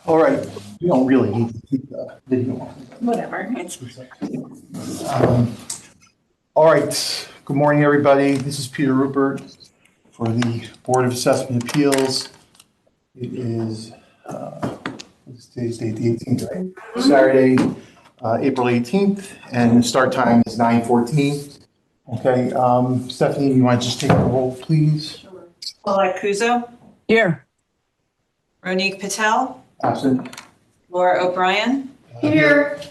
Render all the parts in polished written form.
All right, we don't really need to keep the video on. Whatever. It's All right, good morning, everybody. This is Peter Rupert for the Board of Assessment Appeals. It is, what's today's date, the 18th, right? Saturday, April 18th, and the start time is 9:14. Okay, Stephanie, you want to just take the roll, please? Paulette Kuzo, Here. Ronique Patel, Absent. Laura O'Brien, here.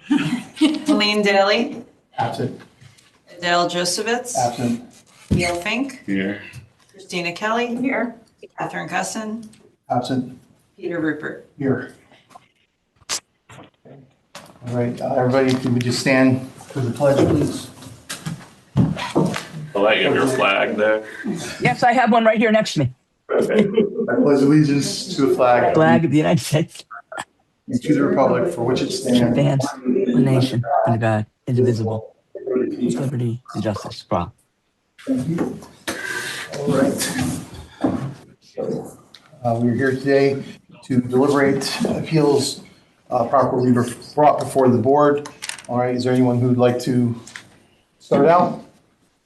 Helene Daly, Absent. Adele Josevitz, Absent. Neil Fink, Here. Christina Kelly, Here. Catherine Cusson, Absent. Peter Rupert. Here. All right, everybody, if you would just stand for the pledge, please. I'll you have your flag there. Yes, I have one right here next to me. Okay. I pledge allegiance to the flag Flag of the United States, and to the republic for which it stands. advance one nation, under God, indivisible, with liberty and justice for all. All right. We're here today to deliberate appeals properly brought before the board. All right, is there anyone who'd like to start out?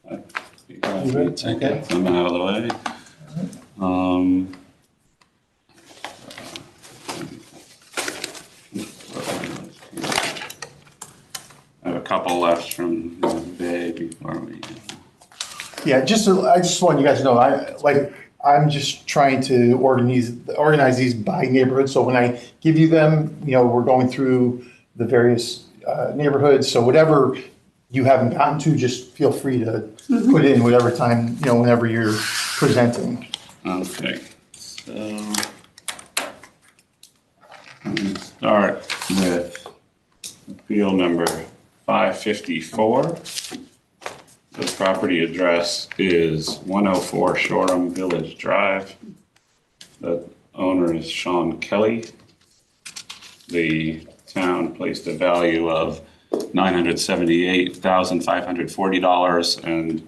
Okay, I'm out of the way. I have a couple left from the day before we. Yeah, I just want you guys to know, I'm just trying to organize these by neighborhood. So when I give you them, we're going through the various neighborhoods. So whatever you haven't gotten to, just feel free to put in whatever time, whenever you're presenting. Okay, so I'm gonna start with appeal number 554. The property address is 104 Shoreham Village Drive. The owner is Sean Kelly. The town placed a value of $978,540, and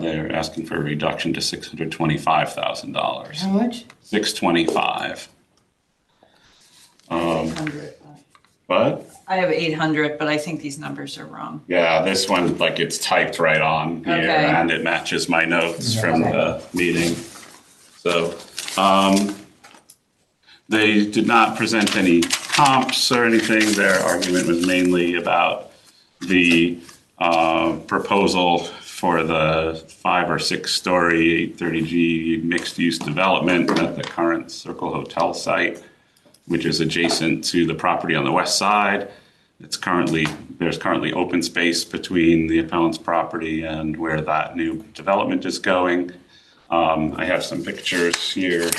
they're asking for a reduction to $625,000. How much? $625. But I have 800, but I think these numbers are wrong. yeah, this one, like, it's typed right on here, Okay. and it matches my notes from the meeting. So, they did not present any comps or anything. Their argument was mainly about the proposal for the 5 or 6 story 830G mixed-use development at the current Circle Hotel site, which is adjacent to the property on the west side. There's currently open space between the appellant's property and where that new development is going. I have some pictures here.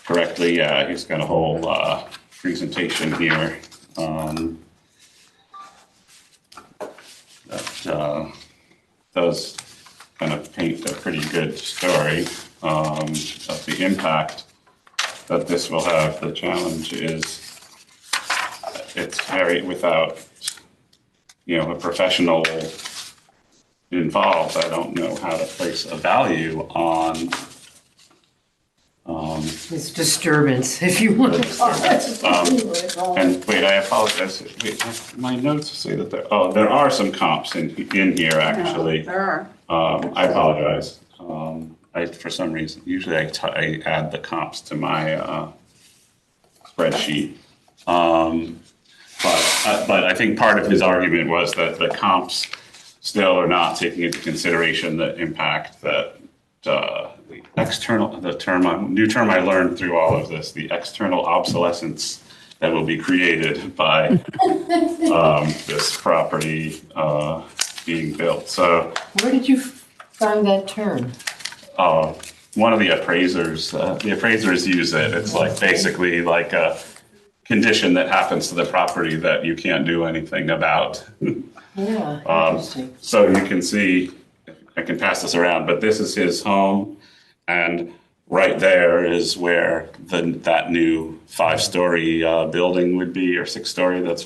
Correctly, yeah, he's got a whole presentation here that does kind of paint a pretty good story of the impact that this will have. The challenge is it's very, without, a professional involved, I don't know how to place a value on It's disturbance, if you want to call it. and wait, I apologize. Wait, my notes say that there are some comps in here actually. There are. I apologize. For some reason, usually I add the comps to my spreadsheet. But I think part of his argument was that the comps still are not taking into consideration the impact that the new term I learned through all of this, the external obsolescence that will be created by this property being built. So Where did you find that term? one of the appraisers use it. It's like basically like a condition that happens to the property that you can't do anything about. Yeah, interesting. So you can see, I can pass this around, but this is his home, and right there is where that new 5-story building would be, or 6-story that's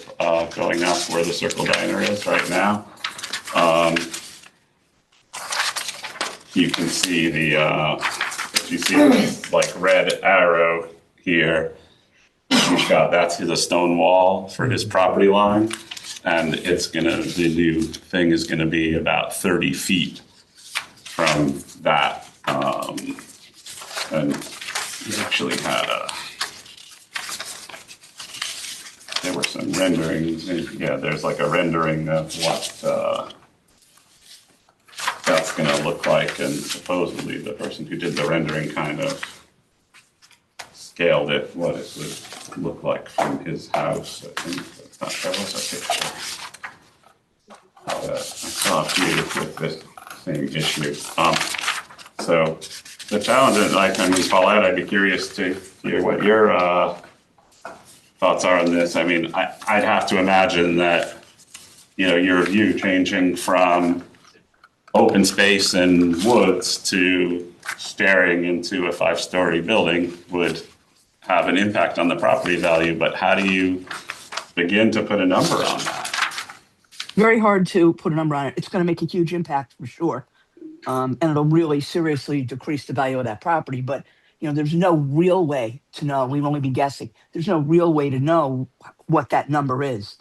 going up where the Circle Diner is right now. You can see the if you see this like red arrow here, you've got that's the stone wall for his property line. And the new thing is gonna be about 30 feet from that. And he actually had there were some renderings. Yeah, there's like a rendering of what that's going to look like. And supposedly the person who did the rendering kind of scaled it, what it would look like from his house. I think there was a picture that I saw here with this same issue. So the challenge is, I mean, Paulette, I'd be curious to hear what your thoughts are on this. I mean, I'd have to imagine that, your view changing from open space and woods to staring into a 5-story building would have an impact on the property value, but how do you begin to put a number on that? Very hard to put a number on it. It's going to make a huge impact for sure. And it'll really seriously decrease the value of that property. But, there's no real way to know. We've only been guessing. There's no real way to know what that number is.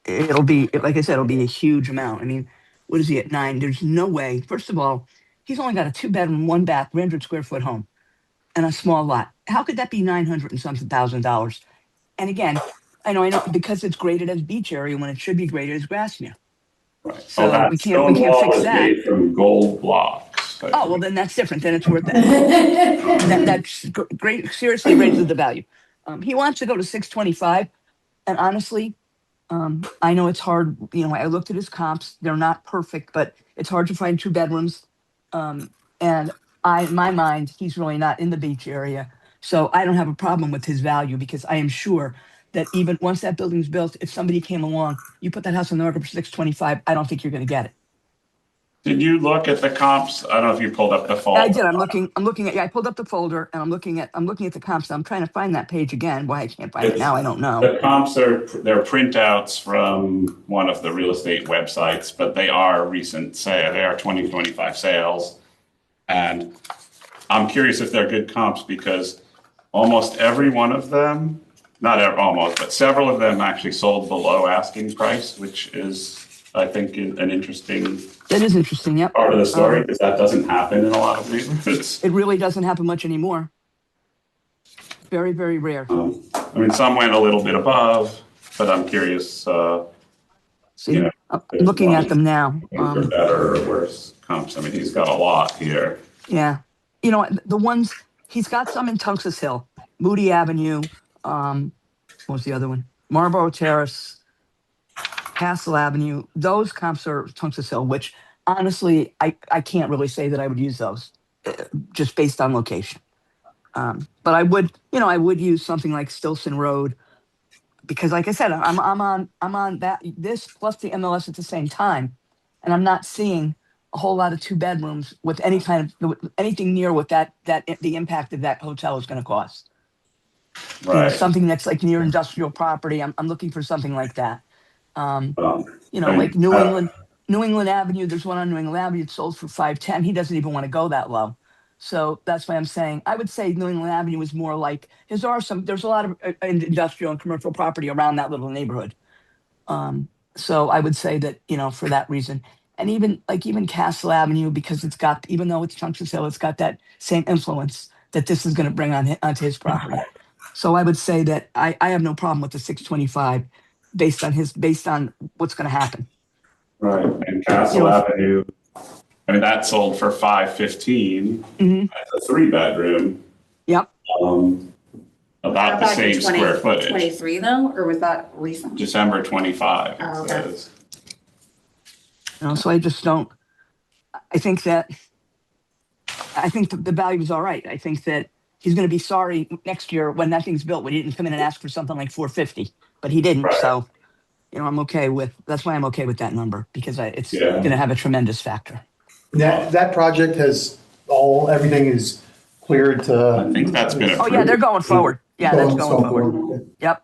It'll be, like I said, it'll be a huge amount. I mean, what is he at 9? There's no way. First of all, he's only got a 2-bedroom, 1-bath, 300 square foot home and a small lot. How could that be $900 and something thousand? And again, I know, because it's graded as beach area when it should be graded as Grassmere. Right. So that we can't stone wall fix is that. made from gold blocks. Oh, well, then that's different. Then it's worth that. That's great. Seriously raises the value. He wants to go to 625. And honestly, I know it's hard. I looked at his comps. They're not perfect, but it's hard to find 2 bedrooms. And in my mind, he's really not in the beach area. So I don't have a problem with his value because I am sure that even once that building's built, if somebody came along, you put that house on the market for 625, I don't think you're going to get it. Did you look at the comps? I don't know if you pulled up the folder. I did. I'm looking at. Yeah, I pulled up the folder and I'm looking at the comps. I'm trying to find that page again. Why I can't find it now, I don't know. The comps they're printouts from one of the real estate websites, but they are recent sale. They are 2025 sales, and I'm curious if they're good comps because almost every one of them, almost, but several of them actually sold below asking price, which is, I think, an interesting. That is interesting, yep. Part of the story, because that doesn't happen in a lot of neighborhoods. It really doesn't happen much anymore. Very, very rare. I mean, some went a little bit above, but I'm curious. See, I'm looking at them now. For better or worse comps. I mean, he's got a lot here. Yeah. The ones, he's got some in Tunxus Hill, Moody Avenue, what was the other one? Marlborough Terrace, Castle Avenue. Those comps are Tunxus Hill, which honestly, I can't really say that I would use those just based on location. But I would use something like Stilson Road because, like I said, I'm on this plus the MLS at the same time, and I'm not seeing a whole lot of 2 bedrooms with anything near what the impact of that hotel is going to cost. Right. Something that's like near industrial property. I'm looking for something like that. Like New England Avenue. There's one on New England Avenue. It's sold for $510. He doesn't even want to go that low. So that's why I'm saying I would say New England Avenue is more like there's a lot of industrial and commercial property around that little neighborhood. So I would say that, for that reason, and even Castle Avenue, because even though it's Tunxus Hill, it's got that same influence that this is going to bring onto his property. So I would say that I have no problem with the 625 based on what's going to happen. Right. And Castle Avenue, I mean, that sold for $515. That's a 3-bedroom. Yep. About the same square footage. 23 though, or was that recent? December 25. Oh, It okay. says. So I just don't. I think the value is all right. I think that he's going to be sorry next year when that thing's built when he didn't come in and ask for something like 450, but he didn't. Right. So, that's why I'm okay with that number because it's going to have a tremendous factor. That project has everything is cleared to. I think that's been approved. Oh yeah, they're going forward. Yeah, that's going forward. Yep.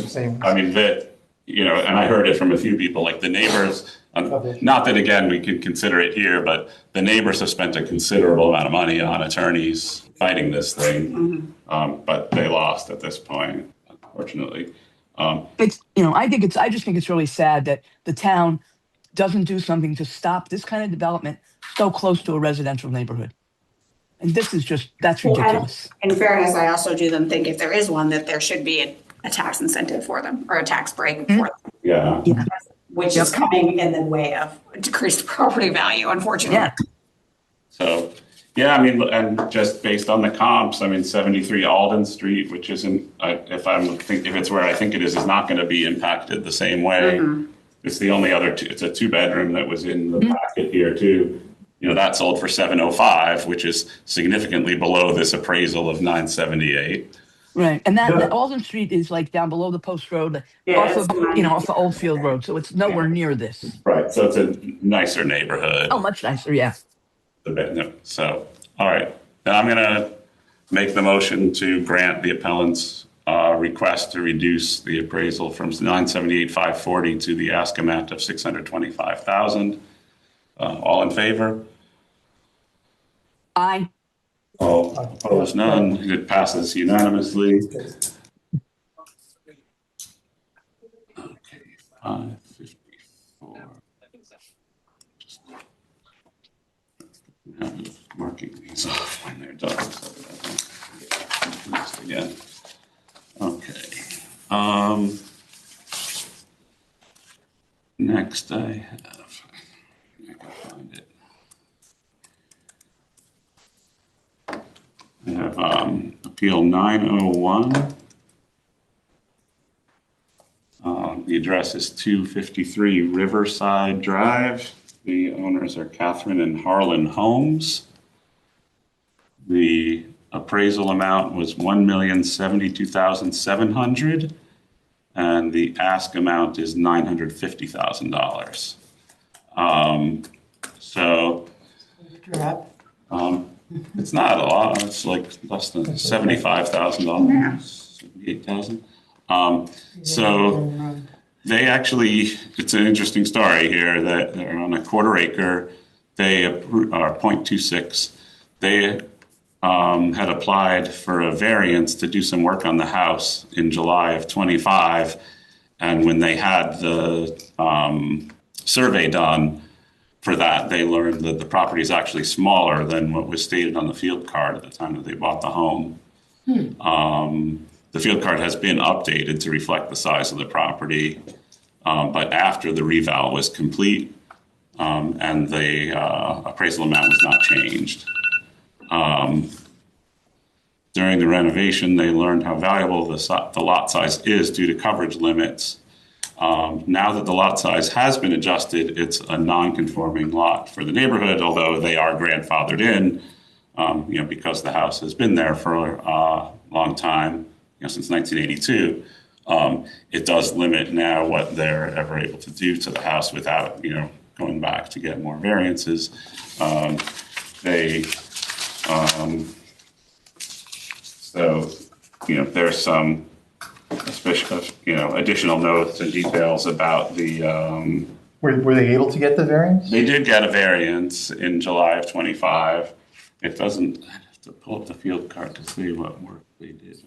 Same. I mean, and I heard it from a few people, like the neighbors Not that, again, we can consider it here, but the neighbors have spent a considerable amount of money on attorneys fighting this thing. But they lost at this point, unfortunately. It's, I just think it's really sad that the town doesn't do something to stop this kind of development so close to a residential neighborhood. And that's ridiculous. In fairness, I also do then think if there is one, that there should be a tax incentive for them or a tax break for them, Yeah. which is coming in the way of decreased property value, unfortunately. Yeah. So, yeah, I mean, and just based on the comps, I mean, 73 Alden Street, which isn't, if it's where I think it is not going to be impacted the same way. It's the only other it's a 2-bedroom that was in the packet here too. That sold for 705, which is significantly below this appraisal of 978. Right. And that Alden Street is like down below the post road, off of Oldfield Road. So it's nowhere near this. Right. So it's a nicer neighborhood. Oh, much nicer. Yeah. So, all right. Now I'm going to make the motion to grant the appellant's request to reduce the appraisal from 978,540 to the ask amount of 625,000. All in favor? Aye. All opposed, none. It passes unanimously. Okay, 554. I'm marking these off when they're done so that I don't get confused again. Okay. Next I have, I can find it. I have Appeal 901. The address is 253 Riverside Drive. The owners are Catherine and Harlan Holmes. The appraisal amount was $1,072,700, and the ask amount is $950,000. So it's not a lot. It's like less than $75,000, $78,000. So they actually, it's an interesting story here that they're on a 1/4 acre. They are 0.26. They had applied for a variance to do some work on the house in July of 25. And when they had the survey done for that, they learned that the property is actually smaller than what was stated on the field card at the time that they bought the home. The field card has been updated to reflect the size of the property, but after the reval was complete and the appraisal amount was not changed. During the renovation, they learned how valuable the lot size is due to coverage limits. Now that the lot size has been adjusted, it's a non-conforming lot for the neighborhood, although they are grandfathered in, because the house has been there for a long time, since 1982. It does limit now what they're ever able to do to the house without, going back to get more variances. There's some additional notes and details about the. Were they able to get the variance? They did get a variance in July of 25. It doesn't. I have to pull up the field card to see what work they did.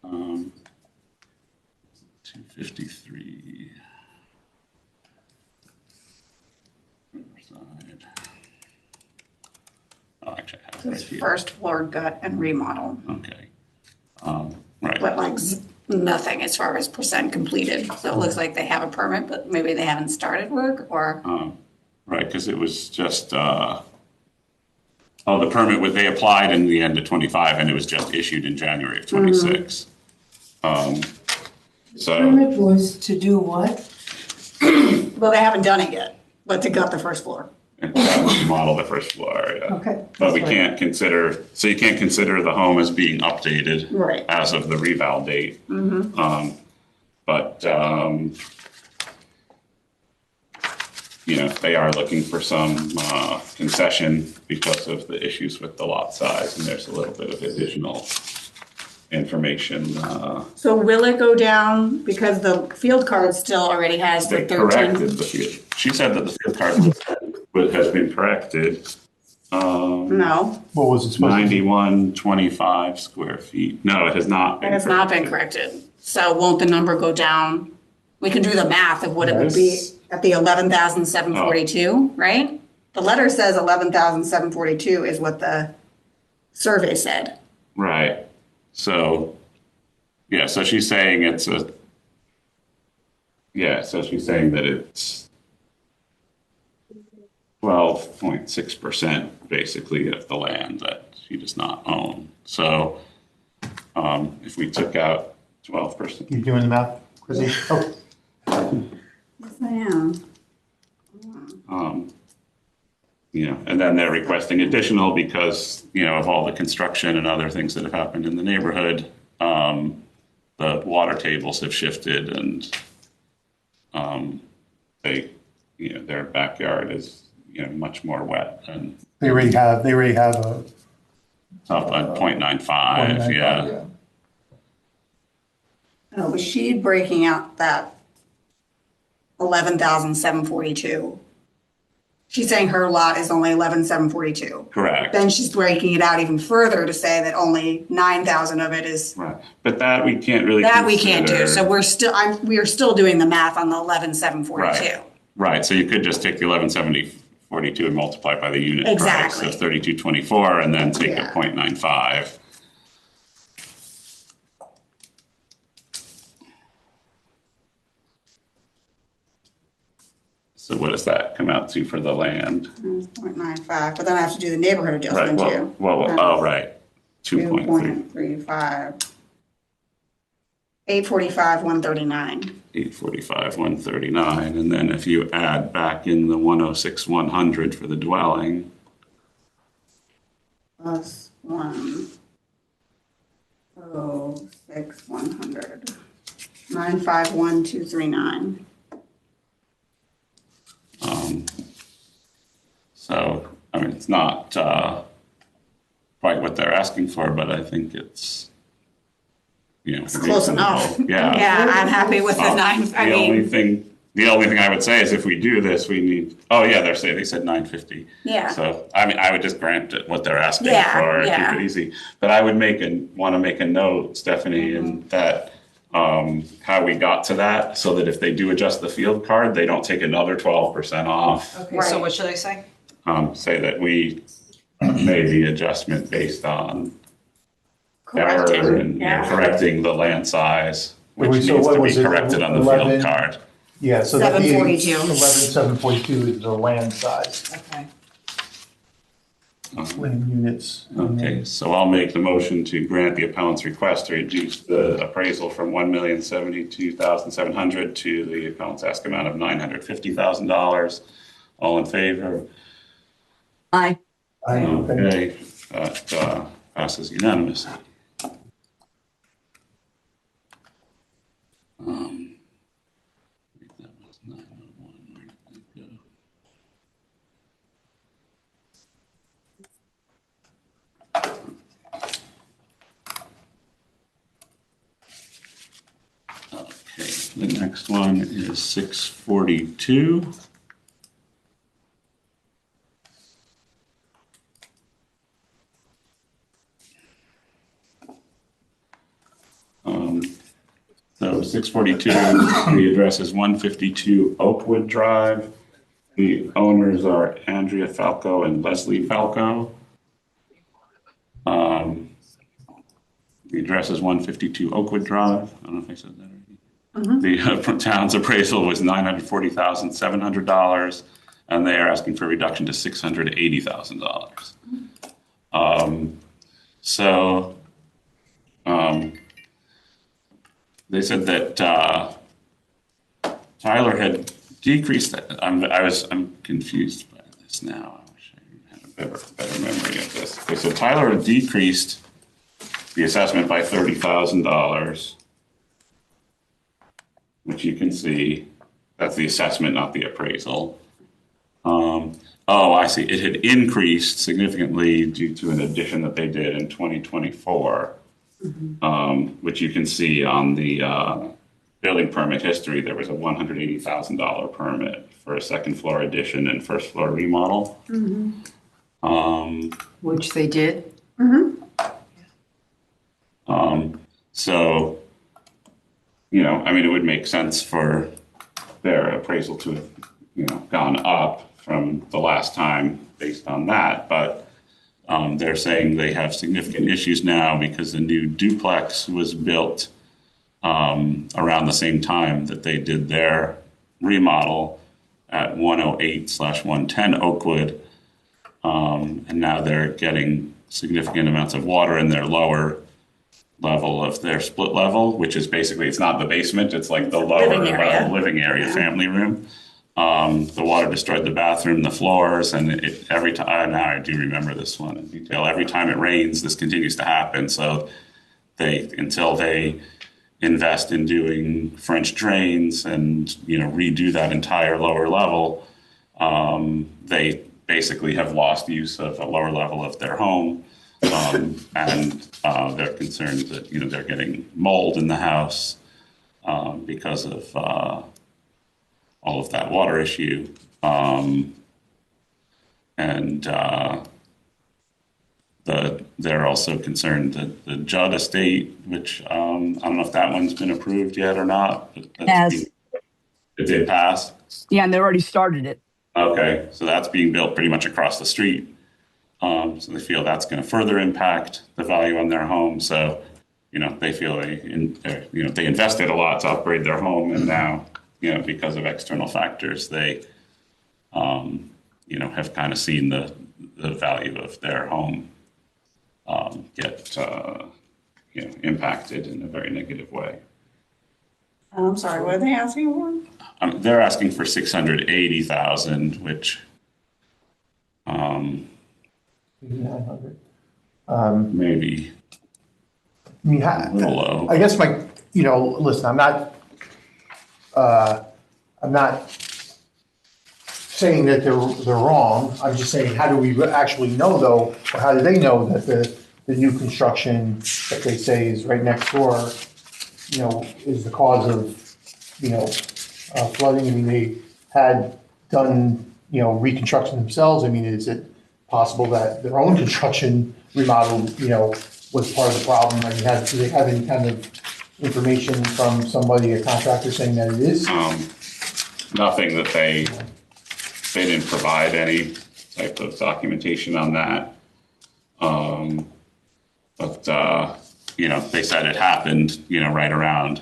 253. Riverside. Oh, actually, I have it right here. First floor gut and remodel, Okay. Right. but like nothing as far as percent completed. So it looks like they have a permit, but maybe they haven't started work or. Right, because it was just, the permit, they applied in the end of 25 and it was just issued in January of 26. Permit was to do what? Well, they haven't done it yet, but to gut the first floor. And model the first floor, yeah. Okay. But we can't consider, so you can't consider the home as being updated Right. as of the reval date. But they are looking for some concession because of the issues with the lot size, and there's a little bit of additional information. So will it go down because the field card still already has the They 13? corrected the field. She said that the field card has been corrected. No, What was it supposed to be? 9125 square feet. No, it has not been it has not been corrected. So won't the number go down? We can do the math of what it would be Yes. at the 11,742, right? The letter says 11,742 is what the survey said. Right. So, yeah, so she's saying it's a, yeah, so she's saying that it's 12.6% basically of the land that she does not own. So, if we took out 12%, You doing the math, Chrissy? Oh, Yes, I am. and then they're requesting additional because, of all the construction and other things that have happened in the neighborhood. The water tables have shifted and, their backyard is, much more wet and they already have a. up at 0.95, yeah. No, was she breaking out that 11,742? She's saying her lot is only 11,742. Correct. Then she's breaking it out even further to say that only 9,000 of it is, Right. But that we can't really that we can't do. consider. So we are still doing the math on the 11,742. Right, so you could just take the 11,742 and multiply it by the unit Exactly. price of 3224 and then take Yeah. a 0.95. So what does that come out to for the land? 0.95, but then I have to do the neighborhood Right, adjustment too. right, 2.3, 2.35. 845, 139. 845, 139, and then if you add back in the 106, 100 for the dwelling, Plus 106, 100. 951239. so, I mean, it's not quite what they're asking for, but I think it's, It's close enough. Yeah. Yeah, I'm happy with the nine, I The only thing I would say is if we do this, we need, they said 950. Yeah. So, I mean, I would just grant it what they're asking Yeah, for, and yeah. keep it easy. But I would want to make a note, Stephanie, and that, how we got to that, so that if they do adjust the field card, they don't take another 12% off. Okay, so Right. what should I say? Say that we made the adjustment based on error correcting. and Yeah. correcting the land size, which Wait, so needs what to be was it, corrected on the 11? field card. Yeah, so that 742. 11,742 is the land size, Okay. land units. Okay, so I'll make the motion to grant the appellant's request to reduce the appraisal from $1,072,700 to the appellant's ask amount of $950,000. All in favor? Aye. Okay, that passes unanimously. That was 901. Where did it go? Okay, the next one is 642. So 642, the address is 152 Oakwood Drive. The owners are Andrea Falco and Leslie Falco. The address is 152 Oakwood Drive. I don't know if I said that already. The town's appraisal was $940,700, and they are asking for a reduction to $680,000. They said that Tyler had decreased. I'm confused by this now. I wish I had a better memory of this. They said Tyler had decreased the assessment by $30,000, which you can see. That's the assessment, not the appraisal. I see. It had increased significantly due to an addition that they did in 2024. which you can see on the building permit history. There was a $180,000 permit for a second floor addition and first floor remodel. Which they did. So, I mean, it would make sense for their appraisal to have, gone up from the last time based on that. But they're saying they have significant issues now because the new duplex was built around the same time that they did their remodel at 108/110 Oakwood. And now they're getting significant amounts of water in their lower level of their split level, which is basically, it's not the basement, it's like the lower Living area. level living area, family room. The water destroyed the bathroom, the floors, and every time, now I do remember this one in detail, every time it rains, this continues to happen. So until they invest in doing French drains and, redo that entire lower level, they basically have lost use of a lower level of their home. And they're concerned that, they're getting mold in the house because of all of that water issue. They're also concerned that the Judd estate, which I don't know if that one's been approved yet or not. But Has. It did pass? Yeah, and they already started it. Okay, so that's being built pretty much across the street. So they feel that's going to further impact the value on their home. So, they feel they invested a lot to upgrade their home, and now, because of external factors, they, have kind of seen the value of their home get, impacted in a very negative way. I'm sorry, what are they asking for? They're asking for $680,000, which 900. maybe I mean, a little low. I guess listen, I'm not saying that they're wrong. I'm just saying, how do we actually know though, or how do they know that the new construction that they say is right next door, is the cause of, flooding? I mean, they had done, reconstruction themselves. I mean, is it possible that their own construction remodel, was part of the problem? I mean, do they have any kind of information from somebody, a contractor, saying that it is? Nothing that they didn't provide any type of documentation on that. But they said it happened, right around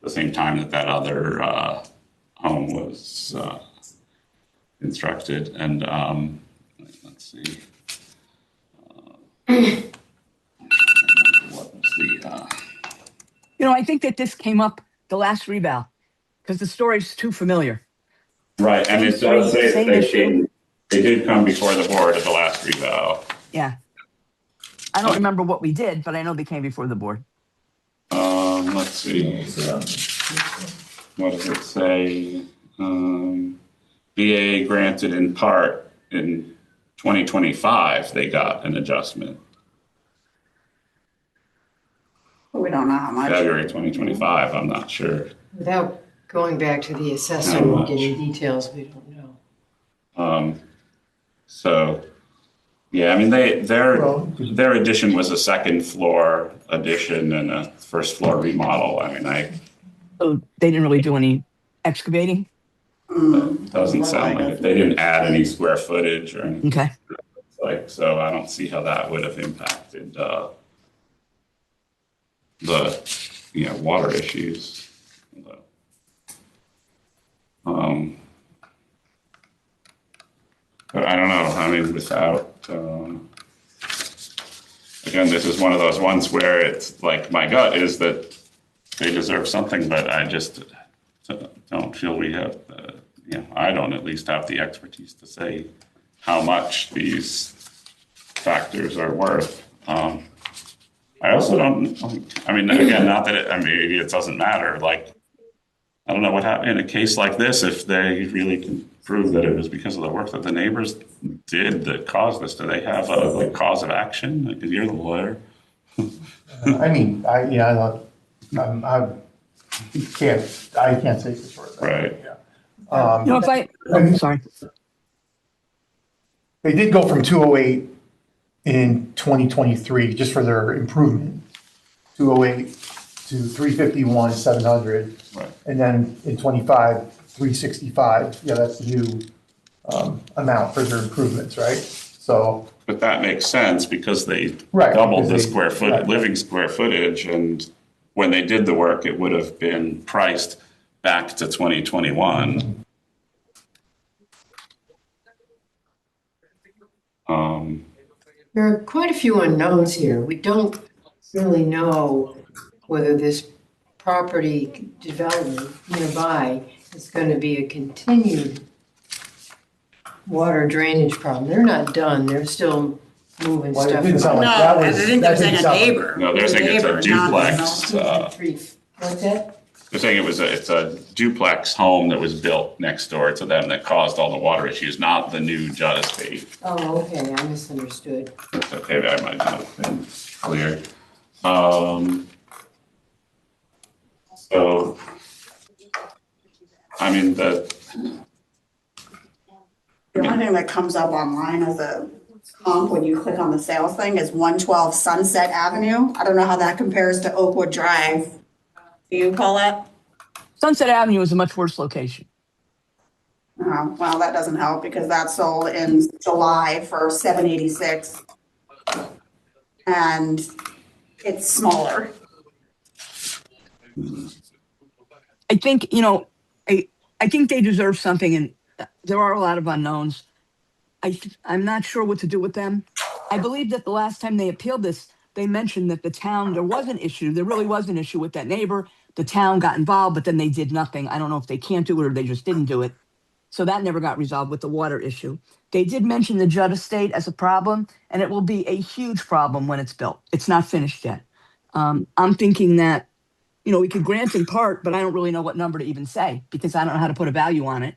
the same time that other home was constructed. And let's see. What was the? I think that this came up the last reval because the story's too familiar. Right, and it does say Same that issue. they did come before the board at the last reval. Yeah. I don't remember what we did, but I know they came before the board. Let's see. What does it say? BA granted in part in 2025, they got an adjustment. We don't know how much. February 2025, I'm not sure. Without going back to the assessor How and much? getting details, we don't know. So, yeah, I mean, their addition was a second floor addition and a first floor remodel. I mean, So they didn't really do any excavating. doesn't sound like it. They didn't add any square footage or anything. Okay. So I don't see how that would have impacted the water issues. But I don't know. I mean, without again, this is one of those ones where it's like my gut is that they deserve something, but I just don't feel we have I don't at least have the expertise to say how much these factors are worth. I also don't, I mean, again, not that maybe it doesn't matter. Like, I don't know what happened in a case like this, if they really can prove that it was because of the work that the neighbors did that caused this. Do they have a cause of action? Because you're the lawyer. I mean, I can't say for sure. Right. Yeah. You know, if I, oh, sorry. They did go from 208 in 2023, just for their improvement, 208 to 351, 700. Right. And then in 25, 365. Yeah, that's the new amount for their improvements, right? So, But that makes sense because they Right, doubled the because they- square foot, right. living square footage, and when they did the work, it would have been priced back to 2021. There are quite a few unknowns here. We don't really know whether this property development nearby is going to be a continued water drainage problem. They're not done. They're still moving well, it stuff. didn't sound like No, that I was. think that there's like didn't a sound like- neighbor. No, they're saying it's a Neighbor, not- duplex. What's that? They're saying it's a duplex home that was built next door to them that caused all the water issues, not the new Judd estate. Oh, okay, I misunderstood. That's okay, that might not have been clear. So, I mean, The only thing that comes up online as a comp when you click on the sales thing is 112 Sunset Avenue. I don't know how that compares to Oakwood Drive. Do you call that? Sunset Avenue is a much worse location. Well, that doesn't help because that sold in July for 786. And it's smaller. I think, you know, I think they deserve something, and there are a lot of unknowns. I'm not sure what to do with them. I believe that the last time they appealed this, they mentioned that the town, there was an issue. There really was an issue with that neighbor. The town got involved, but then they did nothing. I don't know if they can't do it or they just didn't do it. So that never got resolved with the water issue. They did mention the Judd estate as a problem, and it will be a huge problem when it's built. It's not finished yet. I'm thinking that, you know, we could grant in part, but I don't really know what number to even say because I don't know how to put a value on it.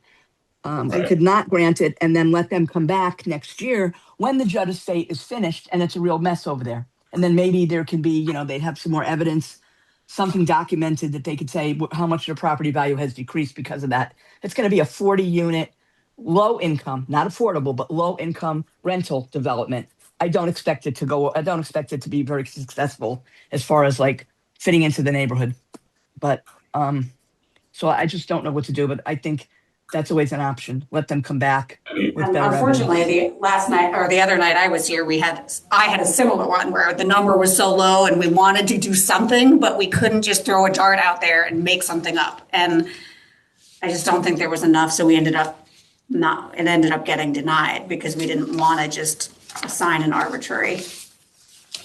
We Right. could not grant it and then let them come back next year when the Judd estate is finished and it's a real mess over there. And then maybe there can be, you know, they'd have some more evidence, something documented that they could say how much their property value has decreased because of that. It's going to be a 40-unit, low income, not affordable, but low income rental development. I don't expect it to be very successful as far as like fitting into the neighborhood. But so I just don't know what to do, but I think that's always an option. Let them come back with And better unfortunately, evidence. the last night or the other night I was here, I had a similar one where the number was so low and we wanted to do something, but we couldn't just throw a dart out there and make something up. And I just don't think there was enough, so it ended up getting denied because we didn't want to just assign an arbitrary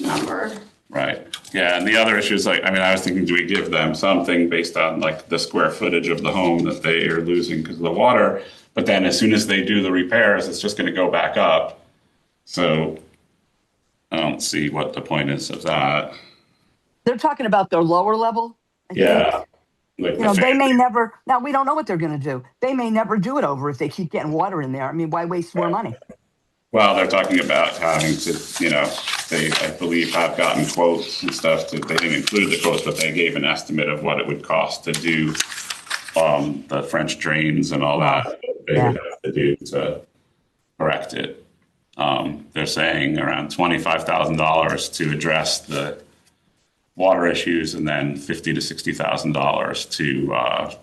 number. Right, yeah, and the other issue is like, I mean, I was thinking, do we give them something based on like the square footage of the home that they are losing because of the water? But then as soon as they do the repairs, it's just gonna go back up. So I don't see what the point is of that. They're talking about their lower level. I think. Yeah. Like You know, the they may family- never, now we don't know what they're going to do. They may never do it over if they keep getting water in there. I mean, why waste more money? Well, they're talking about having to, you know, they, I believe, have gotten quotes and stuff. They didn't include the quotes, but they gave an estimate of what it would cost to do the French drains and all that they Yeah. would have to do to correct it. They're saying around $25,000 to address the water issues and then $50,000 to $60,000 to,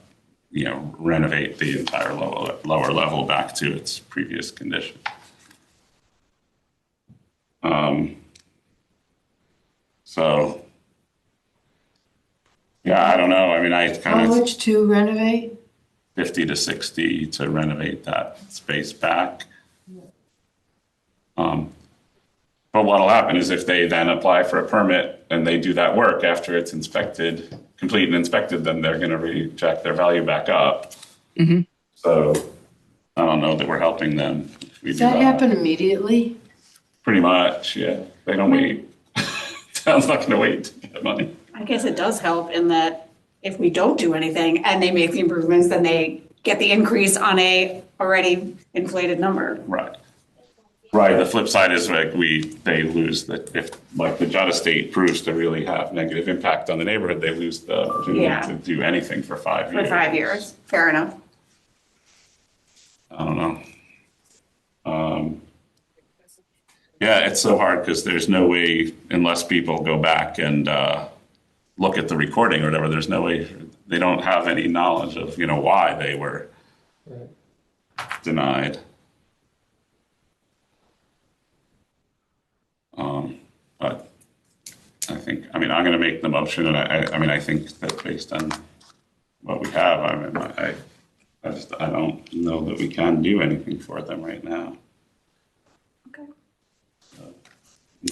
you know, renovate the entire lower level back to its previous condition. So, yeah, I don't know. I mean, I How kind of much to renovate? 50 to 60 to renovate that space back. But what'll happen is if they then apply for a permit and they do that work after it's inspected, complete and inspected, then they're going to recheck their value back up. Mm-hmm. So I don't know that we're helping them. If we Does do that happen immediately? Pretty much, yeah. They don't wait. Town's not going to wait to get money. I guess it does help in that if we don't do anything and they make the improvements, then they get the increase on a already inflated number. Right. Right, the flip side is like they lose if like the Jud estate proves to really have negative impact on the neighborhood, they lose the opportunity Yeah. to do anything for 5 For years. 5 years. Fair enough. I don't know. Yeah, it's so hard because there's no way, unless people go back and look at the recording or whatever, there's no way, they don't have any knowledge of, why they were denied. But I'm going to make the motion, and I think that based on what we have, I don't know that we can do anything for them right now. Okay.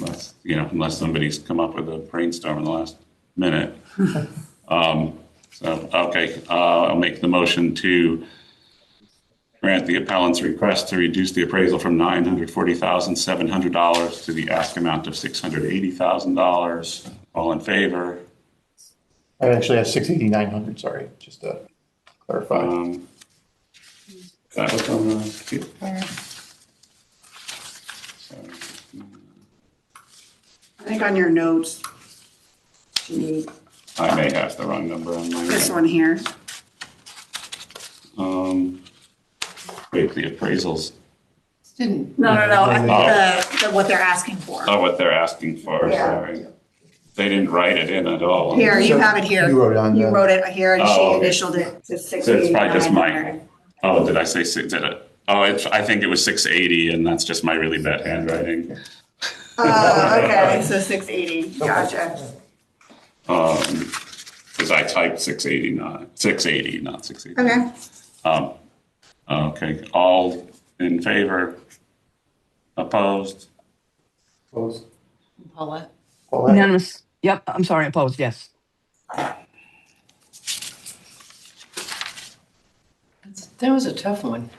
Unless somebody's come up with a brainstorm in the last minute. I'll make the motion to grant the appellant's request to reduce the appraisal from $940,700 to the ask amount of $680,000. All in favor? I actually have 68900, sorry, just to clarify. That was on the queue. I think on your notes, you need I may have the wrong number on mine. this one here. Wait, the appraisals. Didn't, No, what they're asking for. Oh, what they're asking for, Yeah. sorry. They didn't write it in at all. Here, you So have it here. you wrote it on You the- wrote it here, and Oh, she okay. initialed it to So it's probably just 68900. mine. Oh, did I say six? Did it? Oh, I think it was 680, and that's just my really bad handwriting. Oh, okay, so 680, gotcha. Because I typed 680, not 680. Okay. Okay, all in favor? Opposed? Opposed? Paulette? Paulette? Unanimous. Yep, I'm sorry, opposed, yes. that was a tough one.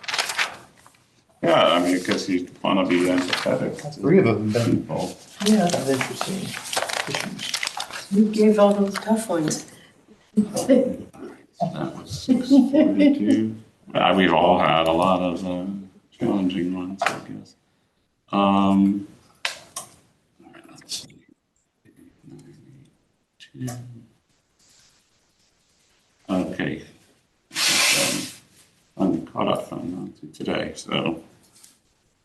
Yeah, because you want to be empathetic to 3 of them, then. people. Yeah, That's interesting issues. you gave all those tough ones. That was 642. We've all had a lot of challenging ones, I guess. All right, let's see. 92. Okay. I'm caught up on today, so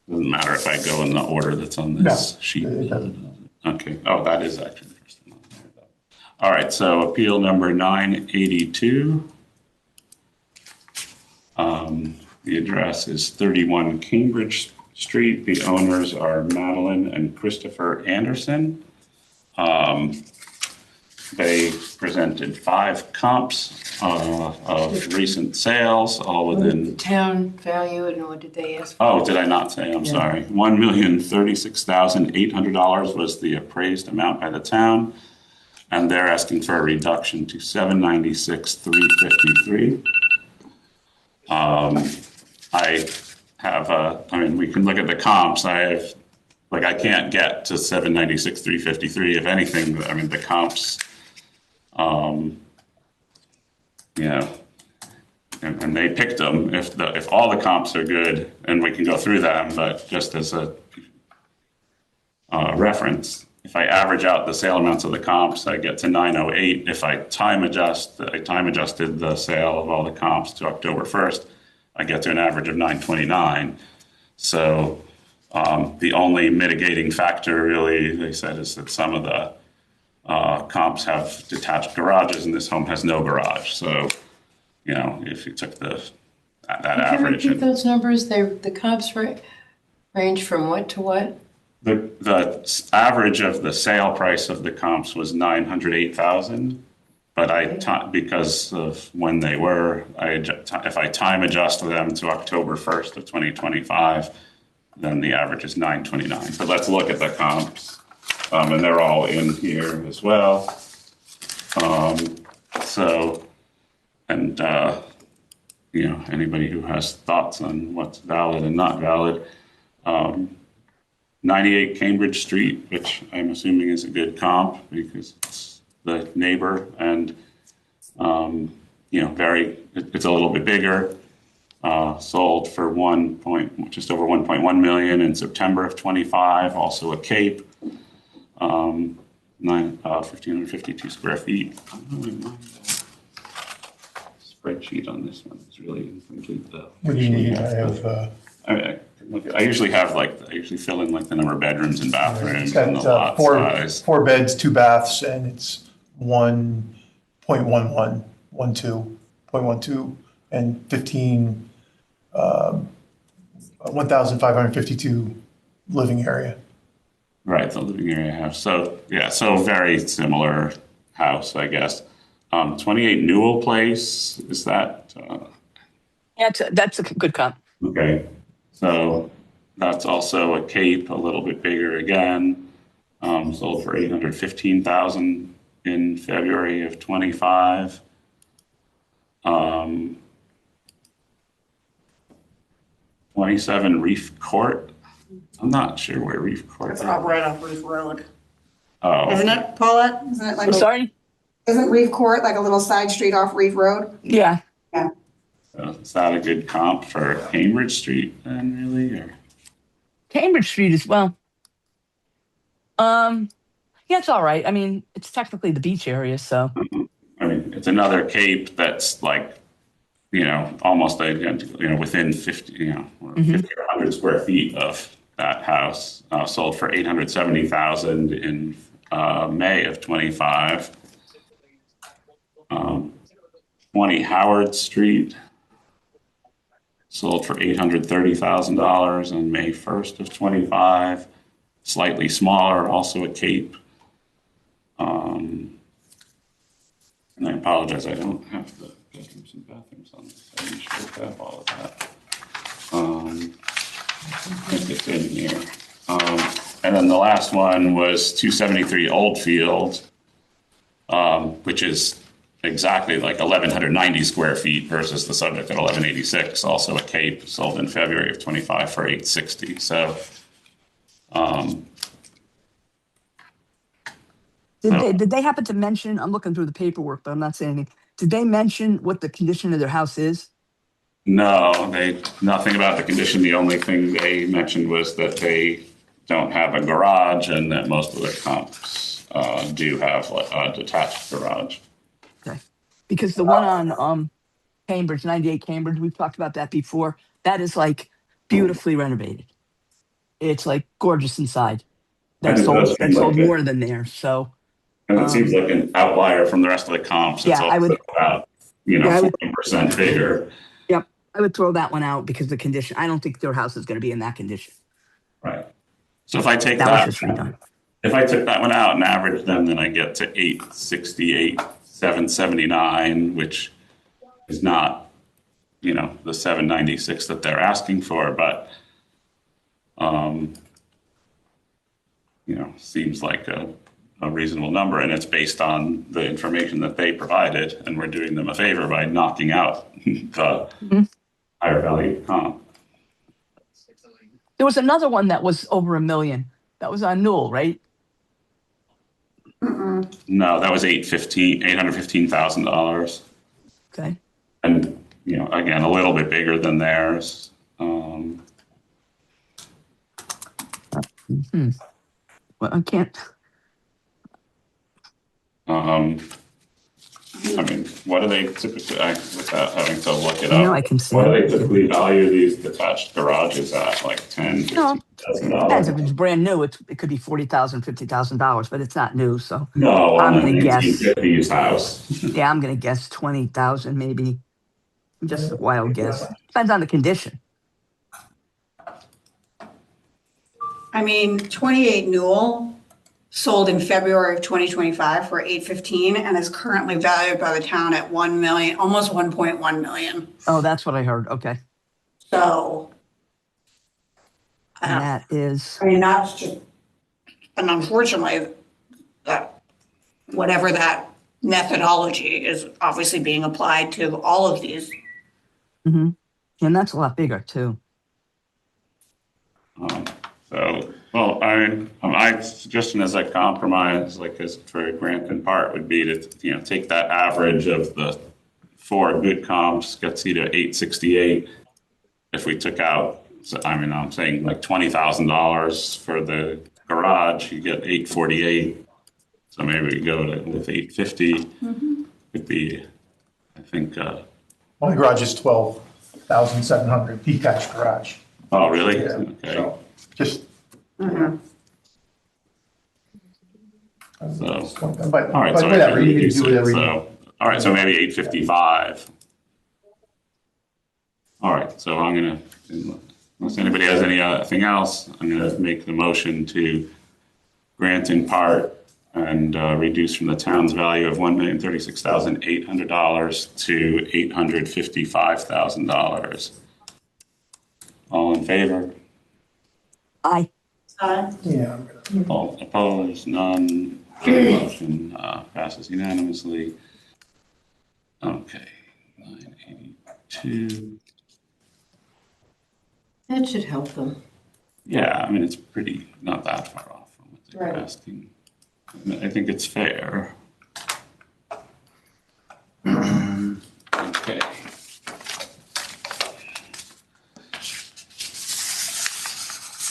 it doesn't matter if I go in the order that's on this No, sheet. it doesn't. Okay. Oh, that is actually the first one. All right. So appeal number 982. The address is 31 Cambridge Street. The owners are Madeline and Christopher Anderson. They presented 5 comps of recent sales, all within. Town value, and what did they ask for? Oh, did I not say? I'm sorry. $1,036,800 was the appraised amount by the town, and they're asking for a reduction to $796,353. We can look at the comps. I can't get to $796,353. If anything, the comps, and they picked them. If all the comps are good, and we can go through them, but just as a reference, if I average out the sale amounts of the comps, I get to 908. If I time adjusted the sale of all the comps to October 1st, I get to an average of 929. So the only mitigating factor, really, they said, is that some of the comps have detached garages, and this home has no garage. So, if you took that Can you average. repeat those numbers? The comps range from what to what? The average of the sale price of the comps was $908,000, but because of when they were, if I time adjust them to October 1st of 2025, then the average is $929. But let's look at the comps, and they're all in here as well. Anybody who has thoughts on what's valid and not valid. 98 Cambridge Street, which I'm assuming is a good comp because it's the neighbor and, it's a little bit bigger. sold for just over 1.1 million in September of 25, also a Cape, 1,552 square feet. I don't really mind the spreadsheet on this one. It's really incomplete though. What do you need? I have, I usually fill in like the number of bedrooms and bathrooms it's and the lot got size. 4 beds, 2 baths, and it's 1.11, 1.12, and 1,552 living area. Right, the living area house. So yeah, so very similar house, I guess. 28 Newell Place, is that? Yeah, that's a good comp. Okay, so that's also a Cape, a little bit bigger again. Sold for 815,000 in February of 25. 27 Reef Court. I'm not sure where Reef Court is. It's up right off Reef Road. Oh, Isn't it, Paulette? Isn't it like, I'm sorry? isn't Reef Court like a little side street off Reef Road? Yeah. Yeah. is that a good comp for Cambridge Street then, really? Or? Cambridge Street as well. Yeah, it's all right. I mean, it's technically the beach area, so. I mean, it's another Cape that's like, almost identical, within 50, 50 or 100 square feet of that house. Sold for 870,000 in May of 25. 20 Howard Street. Sold for $830,000 on May 1st of 25. Slightly smaller, also a Cape. And I apologize, I don't have the bedrooms and bathrooms on this. I should have all of that. I think it's in here. And then the last one was 273 Oldfield, which is exactly like 1,190 square feet versus the subject at 1,186, also a Cape, sold in February of 25 for 860. So, Did they happen to mention, I'm looking through the paperwork, but I'm not saying anything. Did they mention what the condition of their house is? no, nothing about the condition. The only thing they mentioned was that they don't have a garage and that most of their comps do have a detached garage. Okay. Because the one on Cambridge, 98 Cambridge, we've talked about that before. That is like beautifully renovated. It's like gorgeous inside. And it does seem That sold like it. more than there. So And it seems like an outlier from the rest of the comps. It's Yeah, I also would- about, I would- 40% bigger. yep, I would throw that one out because the condition, I don't think their house is going to be in that condition. Right. So if I take That that, was just redone. if I took that one out and average them, then I get to 868, 779, which is not, the 796 that they're asking for, but, seems like a reasonable number, and it's based on the information that they provided, and we're doing them a favor by knocking out the higher value comp. There was another one that was over $1 million. That was on Newell, right? No, that was $815,000. Okay. And, again, a little bit bigger than theirs. Well, I can't. I mean, what do they typically, without having to look it I know up, I can see what do it. they typically value these detached garages at, like 10, No, depends. If $15,000? it's brand new, it could be $40,000, $50,000, but it's not new. So No, I'm on a gonna guess. 1950s house. yeah, I'm gonna guess 20,000, maybe. Just a wild guess. Depends on the condition. I mean, 28 Newell sold in February of 2025 for 815 and is currently valued by the town at 1 million, almost 1.1 million. Oh, that's what I heard. Okay, So, and that is I mean, that's just, and unfortunately, that whatever that methodology is obviously being applied to all of these. and that's a lot bigger too. So, well, my suggestion as a compromise, like as for Grant and Part, would be to, take that average of the 4 good comps, gets you to 868, if we took out, so, I mean, I'm saying like $20,000 for the garage, you get 848. So maybe we go with 850. Could be, I think. Well, the garage is 12,700 detached garage. Oh, really? Yeah, Okay. so just. So, But all right. So whatever, I you can reduce do it. whatever. So, all right. So maybe 855. All right. So I'm gonna, unless anybody has anything else, I'm gonna make the motion to grant in part and reduce from the town's value of $1,036,800 to $855,000. All in favor? I, Yeah, I'm gonna. All opposed? None. Motion passes unanimously. Okay, 982. That should help them. Yeah, I mean, it's pretty, not that far off from what they're Right. asking. I think it's fair. Okay.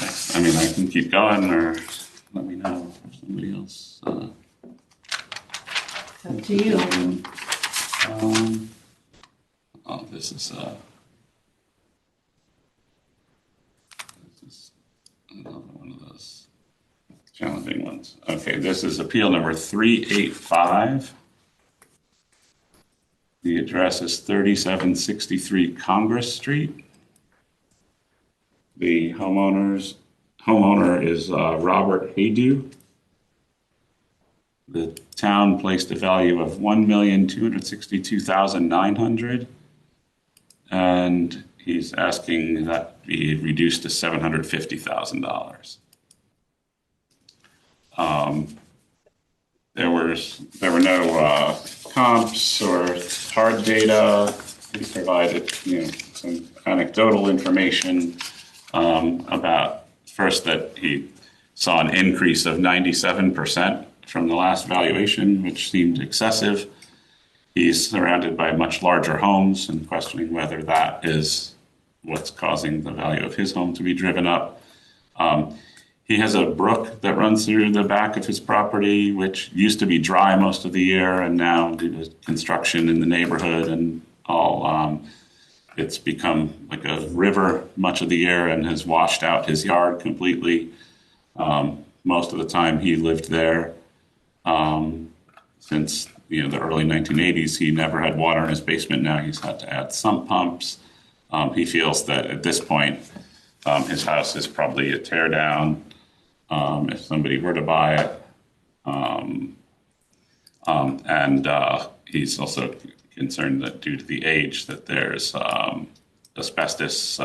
Next, I mean, I can keep going, or let me know if somebody else. Up to you. Oh, this is another one of those challenging ones. Okay, this is appeal number 385. The address is 3763 Congress Street. The homeowner is Robert Haydew. The town placed a value of $1,262,900, and he's asking that be reduced to $750,000. There were no comps or hard data. He provided, some anecdotal information about first that he saw an increase of 97% from the last valuation, which seemed excessive. He's surrounded by much larger homes and questioning whether that is what's causing the value of his home to be driven up. He has a brook that runs through the back of his property, which used to be dry most of the year, and now due to construction in the neighborhood and all, it's become like a river much of the year and has washed out his yard completely. Most of the time he lived there since the early 1980s. He never had water in his basement. Now he's had to add sump pumps. He feels that at this point his house is probably a tear down if somebody were to buy it. And he's also concerned that due to the age that there's asbestos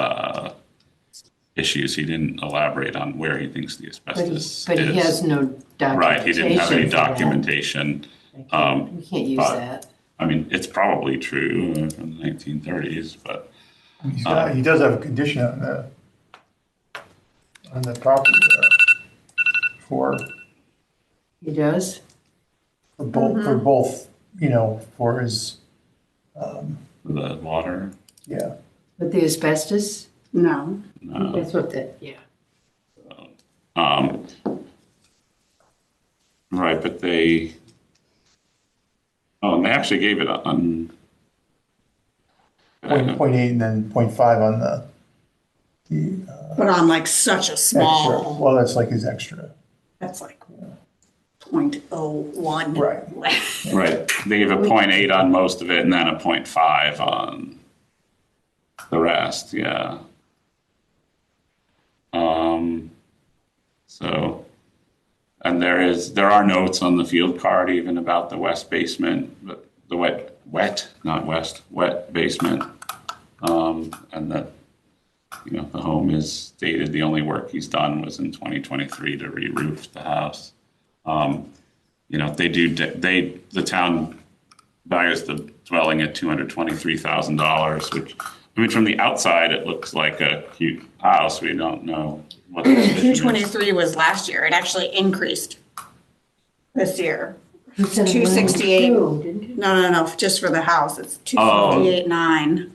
issues. He didn't elaborate on where he thinks the asbestos But is. he has no documentation. Right, he didn't have any for that. documentation. We can't use but- that. I mean, it's probably true from the 1930s, but He does have a condition on the property there for He does? both, for his, the water, yeah. With the asbestos? No. no. That's what yeah. Right, but they, and they actually gave it on. Point 8 and then 0.5 on the But on like such a extra. small, Well, that's like his extra. that's like 0.01. Right. Right, they gave a 0.8 on most of it and then a 0.5 on the rest, yeah. So, and there are notes on the field card even about the west basement, but the wet basement. And that, the home is dated, the only work he's done was in 2023 to re-roof the house. The town values the dwelling at $223,000, which, from the outside, it looks like a cute house. We don't know what the condition is. 223 was last year. It actually increased this year. He said it 268. went through, didn't he? No, just for the house. It's Oh. 258.9.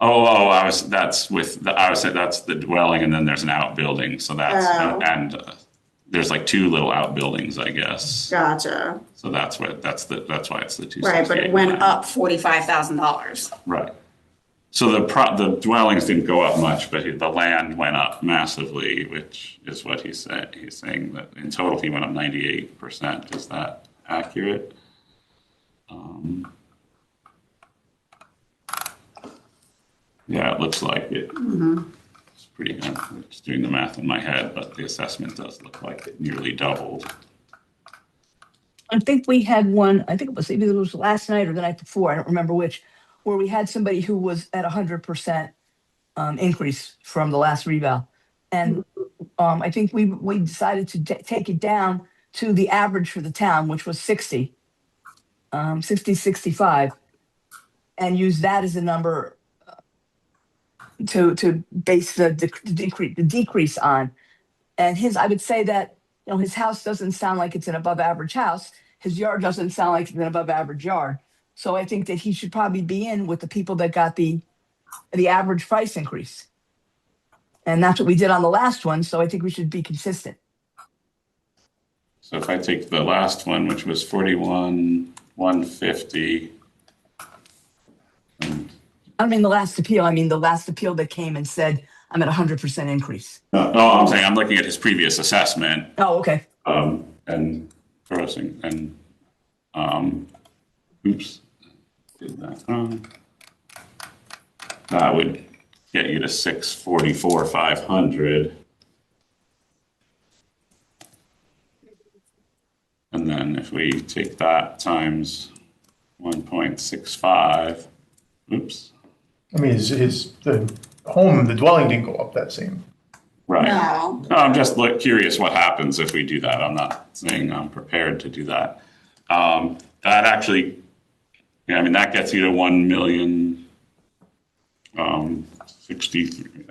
that's the dwelling, and then there's an outbuilding, so that's, Oh. there's like two little outbuildings, I guess. Gotcha. So that's why it's the 268. Right, but it went up $45,000. Right. So the dwellings didn't go up much, but the land went up massively, which is what he said. He's saying that in total he went up 98%. Is that accurate? Yeah, it looks like it. It's pretty good. I'm just doing the math in my head, but the assessment does look like it nearly doubled. I think we had one, I think it was either it was last night or the night before, I don't remember which, where we had somebody who was at 100% increase from the last reval. And I think we decided to take it down to the average for the town, which was 60, 65, and use that as a number to base the decrease on. And I would say that, his house doesn't sound like it's an above average house. His yard doesn't sound like it's an above average yard. So I think that he should probably be in with the people that got the average price increase. And that's what we did on the last one. So I think we should be consistent. So if I take the last one, which was 41,150. I don't mean the last appeal. I mean the last appeal that came and said, I'm at 100% increase. No, I'm saying I'm looking at his previous assessment. Oh, okay. And grossing and oops, did that wrong. That would get you to 644,500. And then if we take that times 1.65, oops. I mean, the dwelling didn't go up that same. Right. No. No, I'm just curious what happens if we do that. I'm not saying I'm prepared to do that. That actually, that gets you to 1,063,000. I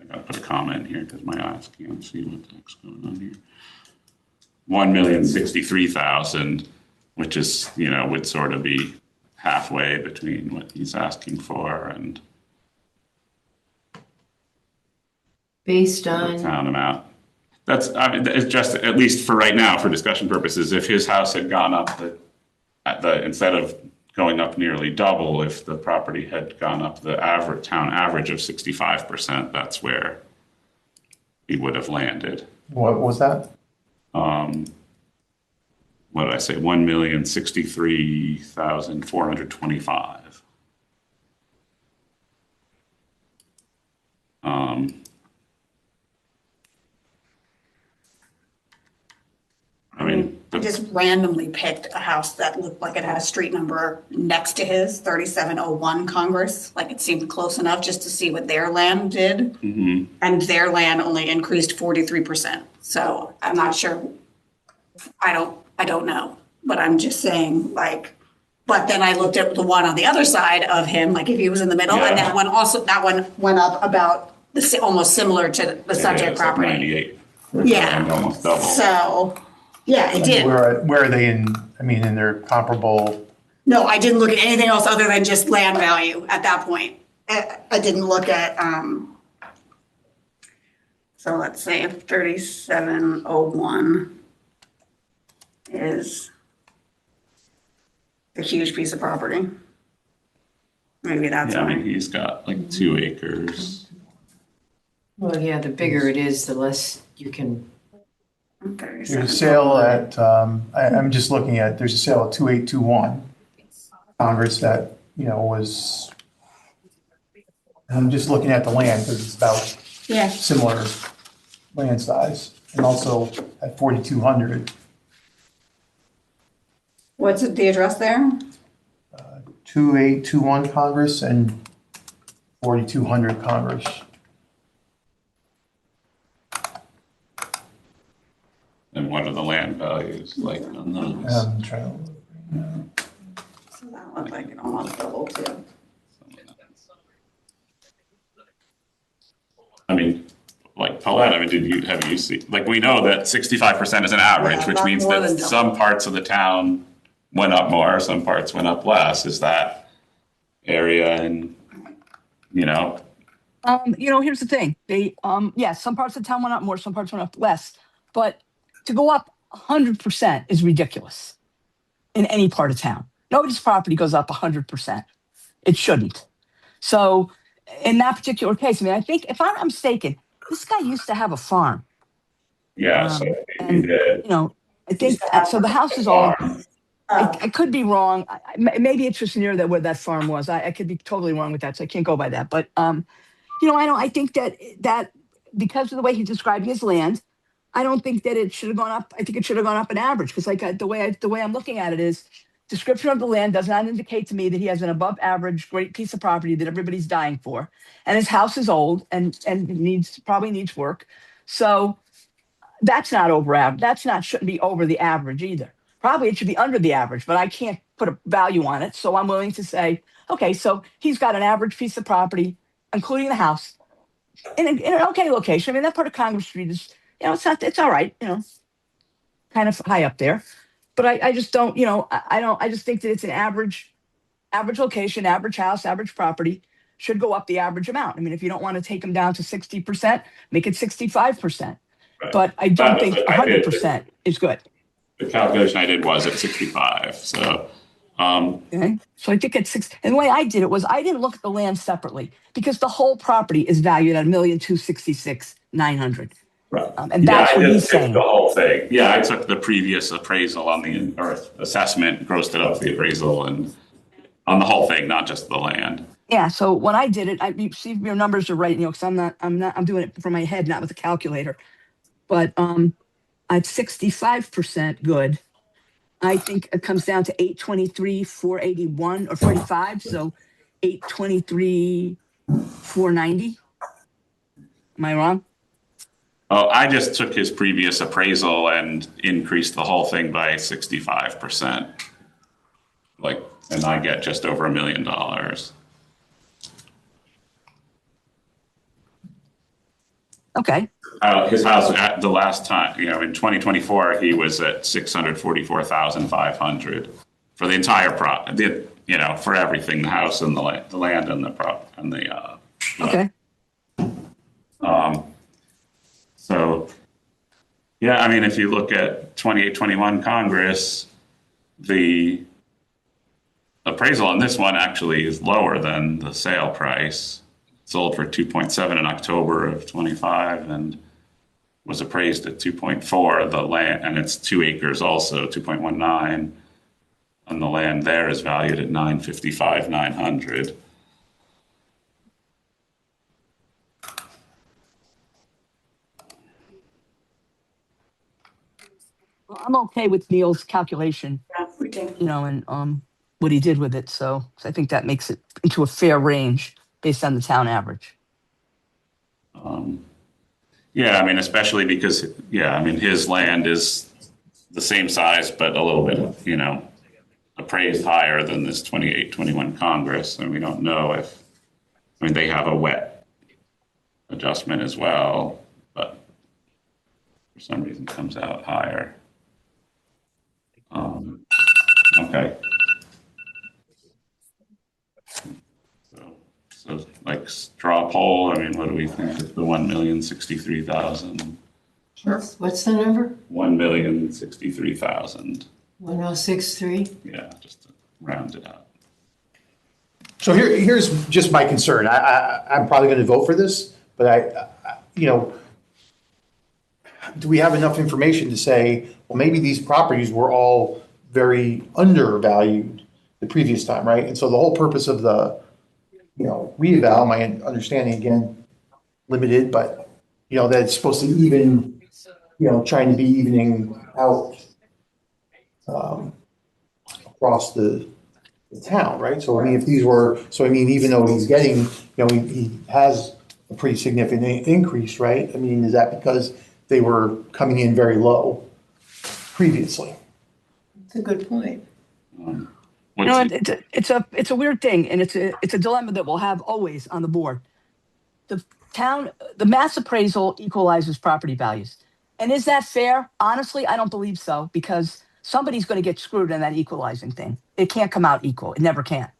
gotta put a comment in here because my eyes can't see what the heck's going on here. 1,063,000, which is, would sort of be halfway between what he's asking for and Based the on, town amount. It's just, at least for right now, for discussion purposes, if his house had gone up instead of going up nearly double, if the property had gone up the town average of 65%, that's where he would have landed. What was that? What did I say? 1,063,425. I just randomly picked a house that looked like it had a street number next to his, 3701 Congress. Like it seemed close enough just to see what their land did. Mm-hmm. And their land only increased 43%. So I'm not sure. I don't know. But I'm just saying, but then I looked at the one on the other side of him, like if he was in the middle, and Yeah. that one went up about almost similar to the subject property. 98. Yeah. Almost double. So, yeah, it did. Where are they in their comparable? No, I didn't look at anything else other than just land value at that point. I didn't look at, so let's say if 3701 is a huge piece of property. Maybe that's Yeah, why. he's got like 2 acres. well, yeah, the bigger it is, the less you can, There's a sale at, I'm just looking at, there's a sale at 2821 Congress that, was, I'm just looking at the land because it's about Yeah, similar land size. And also at 4200, what's the address there? 2821 Congress and 4200 Congress. And what are the land values like on those? I'm trying to, So that looked like it almost doubled too. Like Paulette, have you seen, we know that 65% is an average, Yeah, which not means more that than double. some parts of the town went up more, some parts went up less. Is that area and, Here's the thing. Some parts of town went up more, some parts went up less. But to go up 100% is ridiculous in any part of town. Nobody's property goes up 100%. It shouldn't. So in that particular case, I think if I'm not mistaken, this guy used to have a farm. Yeah, so he And, did. I think, so the house is old. I could be wrong. Maybe it's just near where that farm was. I could be totally wrong with that, so I can't go by that. But I think that because of the way he's describing his land, I don't think that it should have gone up. I think it should have gone up an average because, the way I'm looking at it is, description of the land does not indicate to me that he has an above average great piece of property that everybody's dying for, and his house is old and probably needs work. So that's not over average. Shouldn't be over the average either. Probably it should be under the average, but I can't put a value on it. So I'm willing to say, okay, so he's got an average piece of property, including the house, in an okay location. That part of Congress Street is, it's all right, kind of high up there. But I just don't, I just think that it's an average location, average house, average property should go up the average amount. If you don't want to take them down to 60%, make it 65%. Right. But I don't think 100% is good. The calculation I did was at 65. So, Okay. So I think at six, and the way I did it was I didn't look at the land separately because the whole property is valued at $1,266,900. right. And that's I what just he's took saying. the whole thing. Yeah, I took the previous appraisal on the assessment, grossed it up the appraisal, and on the whole thing, not just the land. Yeah. So when I did it, you see if your numbers are right, because I'm doing it from my head, not with a calculator. But at 65% good, I think it comes down to 823, 481 or 45. So 823, 490. Am I wrong? Oh, I just took his previous appraisal and increased the whole thing by 65%. And I get just over $1 million. Okay. His house at the last time, in 2024, he was at 644,500 for the entire for everything, the house and the land and the prop and the. Okay. So, yeah, if you look at 2821 Congress, the appraisal on this one actually is lower than the sale price. It sold for 2.7 in October of 25 and was appraised at 2.4. The land, and it's 2 acres also, 2.19. And the land there is valued at 955,900. Well, I'm okay with Neil's calculation, Yeah, we do. and what he did with it. So I think that makes it into a fair range based on the town average. Yeah, especially because, his land is the same size, but a little bit, appraised higher than this 2821 Congress. And we don't know if, they have a wet adjustment as well, but for some reason it comes out higher. Okay. So like straw poll, what do we think of the 1,063,000? Sure. What's the number? 1,063,000. 1063? Yeah, just to round it out. So here's just my concern. I'm probably going to vote for this, but do we have enough information to say, well, maybe these properties were all very undervalued the previous time, right? And so the whole purpose of the, reeval, my understanding again, limited, but, that it's supposed to even, trying to be evening out across the town, right? So, if these were, even though he's getting, he has a pretty significant increase, right? Is that because they were coming in very low previously? That's a good point. It's a weird thing, and it's a dilemma that we'll have always on the board. The mass appraisal equalizes property values. And is that fair? Honestly, I don't believe so, because somebody's going to get screwed in that equalizing thing. It can't come out equal. It never can.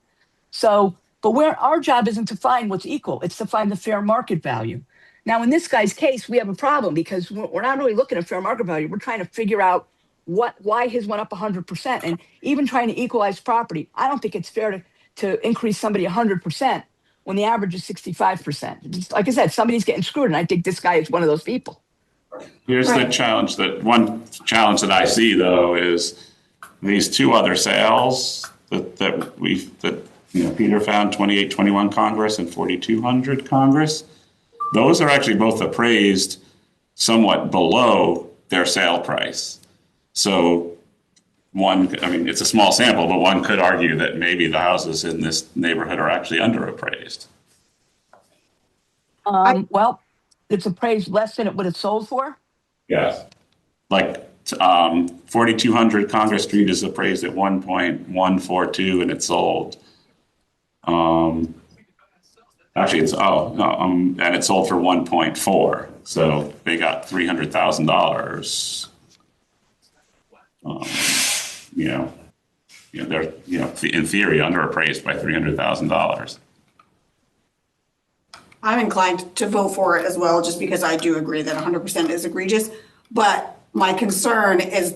So But where our job isn't to find what's equal, it's to find the fair market value. Now, in this guy's case, we have a problem because we're not really looking at fair market value. We're trying to figure out why his went up 100%. And even trying to equalize property, I don't think it's fair to increase somebody 100% when the average is 65%. Just like I said, somebody's getting screwed, and I think this guy is one of those people. Here's the challenge one challenge that I see though is these two other sales that Peter found, 2821 Congress and 4200 Congress. Those are actually both appraised somewhat below their sale price. So it's a small sample, but one could argue that maybe the houses in this neighborhood are actually underappraised. Well, it's appraised less than it would have sold for? Yes. Like 4200 Congress Street is appraised at 1.142 and it sold. Actually, and it sold for 1.4. So they got $300,000. They're in theory underappraised by $300,000. I'm inclined to vote for it as well, just because I do agree that 100% is egregious. But my concern is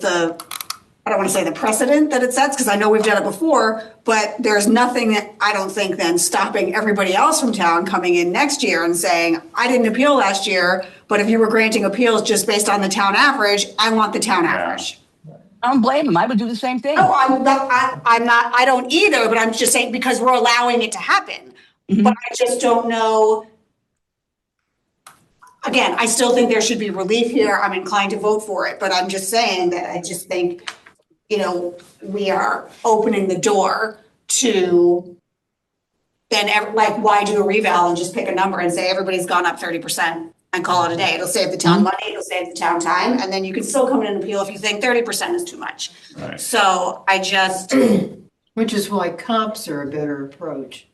I don't want to say the precedent that it sets, because I know we've done it before, but there's nothing that I don't think then stopping everybody else from town coming in next year and saying, I didn't appeal last year, but if you were granting appeals just based on the town average, I want the town average. I don't blame him. I would do the same thing. No, I don't either, but I'm just saying because we're allowing it to happen. Mm-hmm. But I just don't know. Again, I still think there should be relief here. I'm inclined to vote for it, but I'm just saying that I just think, we are opening the door to then why do a reval and just pick a number and say everybody's gone up 30% and call it a day. It'll save the town money, it'll save the town time, and then you can still come in and appeal if you think 30% is too much. Right. So I just. Which is why comps are a better approach.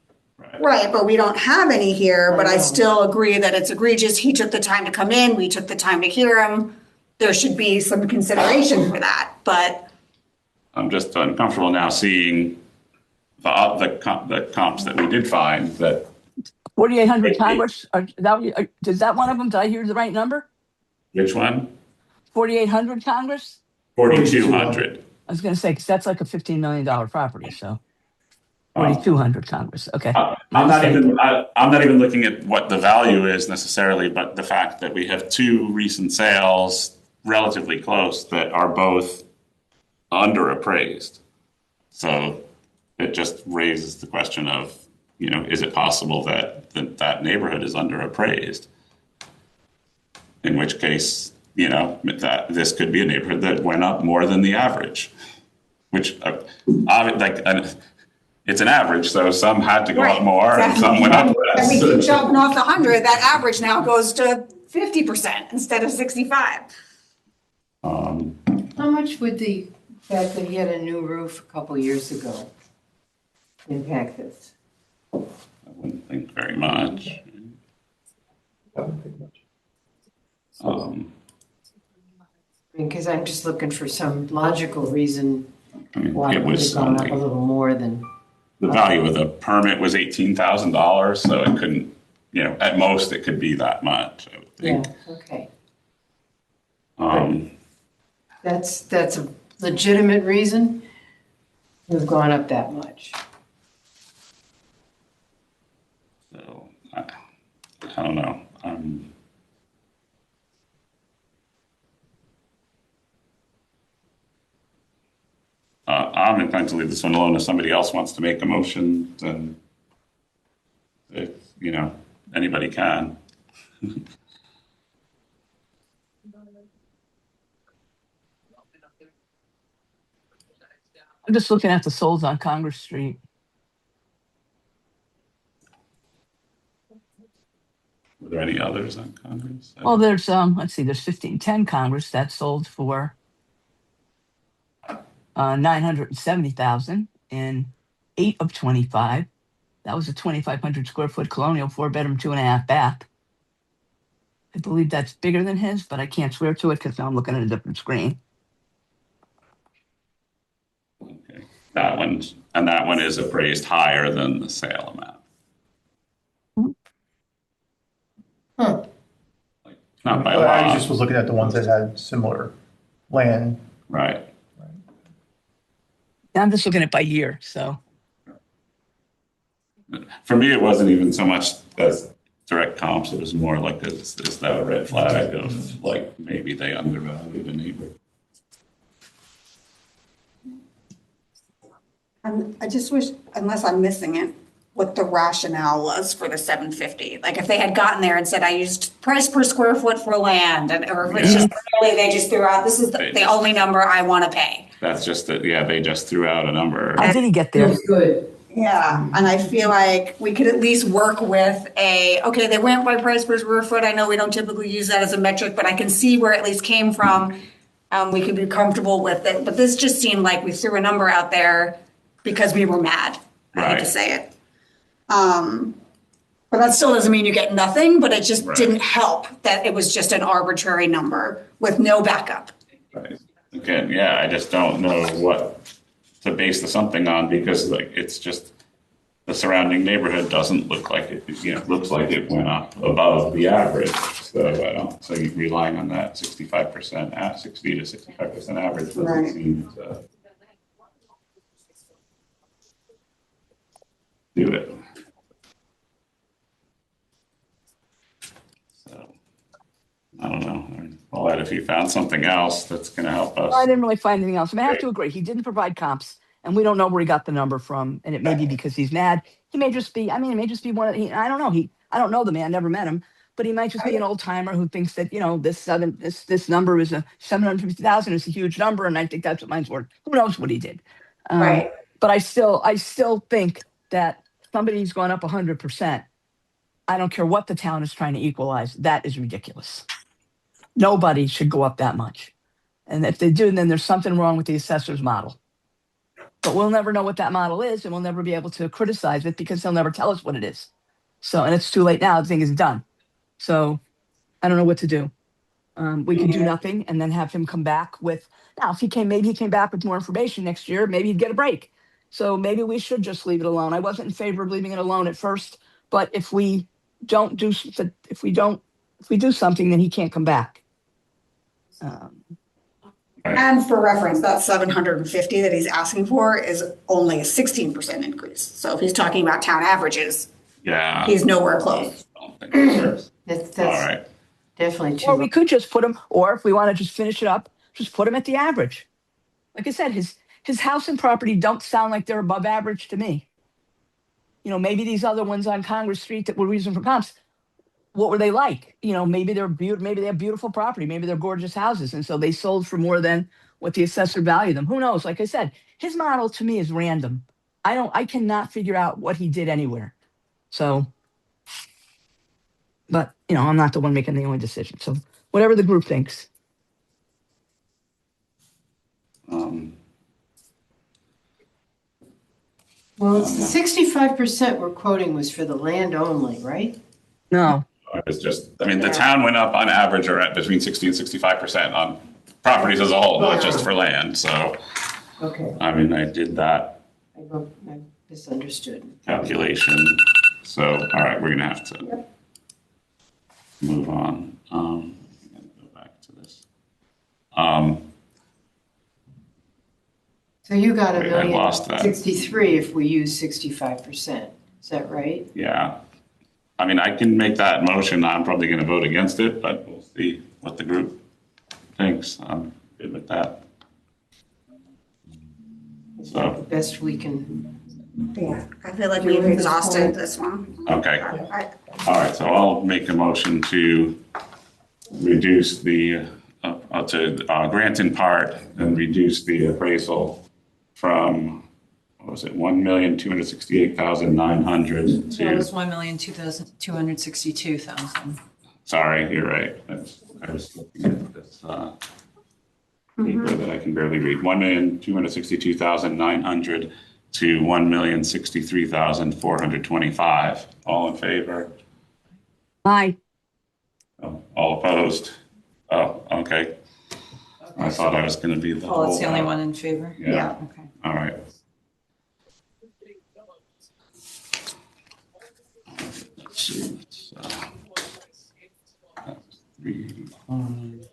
Right, but we don't have any here, but I still agree that it's egregious. He took the time to come in, we took the time to hear him. There should be some consideration for that, but. I'm just uncomfortable now seeing the comps that we did find that. 4,800 Congress, is that one of them? Did I hear the right number? Which one? 4,800 Congress? 4,200. I was going to say, because that's like a $15 million property, so. 4,200 Congress, okay. I'm not even looking at what the value is necessarily, but the fact that we have two recent sales relatively close that are both underappraised. So it just raises the question of, is it possible that that neighborhood is underappraised? In which case, that this could be a neighborhood that went up more than the average, which it's an average, so some had to go up more and some went up less. And we keep chopping off the 100, that average now goes to 50% instead of 65. How much would the fact that he had a new roof a couple years ago impact this? I wouldn't think very much. Because I'm just looking for some logical reason why It it would was have gone up something. a little more than. The value of the permit was $18,000, so it couldn't, at most it could be that much, I would Yeah, think. okay. Um, That's a legitimate reason to have gone up that much. so I don't know. I'm inclined to leave this one alone. If somebody else wants to make a motion, then anybody can. I'm just looking at the solds on Congress Street. Were there any others on Congress? Well, there's, let's see, there's 1510 Congress that sold for 970,000 in 8 of 25. That was a 2,500 square foot colonial, 4-bedroom, 2.5 bath. I believe that's bigger than his, but I can't swear to it because now I'm looking at a different screen. Okay. That one is appraised higher than the sale amount. Huh. Not by I law, just was looking at the ones that had similar land. right? I'm just looking at by year, so. For me, it wasn't even so much as direct comps, it was more like, is that a red flag of like, maybe they undervalue the neighbor? I just wish, unless I'm missing it, what the rationale was for the 750. Like if they had gotten there and said, I used price per square foot for land, and or if it's just really, they just threw out, this is the only number I want to pay. That's just that, yeah, they just threw out a number. How did he get there? Feels good. Yeah, and I feel like we could at least work with okay, they went by price per square foot. I know we don't typically use that as a metric, but I can see where it at least came from. We could be comfortable with it, but this just seemed like we threw a number out there because we were mad. I hate to Right. say it. But that still doesn't mean you get nothing, but it just didn't help that it was just an arbitrary number with no backup. Right. Again, yeah, I just don't know what to base the something on because like it's just the surrounding neighborhood doesn't look like it, looks like it went up above the average. So I don't, so you're relying on that 65% at 60 to 65% average doesn't Right. seem to do it. So I don't know. Paulette, if you found something else that's going to help us. I didn't really find anything else. I mean, I have to agree. He didn't provide comps, and we don't know where he got the number from. And it may be because he's mad. He may just be. I mean, it may just be one. I don't know. I don't know the man. Never met him. But he might just be an old timer who thinks that this number is 750,000 is a huge number, and I think that's what mine's worth. Who knows what he did? Right. But I still think that somebody's gone up 100%. I don't care what the town is trying to equalize. That is ridiculous. Nobody should go up that much. And if they do, then there's something wrong with the assessor's model. But we'll never know what that model is, and we'll never be able to criticize it because they'll never tell us what it is. So, and it's too late now. The thing is done. So I don't know what to do. We could do nothing and then have him come back with, now if maybe he came back with more information next year, maybe he'd get a break. So maybe we should just leave it alone. I wasn't in favor of leaving it alone at first, but if we do something, then he can't come back. And for reference, that 750 that he's asking for is only a 16% increase. So if he's talking about town averages, Yeah. he's nowhere close. I don't think it works. That's All right. definitely too Or we much. could just put him, or if we want to just finish it up, just put him at the average. Like I said, his house and property don't sound like they're above average to me. Maybe these other ones on Congress Street that were reason for comps, what were they like? Maybe maybe they have beautiful property, maybe they're gorgeous houses, and so they sold for more than what the assessor valued them. Who knows? Like I said, his model to me is random. I cannot figure out what he did anywhere. So, but I'm not the one making the only decision. So whatever the group thinks. Well, it's the 65% we're quoting was for the land only, right? No. It's just, the town went up on average or at between 60 and 65% on properties as a whole, not just for land. So, Okay, I did that I misunderstood. calculation. So, all right, we're going to have to move on. I'm going to go back to this. So you got Wait, I lost that. 1,063,000 if we use 65%. Is that right? Yeah. I can make that motion. I'm probably going to vote against it, but we'll see what the group thinks. I'm good with that. Is that the best we can? Yeah, I feel like we've exhausted this one. Okay. All right, so I'll make a motion to reduce to grant in part and reduce the appraisal from, what was it, 1,268,900 That was to, 1,262,000. sorry, you're right. I was looking at this paper that I can barely read. 1,262,900 to 1,063,425. All in favor? Aye. Oh, all opposed? Oh, okay. I thought I was going to be the whole. Oh, it's the only one in favor? Yeah, Okay. all right. Let's see. 385.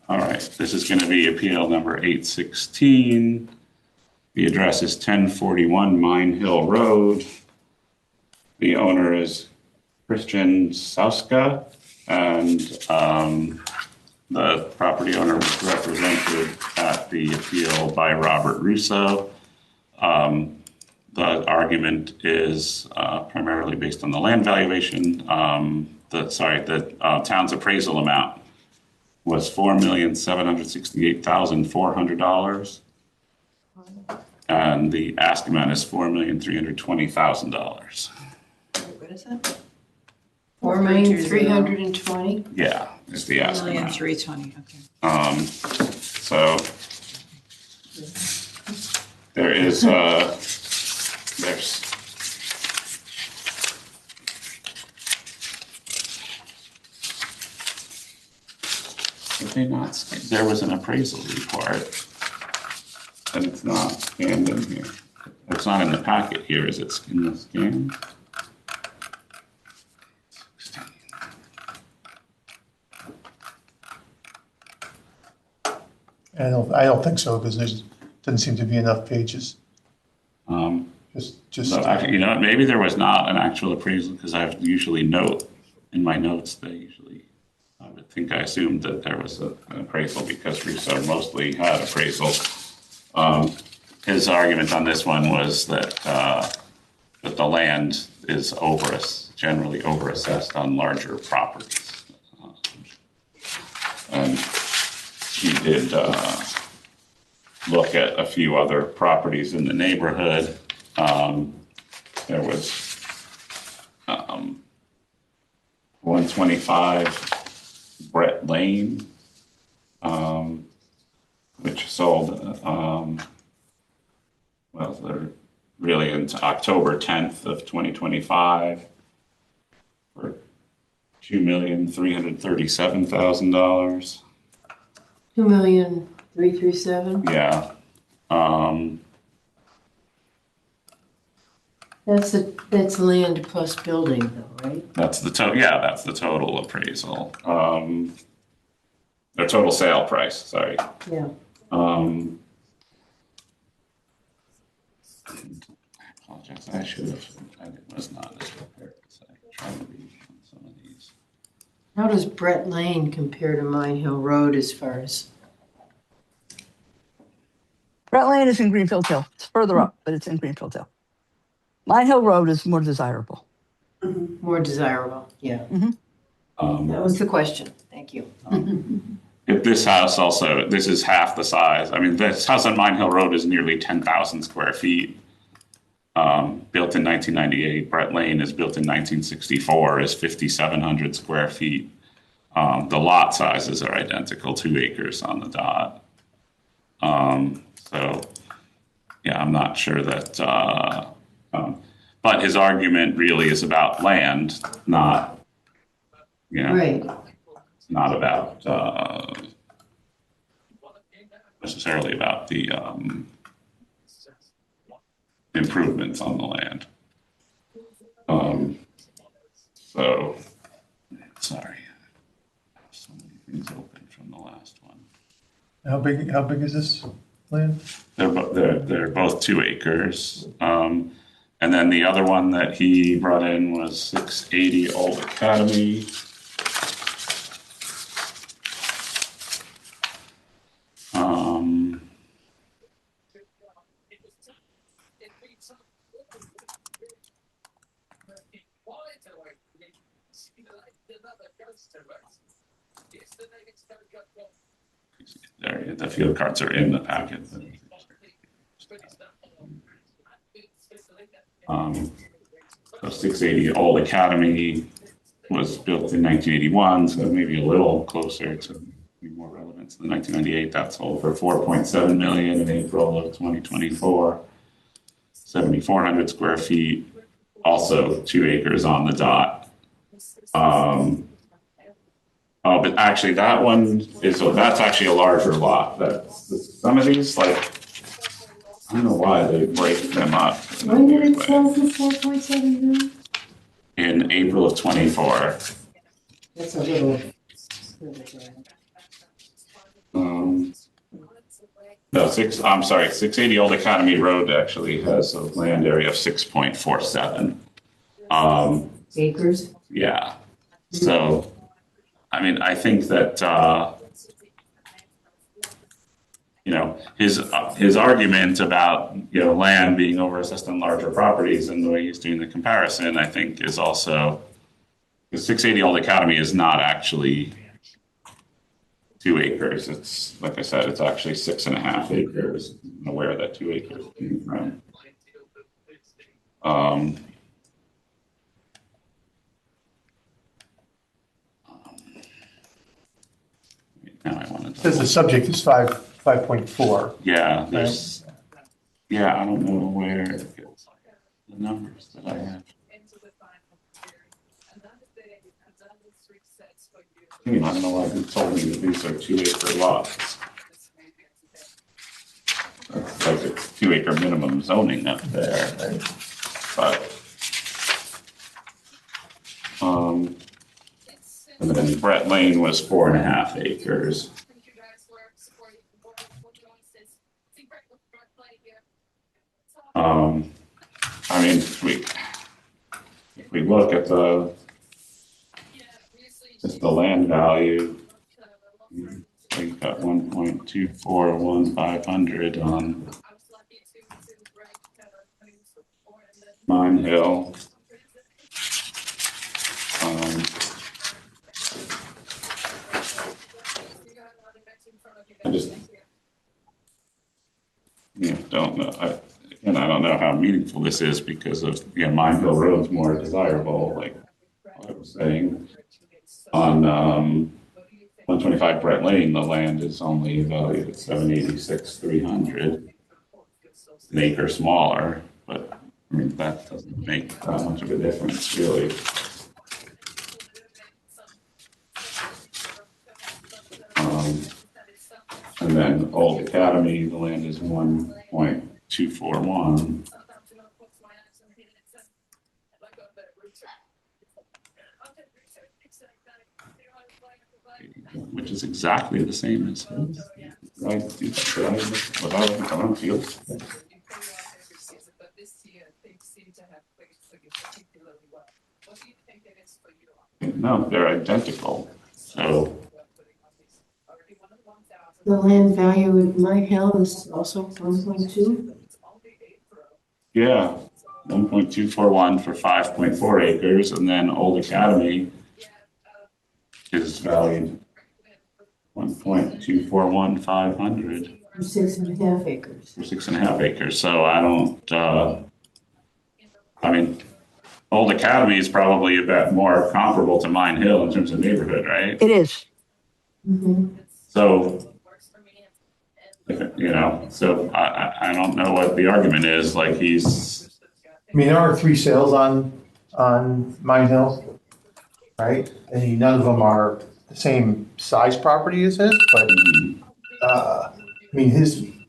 All right, this is going to be appeal number 816. The address is 1041 Mine Hill Road. The owner is Christian Sauska, and the property owner was represented at the appeal by Robert Russo. The argument is primarily based on the land valuation. The town's appraisal amount was $4,768,400, and the ask amount is $4,320,000. What is it? 4,320,000. Yeah, is the ask amount. 1,320,000, okay. So there is there's did they not scan? There was an appraisal report, and it's not scanned in here. It's not in the packet here. Is it in the scan? I don't think so, because there doesn't seem to be enough pages. So actually, you know what, maybe there was not an actual appraisal, because I usually note in my notes, I assumed that there was an appraisal because Russo mostly had appraisal. His argument on this one was that that the land is generally overassessed on larger properties. And he did look at a few other properties in the neighborhood. There was 125 Brett Lane, which sold, they're really into October 10th of 2025 for $2,337,000. 2,337,000. Yeah. That's land plus building though, right? That's the total. Yeah, that's the total appraisal. The total sale price. Sorry. Yeah. I apologize. I was not as prepared as I tried to be on some of these. How does Brett Lane compare to Mine Hill Road as far as? Brett Lane is in Greenfield Hill. It's further up, but it's in Greenfield Hill. Mine Hill Road is more desirable. More desirable, yeah. That was the question. Thank you. If this house this is half the size. I mean, this house on Mine Hill Road is nearly 10,000 square feet. Built in 1998. Brett Lane is built in 1964, is 5,700 square feet. The lot sizes are identical, 2 acres on the dot. So, yeah, I'm not sure that, but his argument really is about land, not, Right. not about, necessarily about the, improvements on the land. So, sorry. I have so many things open from the last one. How big is this land? They're both 2 acres. And then the other one that he brought in was 680 Old Academy. There, the field cards are in the packet. So 680 Old Academy was built in 1981, so maybe a little closer to be more relevant to the 1998. That sold for $4.7 million in April of 2024. 7,400 square feet, also 2 acres on the dot. Oh, but actually that one that's actually a larger lot. Some of these, like, I don't know why they break them up. When did it sell for 4.7 million? In April of 24. That's a little. No, I'm sorry, 680 Old Academy Road actually has a land area of 6.47. Acres? Yeah. So, I mean, I think that, his argument about, land being overassessed on larger properties and the way he's doing the comparison, I think is also, the 680 Old Academy is not actually 2 acres. It's, like I said, it's actually 6.5 acres. I'm aware that 2 acres came from. Now I want to. Says the subject is 5.4. Yeah, I don't know where it gets the numbers that I have. I don't know why he told me that these are 2-acre lots. It's like a 2-acre minimum zoning up there, right? But, and then Brett Lane was 4.5 acres. I mean, if we look at the land value, we've got 1.241,500 on Mine Hill. I just, don't know. I don't know how meaningful this is because of, Mine Hill Road's more desirable, like I was saying. On 125 Brett Lane, the land is only valued at 786,300, an acre smaller, but I mean that doesn't make that much of a difference, really. And then Old Academy, the land is 1.241. Which is exactly the same as his. Right? Without fields. No, they're identical. So The land value at Mine Hill is also 1.2? yeah, 1.241 for 5.4 acres, and then Old Academy is valued 1.241,500 For 6.5 acres. for 6.5 acres. So I don't. I mean, Old Academy is probably a bit more comparable to Mine Hill in terms of neighborhood, right? It is. Mm-hmm. So, so I don't know what the argument is. Like he's. I mean, there are 3 sales on Mine Hill, right? And none of them are the same size property as his, but I mean,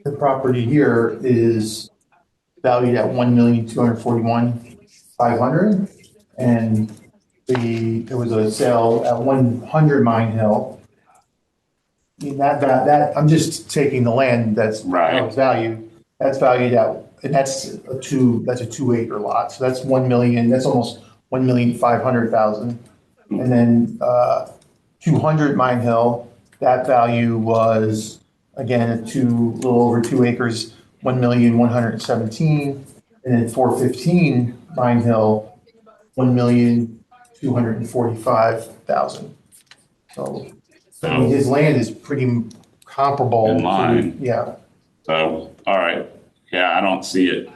the property here is valued at $1,241,500, and there was a sale at 100 Mine Hill. I mean, that I'm just taking the land that's Right. valued. That's valued at, and that's a 2-acre lot. So that's 1 million. That's almost 1,500,000. And then 200 Mine Hill, that value was again a little over 2 acres, 1,117,000. And then 415 Mine Hill, 1,245,000. So I mean, his land is pretty comparable. In line. Yeah. So, all right. Yeah, I don't see it.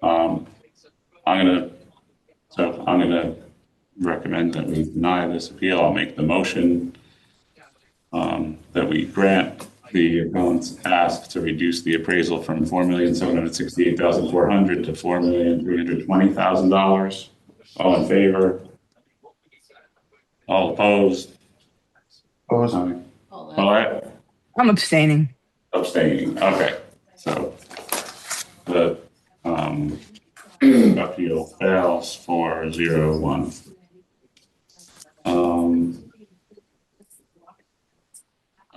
I'm gonna recommend that we deny this appeal. I'll make the motion that we grant the appellant's ask to reduce the appraisal from $4,768,400 to $4,320,000. All in favor? All opposed? Opposed? Paulette? I'm abstaining. Abstaining, okay. So the appeal fails 4-0-1.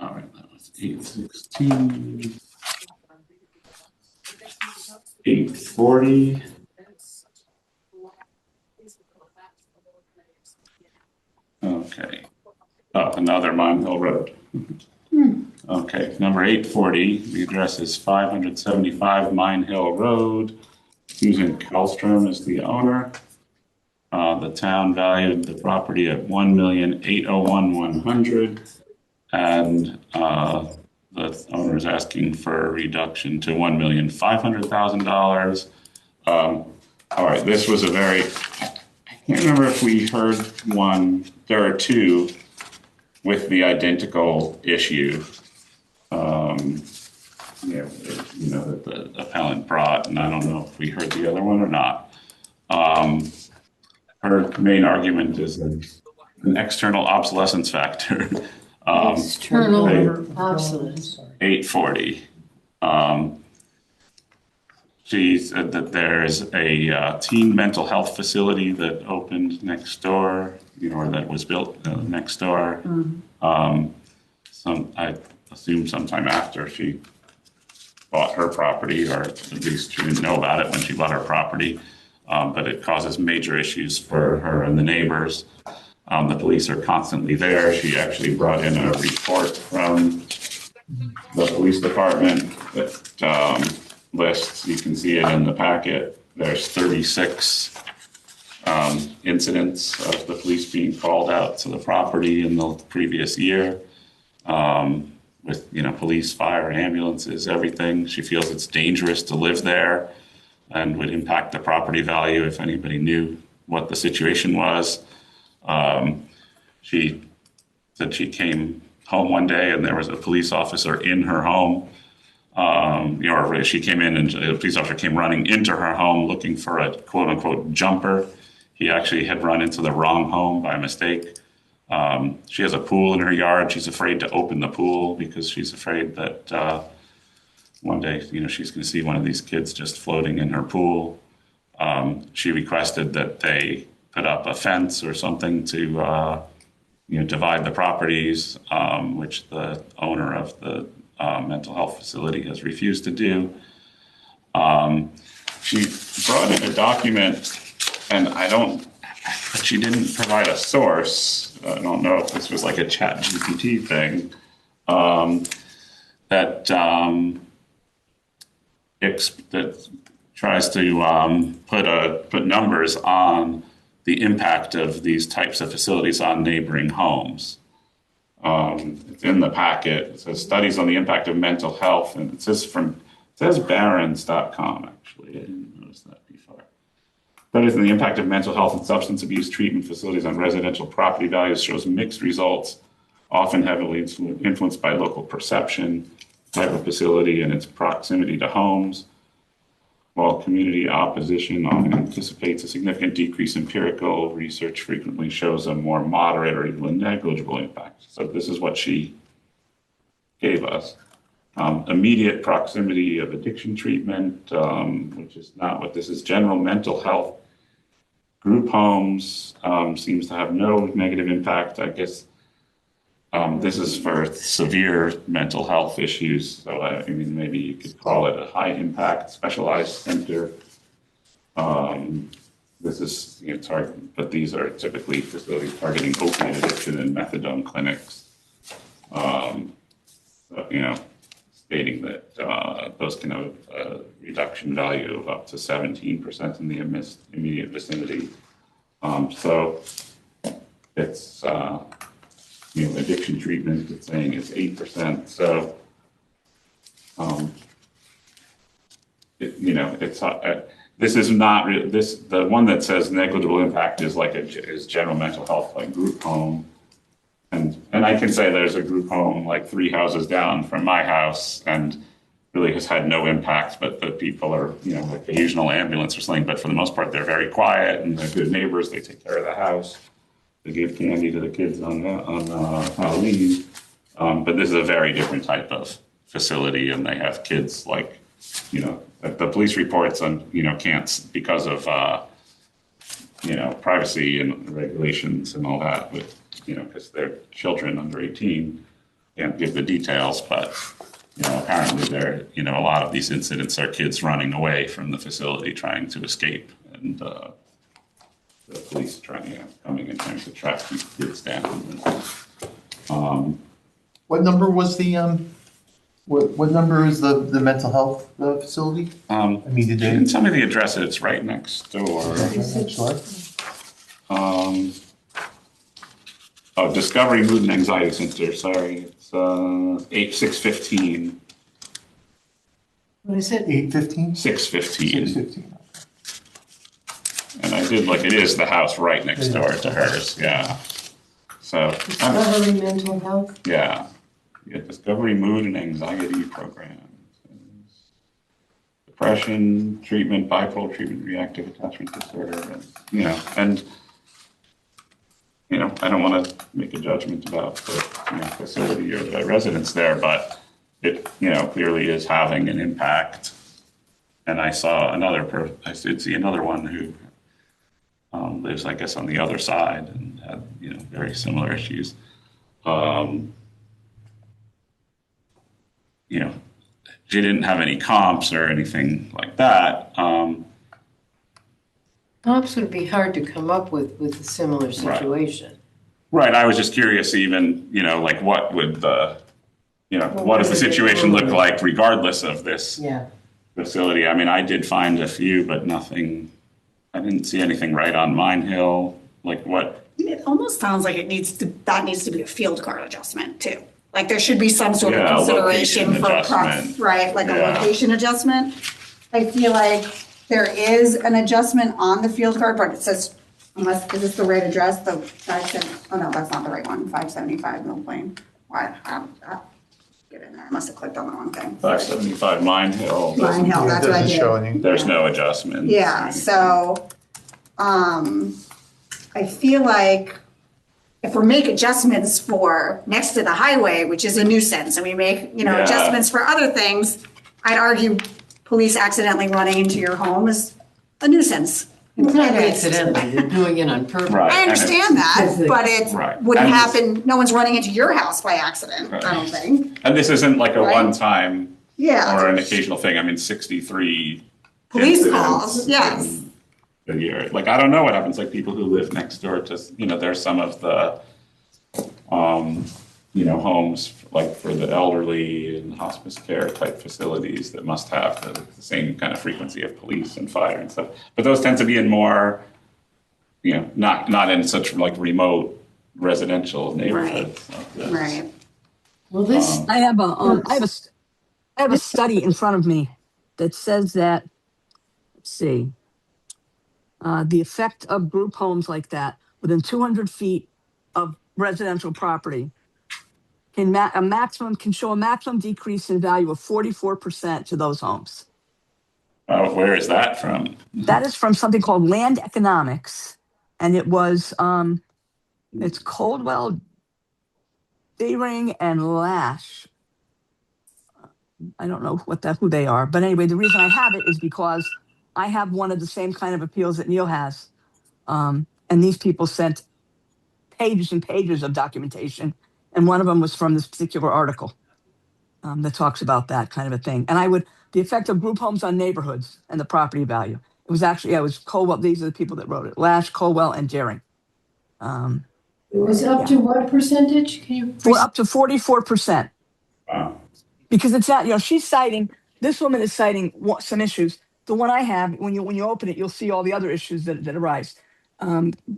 All right, that was 816. 840. Okay. Oh, another Mine Hill Road. Okay, number 840, the address is 575 Mine Hill Road. Susan Kellstrom is the owner. The town valued the property at $1,801,100, and the owner is asking for a reduction to $1,500,000. All right, this was a very, I can't remember if we heard one, there are two with the identical issue. That the appellant brought, and I don't know if we heard the other one or not. Her main argument is an external obsolescence factor. External obsolescence. 840. She said that there's a teen mental health facility that opened next door, or that was built next door. I assume sometime after she bought her property, or at least she didn't know about it when she bought her property. But it causes major issues for her and the neighbors. The police are constantly there. She actually brought in a report from the police department that lists, you can see it in the packet, there's 36 incidents of the police being called out to the property in the previous year, with police, fire, ambulances, everything. She feels it's dangerous to live there and would impact the property value if anybody knew what the situation was. She said she came home one day and there was a police officer in her home. Or she came in and a police officer came running into her home looking for a quote unquote jumper. He actually had run into the wrong home by mistake. She has a pool in her yard. She's afraid to open the pool because she's afraid that one day, she's going to see one of these kids just floating in her pool. She requested that they put up a fence or something to, divide the properties, which the owner of the mental health facility has refused to do. She brought in a document, and but she didn't provide a source. I don't know if this was like a ChatGPT thing, that tries to put numbers on the impact of these types of facilities on neighboring homes. It's in the packet. It says studies on the impact of mental health, and it says Barron's.com, actually. I didn't notice that before. Studies on the impact of mental health and substance abuse treatment facilities on residential property values shows mixed results, often heavily influenced by local perception, type of facility, and its proximity to homes. While community opposition often anticipates a significant decrease, empirical research frequently shows a more moderate or even negligible impact. So this is what she gave us. Immediate proximity of addiction treatment, which is not what this is. General mental health. Group homes seems to have no negative impact. I guess this is for severe mental health issues. So maybe you could call it a high impact specialized center. This is but these are typically facilities targeting opiate addiction and methadone clinics. Stating that those can have a reduction value of up to 17% in the immediate vicinity. So it's addiction treatment. It's saying it's 8%. So this is not real. The one that says negligible impact is is general mental health, like group home. And I can say there's a group home like 3 houses down from my house and really has had no impact, but the people are, like the occasional ambulance or something, but for the most part, they're very quiet and they're good neighbors. They take care of the house. to give candy to the kids on Halloween. But this is a very different type of facility, and they have kids like, the police reports on, can't, because of, privacy and regulations and all that, with, because they're children under 18, can't give the details, but, apparently there, a lot of these incidents are kids running away from the facility trying to escape, and the police coming and trying to track these kids down. What number was the, what number is the mental health facility? She didn't tell me the address. It's right next door. Sure. Discovery Mood and Anxiety Center. Sorry, it's 8615. What is it? 815? 615. 615. And I did look. It is the house right next door to hers. Yeah. So. Discovery Mental Health? Yeah. Discovery Mood and Anxiety Program. Depression treatment, bipolar treatment, reactive attachment disorder, and I don't want to make a judgment about the facility or the residents there, but it clearly is having an impact. And I saw I did see another one who lives, I guess, on the other side and had very similar issues. She didn't have any comps or anything like that. Comps would be hard to come up with a similar situation. Right. I was just curious, even, what would what does the situation look like regardless of this facility? I mean, I did find a few, but nothing, I didn't see anything right on Mine Hill. Like what? It almost sounds like that needs to be a field card adjustment too. Like there should be some sort of Yeah, consideration location for adjustment. right, like a Yeah. location adjustment. I feel like there is an adjustment on the field card, but it says, is this the right address? Oh no, that's not the right one. 575 Mill Plain. Why? Get in there. I must have clicked on the wrong thing. 575 Mine Hill. Mine Hill, that's what I Doesn't did. show any. There's no adjustment. Yeah, so, I feel like if we make adjustments for next to the highway, which is a nuisance, and we make, Yeah. adjustments for other things, I'd argue police accidentally running into your home is a nuisance. It's not And accidentally, they're doing it on purpose. Right. I understand that, Because but it Right. wouldn't And- happen, no one's running into your house by accident, I don't Right. think. And this isn't like a Right. one-time Yeah. or an occasional thing. I mean, 63 Police incidents calls, yes. in a year. Like, I don't know what happens, like people who live next door to, there's some of the, homes like for the elderly and hospice care type facilities that must have the same kind of frequency of police and fire and stuff. But those tend to be in more, not in such like remote residential neighborhoods. Like this. Right. Well, this, I have a study in front of me that says that, let's see, the effect of group homes like that within 200 feet of residential property can show a maximum decrease in value of 44% to those homes. Where is that from? That is from something called Land Economics, and it was it's Coldwell, Dayring, and Lash. I don't know who they are, but anyway, the reason I have it is because I have one of the same kind of appeals that Neil has, and these people sent pages and pages of documentation, and one of them was from this particular article that talks about that kind of a thing. And the effect of group homes on neighborhoods and the property value. It was actually, it was Colwell. These are the people that wrote it: Lash, Colwell, and Daring. it was up to what percentage? Can you? We're up to 44%. Wow. Because it's not, she's citing, this woman is citing some issues. The one I have, when you open it, you'll see all the other issues that arise.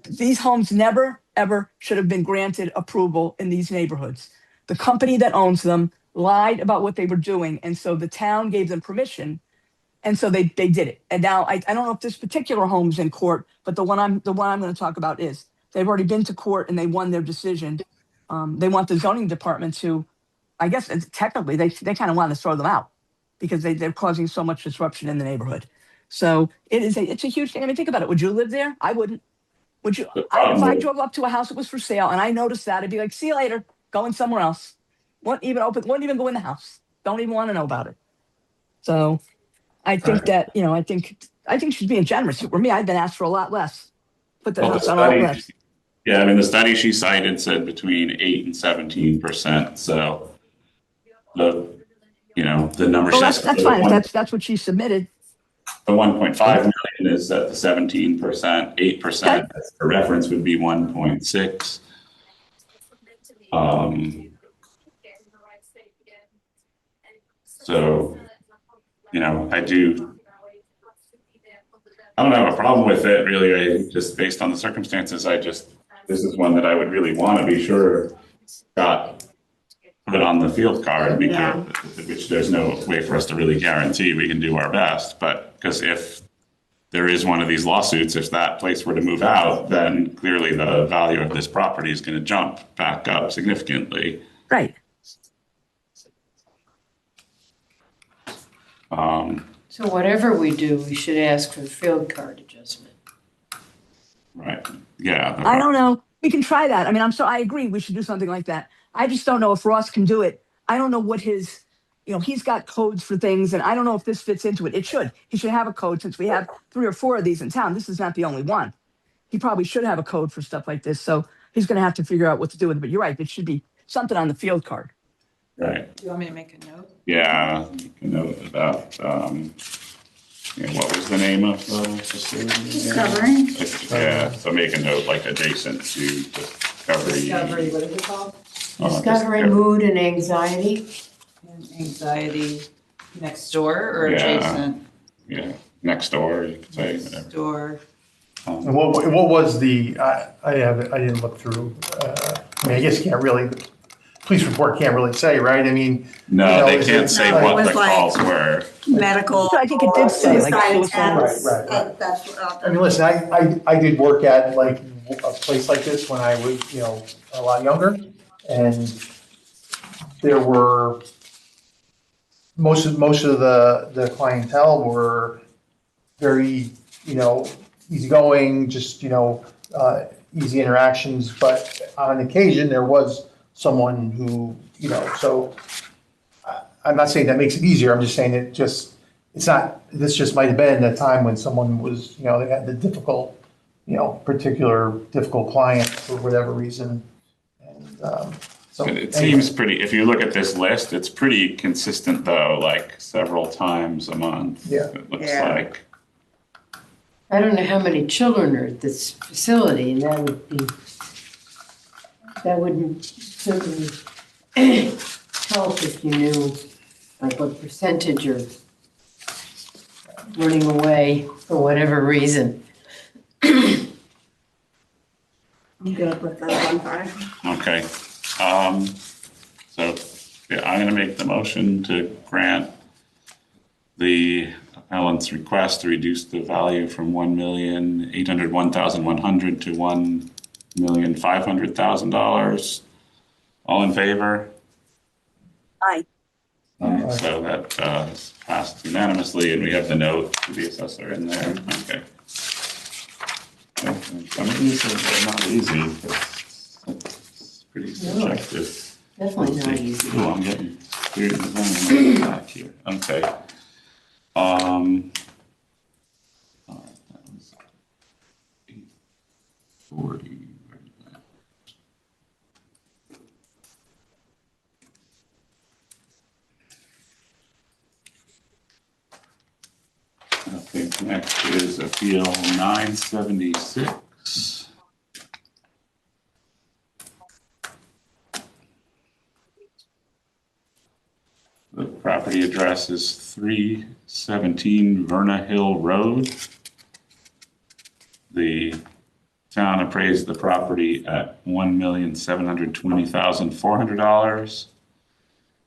These homes never, ever should have been granted approval in these neighborhoods. The company that owns them lied about what they were doing, and so the town gave them permission, and so they did it. And now I don't know if this particular home's in court, but the one I'm going to talk about is they've already been to court and they won their decision. They want the zoning department to, I guess technically they kind of want to throw them out because they're causing so much disruption in the neighborhood. So it's a huge thing. I mean, think about it. Would you live there? I wouldn't. Would you, The if problem I with- drove up to a house that was for sale and I noticed that, I'd be like, see you later, going somewhere else. Wouldn't even go in the house. Don't even want to know about it. So I think that, I think she's being generous. For me, I've been asked for a lot less. Put the Well, the house on a lot study, less. yeah, I mean, the study she cited said between 8 and 17%. So the number. Well, that's fine. If that's what she submitted. The 1.5 million is at the 17%, 8% for reference would be 1.6. So, I don't have a problem with it really. Just based on the circumstances, this is one that I would really want to be sure got put on the field card because which there's no way for us to really guarantee. We can do our best, but because if there is one of these lawsuits, if that place were to move out, then clearly the value of this property is going to jump back up significantly. Right. So whatever we do, we should ask for field card adjustment. Right. Yeah. I don't know. We can try that. I mean, I agree. We should do something like that. I just don't know if Ross can do it. I don't know what his, he's got codes for things, and I don't know if this fits into it. It should. He should have a code since we have 3 or 4 of these in town. This is not the only one. He probably should have a code for stuff like this. So he's going to have to figure out what to do with it. But you're right. It should be something on the field card. Right. Do you want me to make a note? Yeah. Make a note about, what was the name of the facility? Discovery. Yeah. So make a note like adjacent to Discovery. Discovery, what is it called? Discovery mood and anxiety. And anxiety next door or Yeah. adjacent? Yeah. Next door, you could say, whatever. Next door. And what was the, I didn't look through, I guess you can't really, police report can't really say, right? I mean. No, they is can't it- say No, it what was the like- calls were. Medical. I think it did say, like, suicide suicide. attempts. Right, right. That's what. I mean, listen, I did work at like a place like this when I was, a lot younger. And there were, most of the clientele were very, easygoing, just, easy interactions. But on occasion, there was someone who, so I'm not saying that makes it easier. I'm just saying this just might have been a time when someone was, they had the difficult, particular difficult client for whatever reason. And so. It seems pretty, if you look at this list, it's pretty consistent though, like several times a month. Yeah. It looks Yeah. like. I don't know how many children are at this facility, and that wouldn't certainly help if you knew like what percentage are running away for whatever reason. I'm good with the 1.5. Okay. So yeah, I'm going to make the motion to grant the appellant's request to reduce the value from $1,801,100 to $1,500,000. All in favor? Aye. So that is passed unanimously, and we have the note to the assessor in there. Okay. Some of these are not easy. It's pretty subjective. Definitely not easy. Oh, I'm getting weird design back here. Okay. All right, that was 840. Where did that- Okay, next is Appeal 976. The property address is 317 Verna Hill Road. The town appraised the property at $1,720,400.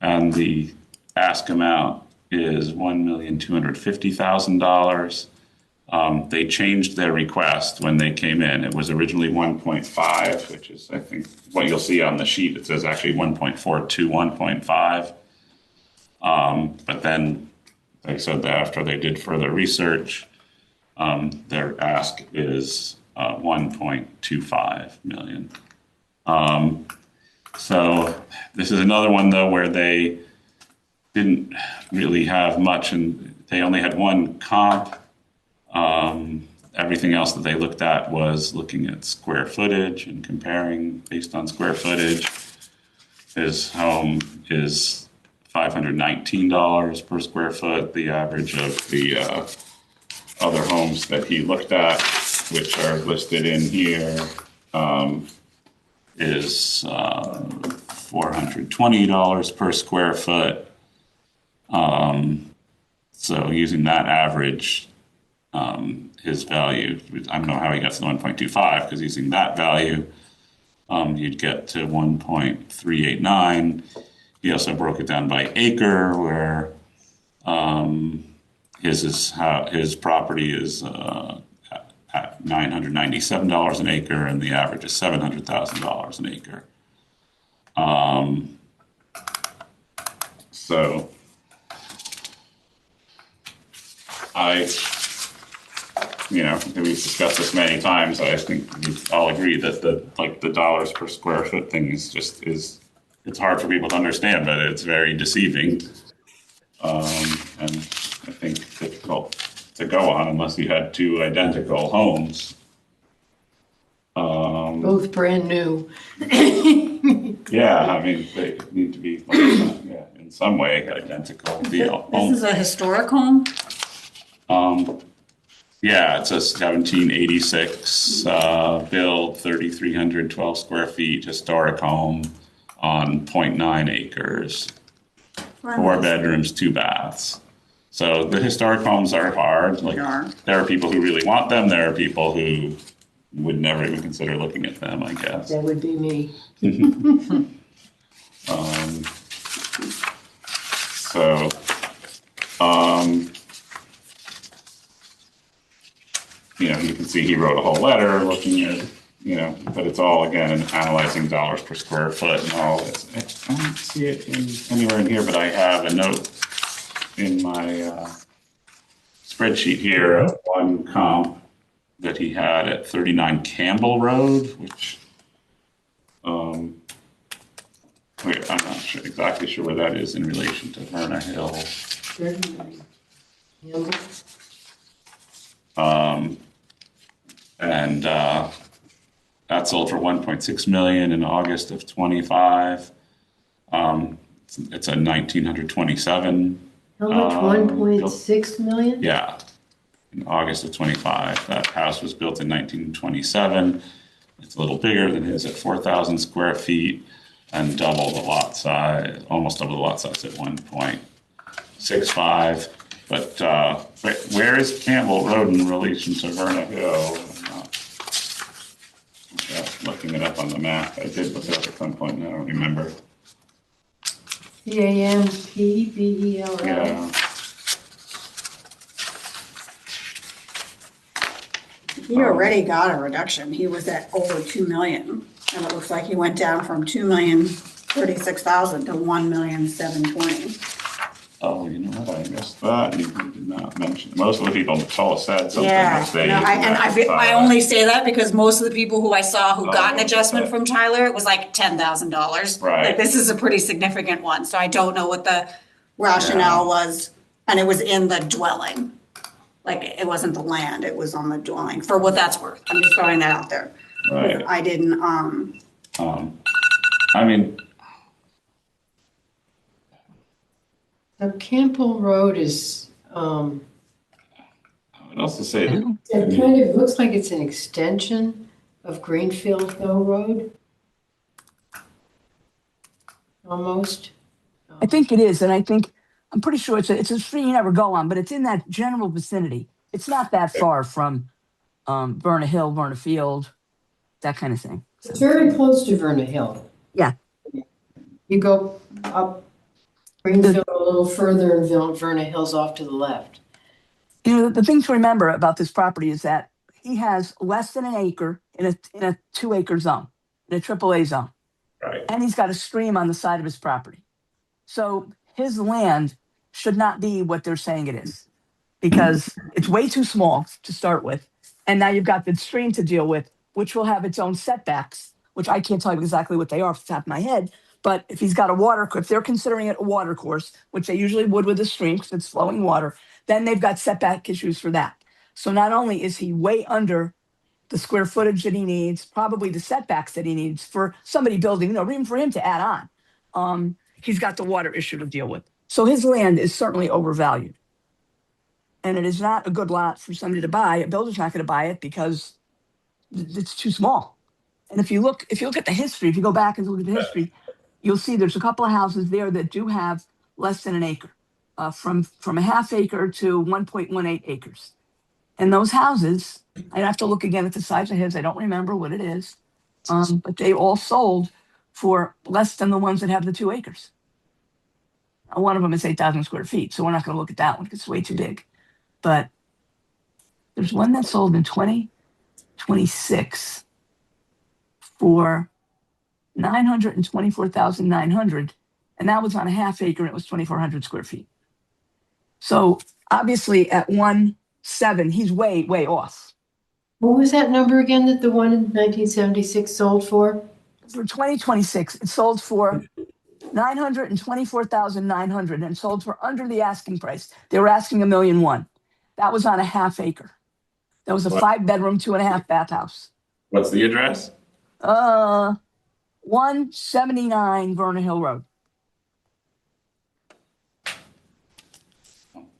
And the ask amount is $1,250,000. They changed their request when they came in. It was originally 1.5, which is, I think, what you'll see on the sheet. It says actually 1.4 to 1.5. But then they said that after they did further research, their ask is 1.25 million. So this is another one though where they didn't really have much, and they only had one comp. Everything else that they looked at was looking at square footage and comparing based on square footage. His home is $519 per square foot. The average of the other homes that he looked at, which are listed in here, is $420 per square foot. So using that average, his value, I don't know how he got to the 1.25, because using that value, you'd get to 1.389. He also broke it down by acre, where his property is at $997 an acre, and the average is $700,000 an acre. So we've discussed this many times. I think we all agree that the dollars per square foot thing is it's hard for people to understand, but it's very deceiving. And I think difficult to go on unless you had two identical homes. Both brand new. Yeah, I mean, they need to be, in some way identical. This is a historic home? Yeah, it's a 1786 build, 3,312 square feet, historic home on 0.9 acres, 4 bedrooms, 2 baths. So the historic homes are hard. There are people who really want them. There are people who would never even consider looking at them, I guess. That would be me. You can see he wrote a whole letter looking at, but it's all, again, analyzing dollars per square foot and all this. I don't see it anywhere in here, but I have a note in my spreadsheet here of one comp that he had at 39 Campbell Road, which I'm not exactly sure where that is in relation to Verna Hill. 39. And that sold for $1.6 million in August of 25. It's a 1927. How much? 1.6 million? Yeah, in August of 25. That house was built in 1927. It's a little bigger than his at 4,000 square feet and double the lot size, almost double the lot size at 1.65. But where is Campbell Road in relation to Verna Hill? Looking it up on the map. I did look it up at some point, and I don't remember. CAMPBELL. Yeah. He already got a reduction. He was at over 2 million. And it looks like he went down from 2,036,000 to 1,720,000. Oh, you know what? I missed that. You did not mention. Most of the people told us said something. Yeah, I only say that because most of the people who I saw who got an adjustment from Tyler, it was like $10,000. Right. Like this is a pretty significant one, so I don't know what the rationale was, and it was in the dwelling. Like it wasn't the land; it was on the dwelling. For what that's worth, I'm just throwing that out there. Right. I didn't. I mean. So Campbell Road is, What else to say? it kind of looks like it's an extension of Greenfield Hill Road. Almost. I think it is, and I'm pretty sure it's a street you never go on, but it's in that general vicinity. It's not that far from Verna Hill, Verna Field, that kind of thing. It's very close to Verna Hill. Yeah. You go up Greenfield a little further and Verna Hill's off to the left. The thing to remember about this property is that he has less than an acre in a 2-acre zone, in a AAA zone. Right. And he's got a stream on the side of his property. So his land should not be what they're saying it is, because it's way too small to start with. And now you've got the stream to deal with, which will have its own setbacks, which I can't tell you exactly what they are off the top of my head. But if he's got a water, if they're considering it a water course, which they usually would with a stream because it's flowing water, then they've got setback issues for that. So not only is he way under the square footage that he needs, probably the setbacks that he needs for somebody building, you know, even for him to add on, he's got the water issue to deal with. So his land is certainly overvalued. And it is not a good lot for somebody to buy. A builder's not going to buy it because it's too small. And if you look at the history, if you go back and look at the history, you'll see there's a couple of houses there that do have less than an acre, from a half acre to 1.18 acres. And those houses, I'd have to look again at the size of his. I don't remember what it is, but they all sold for less than the ones that have the 2 acres. One of them is 8,000 square feet, so we're not going to look at that one because it's way too big. But there's one that sold in 2026 for $924,900, and that was on a half acre and it was 2,400 square feet. So obviously at 1.7, he's way, way off. What was that number again that the one in 1976 sold for? For 2026, it sold for $924,900 and sold for under the asking price. They were asking $1.1 million. That was on a half acre. That was a 5-bedroom, 2.5 bath house. What's the address? 179 Vernon Hill Road.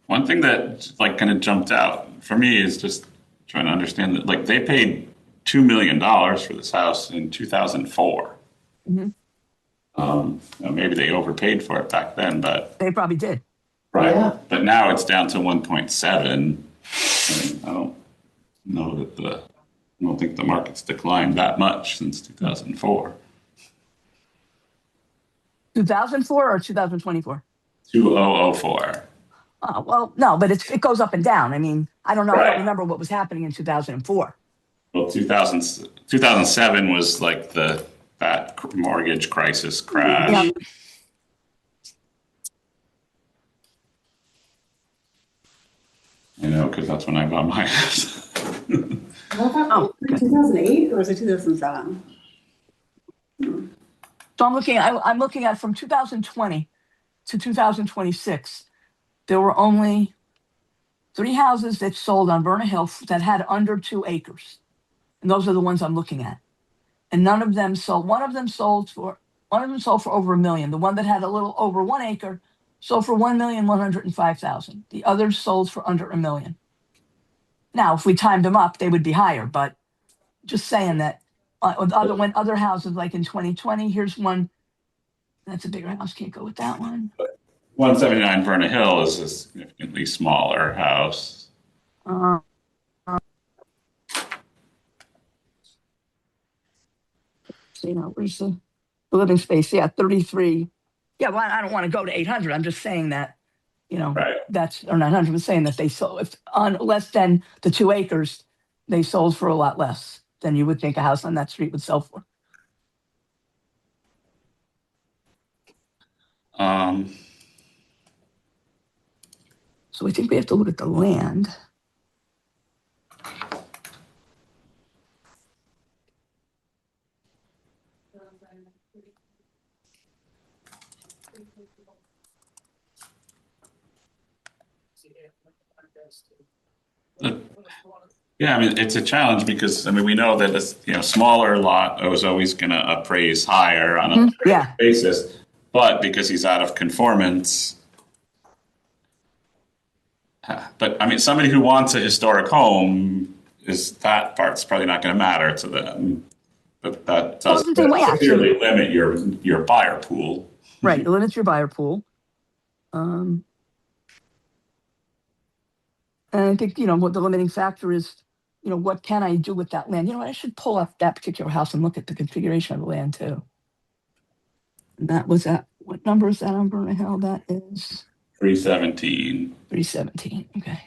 One thing that like kind of jumped out for me is just trying to understand that like they paid $2 million for this house in 2004. Mm-hmm. Maybe they overpaid for it back then, but They probably did. right. Yeah. But now it's down to 1.7. And I don't know that I don't think the market's declined that much since 2004. 2004 or 2024? 2004. Oh, well, no, but it goes up and down. I mean, I don't know. I Right. don't remember what was happening in 2004. Well, 2007 was like that mortgage crisis crash. Yeah. You know, because that's when I bought my house. Oh, okay. 2008 or was it 2007? So I'm looking at from 2020 to 2026. There were only 3 houses that sold on Vernon Hill that had under 2 acres. And those are the ones I'm looking at. And none of them sold. One of them sold for over $1 million. The one that had a little over 1 acre sold for $1,105,000. The others sold for under $1 million. Now, if we timed them up, they would be higher. But just saying that when other houses, like in 2020, here's one that's a bigger house. Can't go with that one. 179 Vernon Hill is a significantly smaller house. Where's the living space? Yeah, 33. Yeah, well, I don't want to go to 800. I'm just saying that, Right. that's, or 900. I'm saying that they sold, if on less than the 2 acres, they sold for a lot less than you would think a house on that street would sell for. So I think we have to look at the land. Yeah, I mean, it's a challenge because, I mean, we know that this, smaller lot is always going to appraise higher on a Yeah. basis, but because he's out of conformance. But I mean, somebody who wants a historic home that part's probably not going to matter to them. But that does Well, the way severely limit your buyer pool. Right, it limits your buyer pool. And I think, what the limiting factor is, what can I do with that land? You know what, I should pull up that particular house and look at the configuration of the land too. And that was at, what number is that on Vernon Hill? That is 317. 317, okay.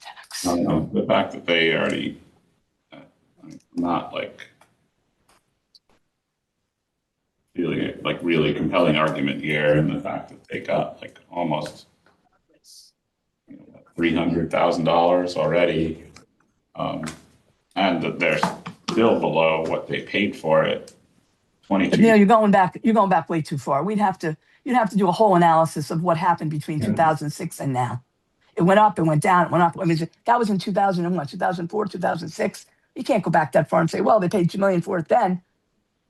Tax. The fact that they already not really compelling argument here, and the fact that they got almost $300,000 already. And that they're still below what they paid for it. But 22. Neil, you're going back way too far. You'd have to do a whole analysis of what happened between 2006 and now. It went up, it went down, it went up. I mean, that was in 2001, 2004, 2006. You can't go back that far and say, well, they paid $2 million for it then,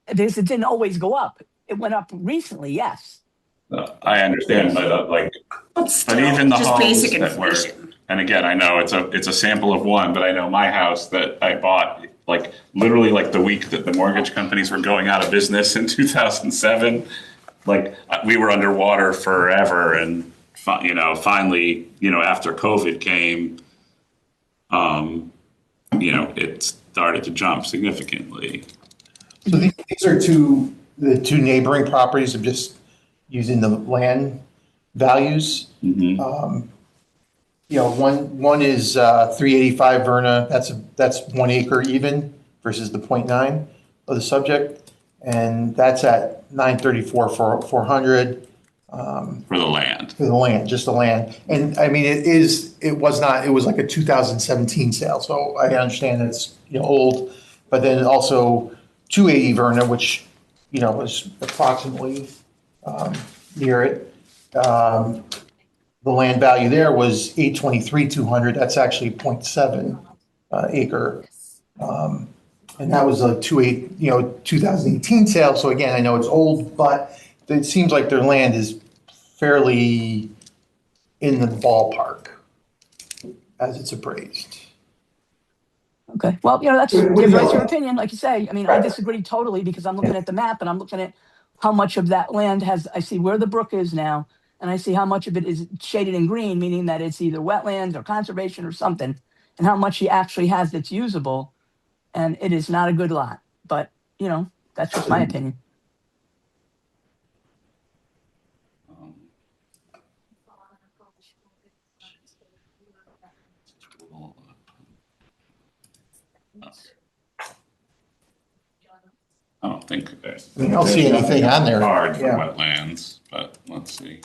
because it didn't always go up. It went up recently, yes. I understand, but But still, even the just homes basic that were, inflation. and again, I know it's a sample of one, but I know my house that I bought literally the week that the mortgage companies were going out of business in 2007. We were underwater forever, and finally, after COVID came, it started to jump significantly. So these are the two neighboring properties of just using the land values. Mm-hmm. One is 385 Verna, that's 1 acre even versus the 0.9 of the subject. And that's at 934 for 400. For the land. For the land, just the land. And I mean, it was like a 2017 sale. So I understand it's, old, but then also 280 Verna, which, was approximately near it. The land value there was 823, 200. That's actually 0.7 acre. And that was a 2018 sale. So again, I know it's old, but it seems like their land is fairly in the ballpark as it's appraised. Okay, well, that's your opinion, like you say. I mean, I disagree totally because I'm looking at the map and I'm looking at how much of that land I see where the brook is now, and I see how much of it is shaded in green, meaning that it's either wetlands or conservation or something, and how much he actually has that's usable, and it is not a good lot. But, that's just my opinion. I don't think I don't see anything on there. Hard for Yeah. wetlands, but let's see.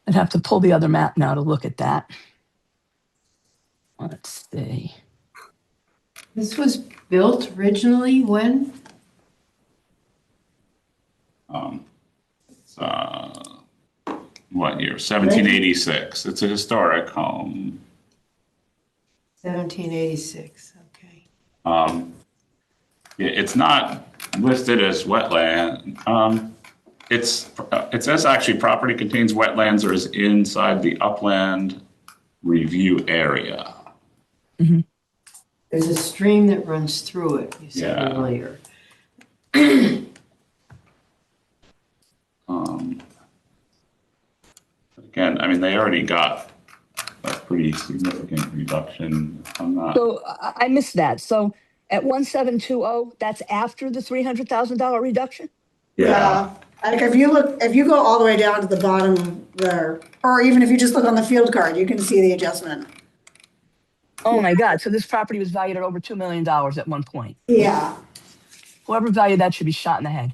I'd have to pull the other map now to look at that. Let's see. This was built originally when? It's what year? 1786. It's a historic home. 1786, okay. It's not listed as wetland. It says actually property contains wetlands or is inside the upland review area. Mm-hmm. There's a stream that runs through it, you said Yeah. earlier. Again, I mean, they already got a pretty significant reduction. So I missed that. So at 1720, that's after the $300,000 reduction? Yeah. Like if you go all the way down to the bottom there, or even if you just look on the field card, you can see the adjustment. Oh my God. So this property was valued at over $2 million at one point. Yeah. Whoever valued that should be shot in the head.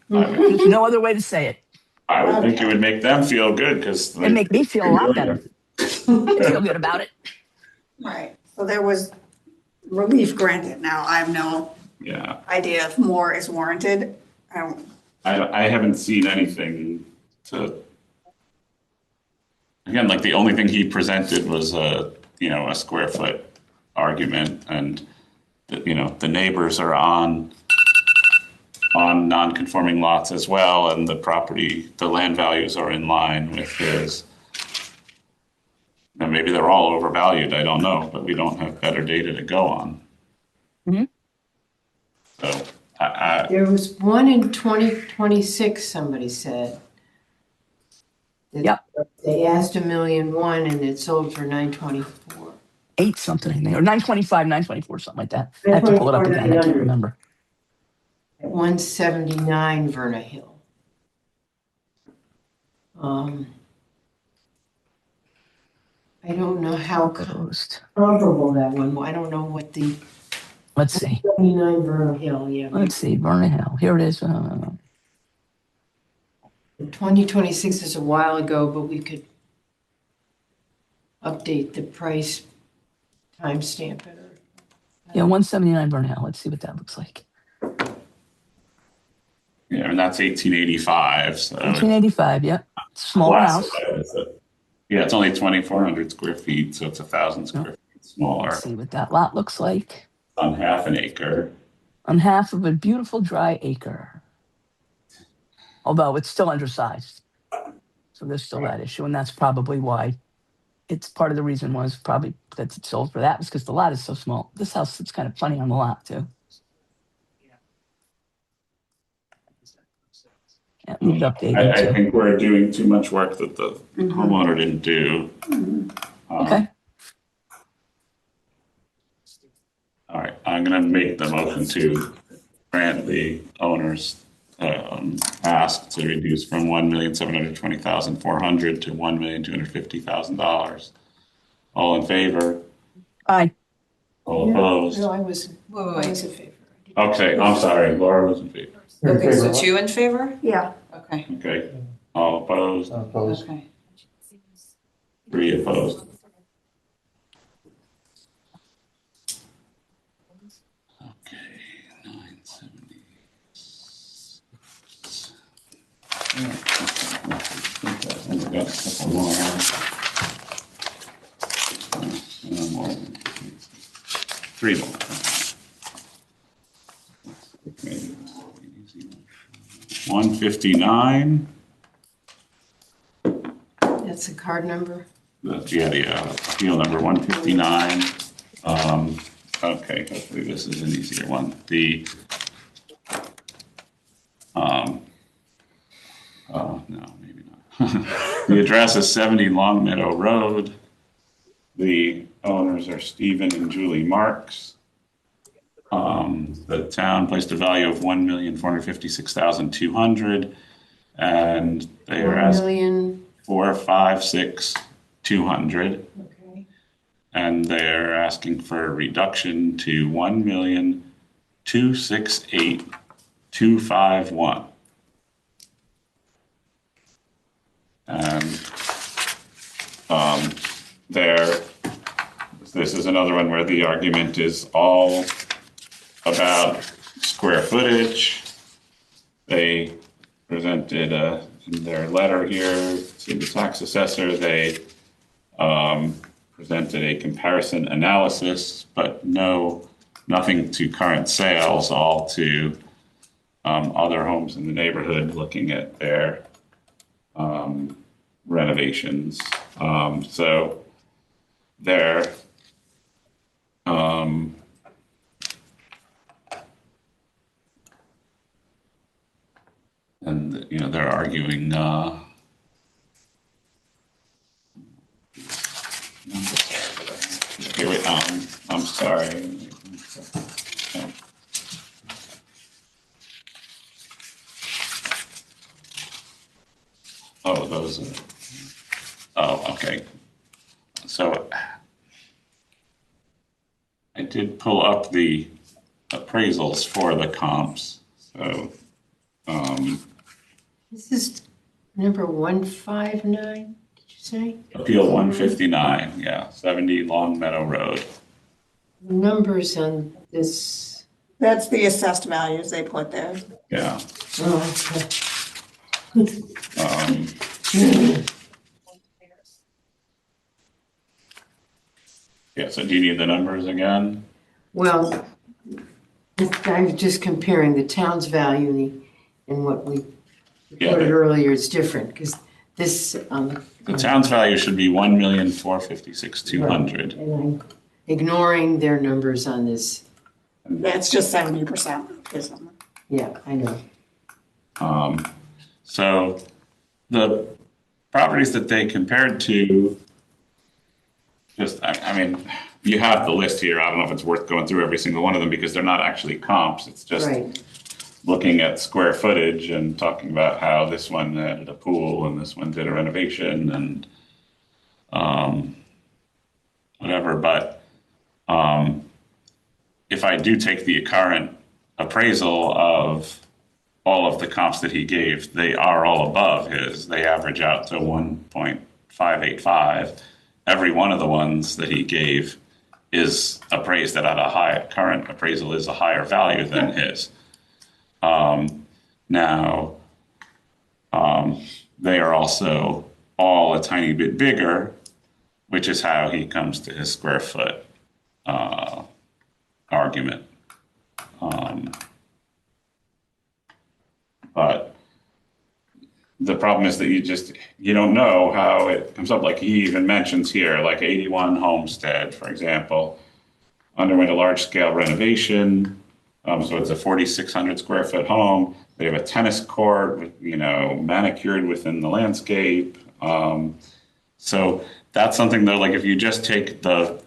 There's no other way to say it. I would think it would make them feel good because It'd make me feel a lot better. I feel good about it. Right. So there was relief granted. Now I have no idea if more is warranted. I haven't seen anything to. Again, the only thing he presented was a square foot argument, and the neighbors are on non-conforming lots as well, and the land values are in line with his. And maybe they're all overvalued. I don't know, but we don't have better data to go on. Mm-hmm. So There was one in 2026, somebody said. Yep. They asked $1.1 million and it sold for 924. 8 something, I think, or 925, 924, something like that. I have to pull it up again. I can't remember. At 179 Verna Hill. I don't know how Closed. comparable that one. I don't know what the Let's see. 79 Verna Hill. Yeah. Let's see. Vernon Hill. Here it is. 2026 is a while ago, but we could update the price timestamp it. Yeah, 179 Burnell. Let's see what that looks like. Yeah, and that's 1885, so. 1885, yep. Smaller Less house. size. Yeah, it's only 2,400 square feet, so it's 1,000 square feet smaller. Let's see what that lot looks like. On half an acre. On half of a beautiful dry acre. Although it's still undersized. So there's still that issue, and that's probably why. It's part of the reason was probably that it sold for that was because the lot is so small. This house sits kind of funny on the lot too. Yeah, need it updated I too. think we're doing too much work that the homeowner didn't do. Okay. All right, I'm gonna make the motion to grant the owner's ask to reduce from $1,720,400 to $1,250,000. All in favor? Aye. All opposed? No, I was Wait. in favor. Okay, I'm sorry, Laura was in favor. Okay, so 2 in favor? Yeah. Okay, Okay, all opposed? Opposed? okay. 3 opposed. Okay, 970. We got a couple more. No more. 3 more. Okay. 159. That's the card number. Yeah, the appeal number 159. Okay, hopefully this is an easier one. No, maybe not. The address is 70 Long Meadow Road. The owners are Stephen and Julie Marks. The town placed a value of $1,456,200, and they are 1 asking million. 456,200. Okay. And they're asking for a reduction to 1,268,251. And this is another one where the argument is all about square footage. They presented in their letter here to the tax assessor, they presented a comparison analysis, but nothing to current sales, all to other homes in the neighborhood looking at their renovations. So they're and they're arguing okay, wait, I'm sorry. Oh, those are, oh, okay. So I did pull up the appraisals for the comps. So, This is number 159, did you say? appeal 159, yeah, 70 Long Meadow Road. Numbers on this. That's the assessed values they put there. Yeah. Oh, okay. Yeah, so do you need the numbers again? Well, I'm just comparing the town's value and what we Yeah, reported earlier is different, because this, the town's value should be 1,456,200. and I'm ignoring their numbers on this. That's just 70%. Yeah, I know. So the properties that they compared to, I mean, you have the list here. I don't know if it's worth going through every single one of them because they're not actually comps. It's just Right. looking at square footage and talking about how this one added a pool and this one did a renovation and whatever. But if I do take the current appraisal of all of the comps that he gave, they are all above his. They average out to 1.585. Every one of the ones that he gave is appraised at a high, current appraisal is a higher value than his. Now, they are also all a tiny bit bigger, which is how he comes to his square foot argument. But the problem is that you don't know how it comes up. Like he even mentions here, like 81 Homestead, for example, underwent a large scale renovation. So it's a 4,600 square foot home. They have a tennis court, manicured within the landscape. So that's something that, like, if you just take the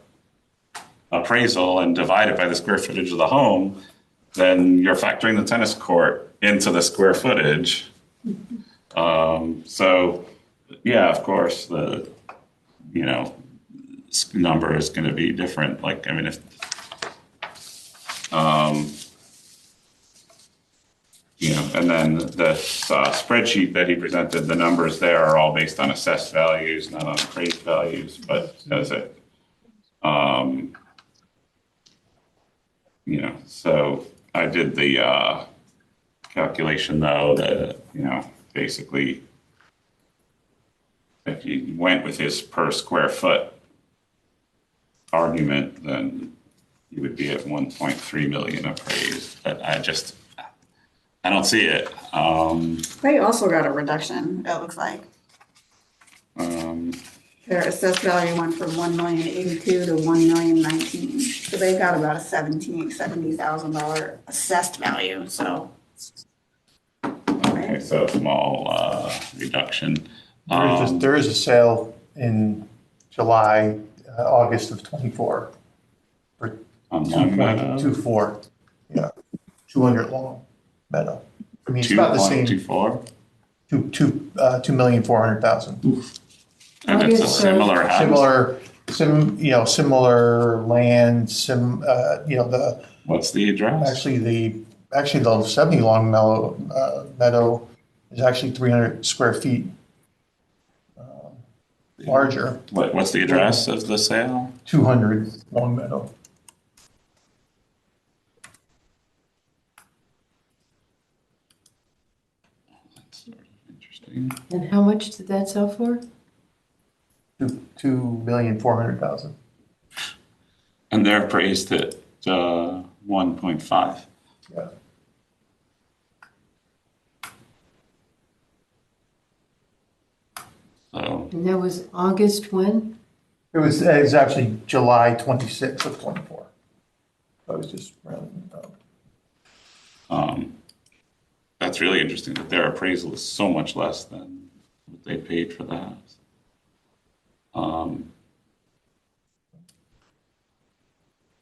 appraisal and divide it by the square footage of the home, then you're factoring the tennis court into the square footage. So, yeah, of course, the number is going to be different. Like, I mean, if and then the spreadsheet that he presented, the numbers there are all based on assessed values, not on appraised values. But does it, so I did the calculation though that basically, if you went with his per square foot argument, then you would be at 1.3 million appraised. But I don't see it. They also got a reduction, it looks like. Their assessed value went from 1,082,000 to 1,019,000. So they got about a $70,000 assessed value, so. Okay, so a small reduction. There is a sale in July, August of 24 for On Long Meadow? 2.24. Yeah, 200 Long Meadow. I mean, it's about the same. 2.24? 2,400,000. And it's a August, similar house? Similar land, the, What's the address? actually the 70 Long Meadow is actually 300 square feet larger. What's the address of the sale? 200 Long Meadow. That's sort of interesting. And how much did that sell for? 2,400,000. And they're appraised at 1.5. Yeah. So, And that was August when? It's actually July 26th of 24. I was just rounding it up. that's really interesting that their appraisal is so much less than what they paid for the house.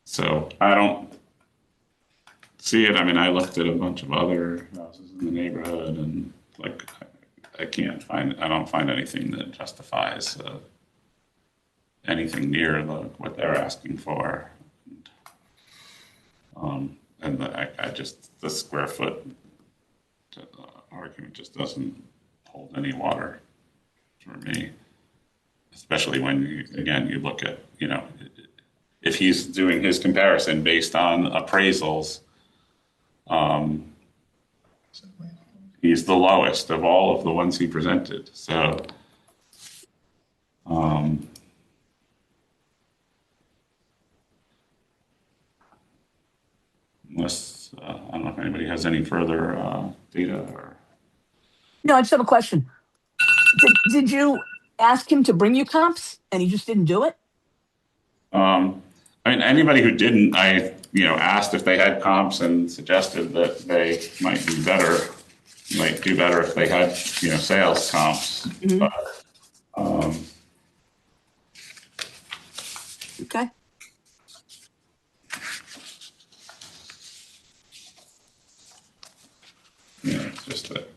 So I don't see it. I mean, I looked at a bunch of other houses in the neighborhood, and like, I don't find anything that justifies anything near what they're asking for. And the square foot argument just doesn't hold any water for me, especially when you look at, if he's doing his comparison based on appraisals, he's the lowest of all of the ones he presented. So, unless, I don't know if anybody has any further data or. No, I just have a question. Did you ask him to bring you comps and he just didn't do it? I mean, anybody who didn't, I asked if they had comps and suggested that they might do better if they had sales comps. Mm-hmm. But, Okay. it's just that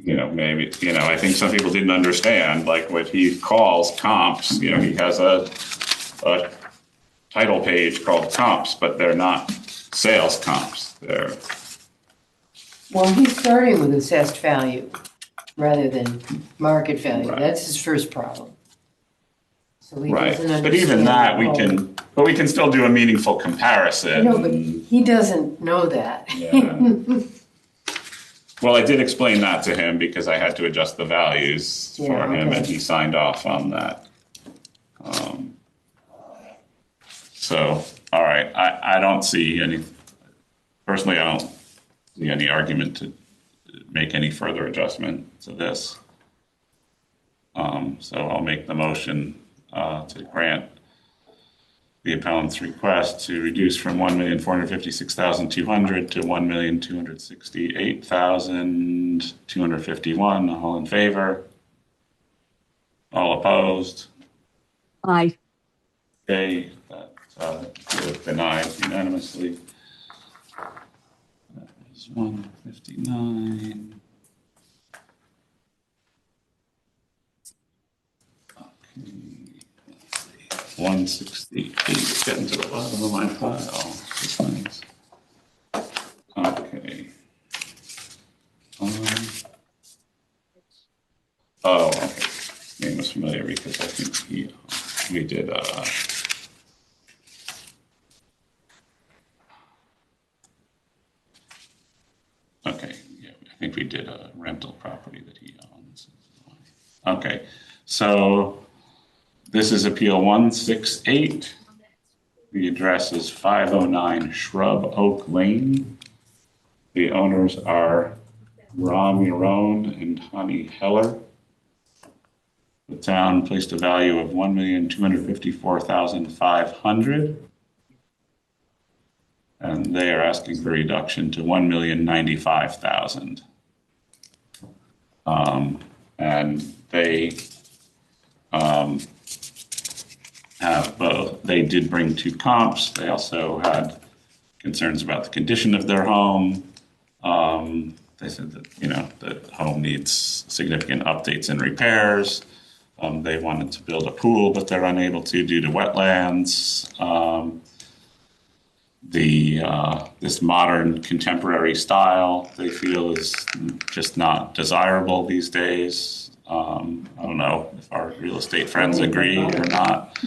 maybe I think some people didn't understand like what he calls comps. He has a title page called comps, but they're not sales comps. They're Well, he's starting with assessed value rather than market value. Right. That's his first problem. So he Right, doesn't but even understand that, the whole- but we can still do a meaningful comparison. No, but he doesn't know that. Yeah. Well, I did explain that to him because I had to adjust the values for Yeah, him, okay. and he signed off on that. So, all right, I don't see any, personally, I don't see any argument to make any further adjustment to this. So I'll make the motion to grant the appellant's request to reduce from 1,456,200 to 1,268,251. All in favor? All opposed? Aye. Okay, that was denied unanimously. That was 159. Okay. 168, getting to the bottom of my file. This thing's- Okay. Oh, okay. Name was familiar because I think we did, okay, yeah, I think we did a rental property that he owns. Okay, so this is Appeal 168. The address is 509 Shrub Oak Lane. The owners are Ron Yarone and Honey Heller. The town placed a value of $1,254,500. And they are asking for a reduction to $1,095,000. And they have both. They did bring 2 comps. They also had concerns about the condition of their home. They said that, the home needs significant updates and repairs. They wanted to build a pool, but they're unable to due to wetlands. This modern contemporary style they feel is just not desirable these days. I don't know if our real estate friends agree or not.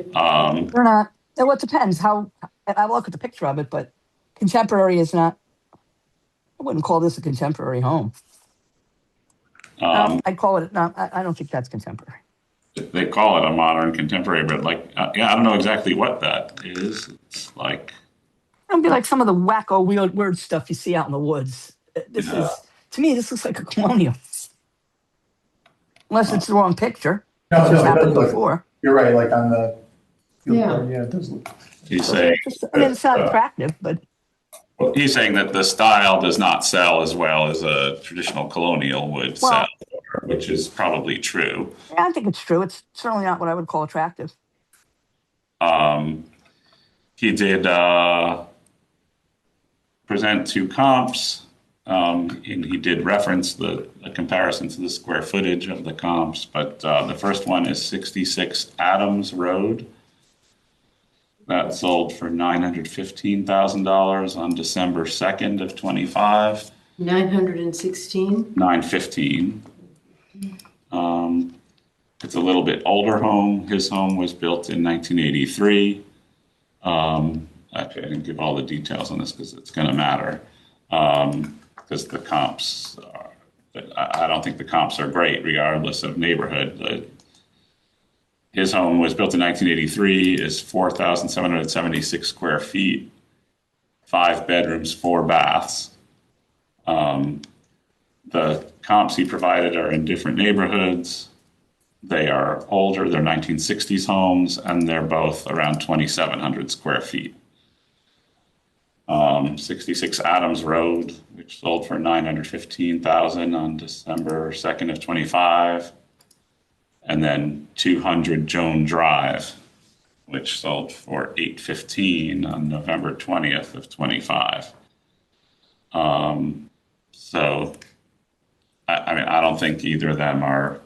Or not. Well, it depends how, I look at the picture of it, but contemporary is not, I wouldn't call this a contemporary home. I'd call it, no, I don't think that's contemporary. They call it a modern contemporary, but I don't know exactly what that is. It's like, It'd be like some of the wacko weird stuff you see out in the woods. This is, to me, this looks like a colonial. Unless it's the wrong picture. No, It's no, just it does happened look- before. You're right, like on the. Yeah. Yeah, it does look. he's saying, I mean, it's not attractive, but he's saying that the style does not sell as well as a traditional colonial would Well- sell, which is probably true. yeah, I think it's true. It's certainly not what I would call attractive. He did present 2 comps, and he did reference a comparison to the square footage of the comps, but the first one is 66 Adams Road. That sold for $915,000 on December 2nd of 25. 916? 915. It's a little bit older home. His home was built in 1983. Actually, I didn't give all the details on this because it's going to matter. Because the comps are, I don't think the comps are great regardless of neighborhood. His home was built in 1983, is 4,776 square feet, 5 bedrooms, 4 baths. The comps he provided are in different neighborhoods. They are older, they're 1960s homes, and they're both around 2,700 square feet. 66 Adams Road, which sold for $915,000 on December 2nd of 25. And then 200 Joan Drive, which sold for $815,000 on November 20th of 25. So, I don't think either of them are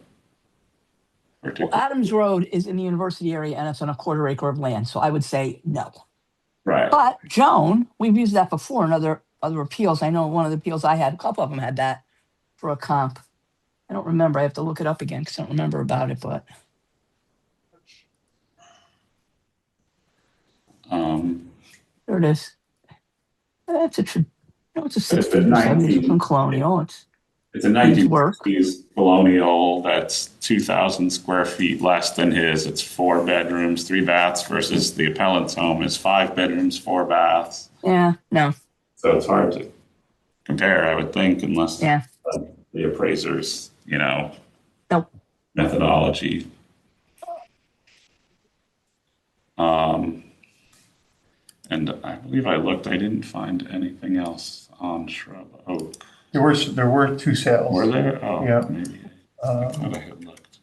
Well, particular. Adams Road is in the university area and it's on a 1/4 acre of land. So I would say no. Right. But Joan, we've used that before, another other appeals. I know one of the appeals I had, a couple of them had that for a comp. I don't remember. I have to look it up again because I don't remember about it, but there it is. It's a, it's a 60s or 70s from Colonial. It's a Needs work. 1960s colonial that's 2,000 square feet less than his. It's 4 bedrooms, 3 baths versus the appellant's home is 5 bedrooms, 4 baths. Yeah, no, So it's hard to compare, I would think, unless yeah, the appraiser's, nope. methodology. And I believe I looked, I didn't find anything else on Shrub Oak. There were 2 sales. Were there? Oh, Yeah. maybe. I thought I had looked.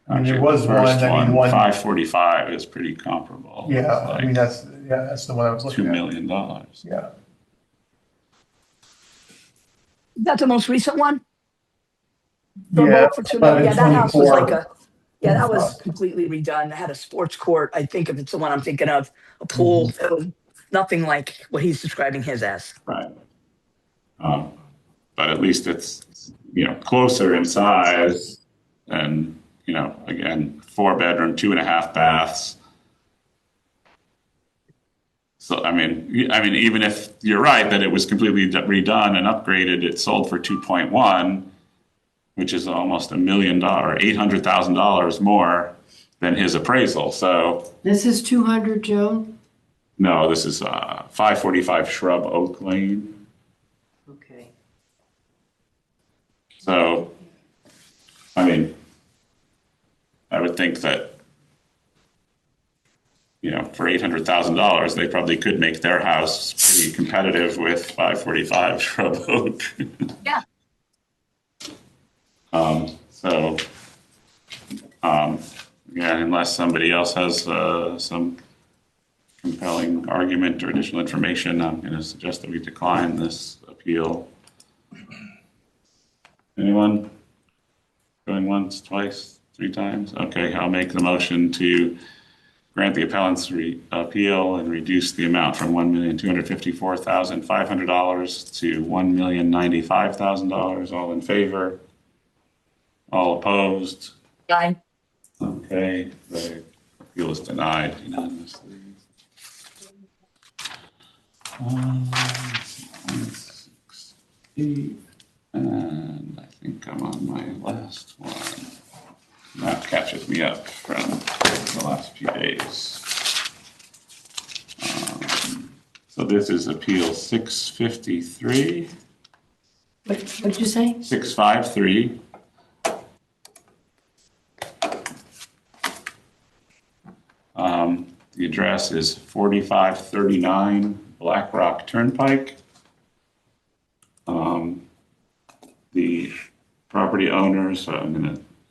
There was The first one, I mean, one. 545 is pretty comparable. Yeah, It's like that's the one I was $2 looking at. million. Yeah. That's the most recent one? The Yeah, vote for 2 million. Yeah, that house was 1124. like yeah, that was completely redone. It had a sports court. I think if it's the one I'm thinking of, a pool. It was nothing like what he's describing his as. Right. But at least it's, closer in size and, again, 4 bedroom, 2.5 baths. So, I mean, even if you're right that it was completely redone and upgraded, it sold for 2.1, which is almost $1 million, $800,000 more than his appraisal. So This is 200, Joan? no, this is 545 Shrub Oak Lane. Okay. So, I mean, I would think that, for $800,000, they probably could make their house pretty competitive with 545 Shrub Oak. Yeah. Yeah, unless somebody else has some compelling argument or additional information, I'm going to suggest that we decline this appeal. Anyone? Going once, twice, 3 times? Okay, I'll make the motion to grant the appellant's appeal and reduce the amount from $1,254,500 to $1,095,000. All in favor? All opposed? Aye. Okay, the appeal is denied unanimously. 6, 8, and I think I'm on my last one. That catches me up from the last few days. So this is appeal 653. What'd you say? 653. The address is 4539 Black Rock Turnpike. The property owners,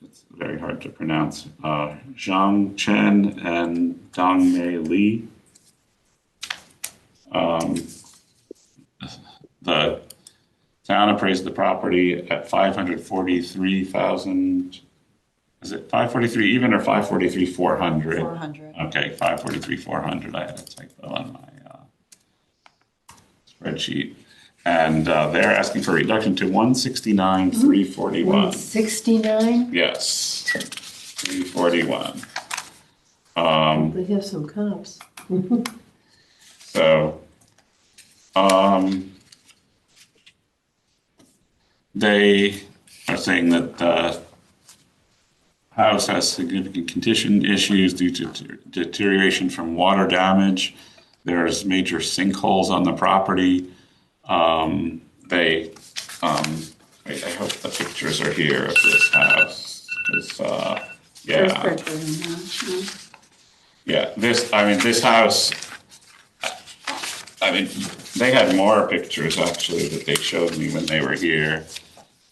it's very hard to pronounce, Zhang Chen and Dongmei Li. The town appraised the property at 543,000. Is it 543 even or 543 400? 400. Okay, 543 400. I had a typo on my spreadsheet. And they're asking for a reduction to 169 341. 169? Yes, 341. They have some comps. So, they are saying that the house has significant condition issues due to deterioration from water damage. There's major sinkholes on the property. I hope the pictures are here of this house. There's Yeah. pictures in there. Yeah, this house, they had more pictures actually that they showed me when they were here.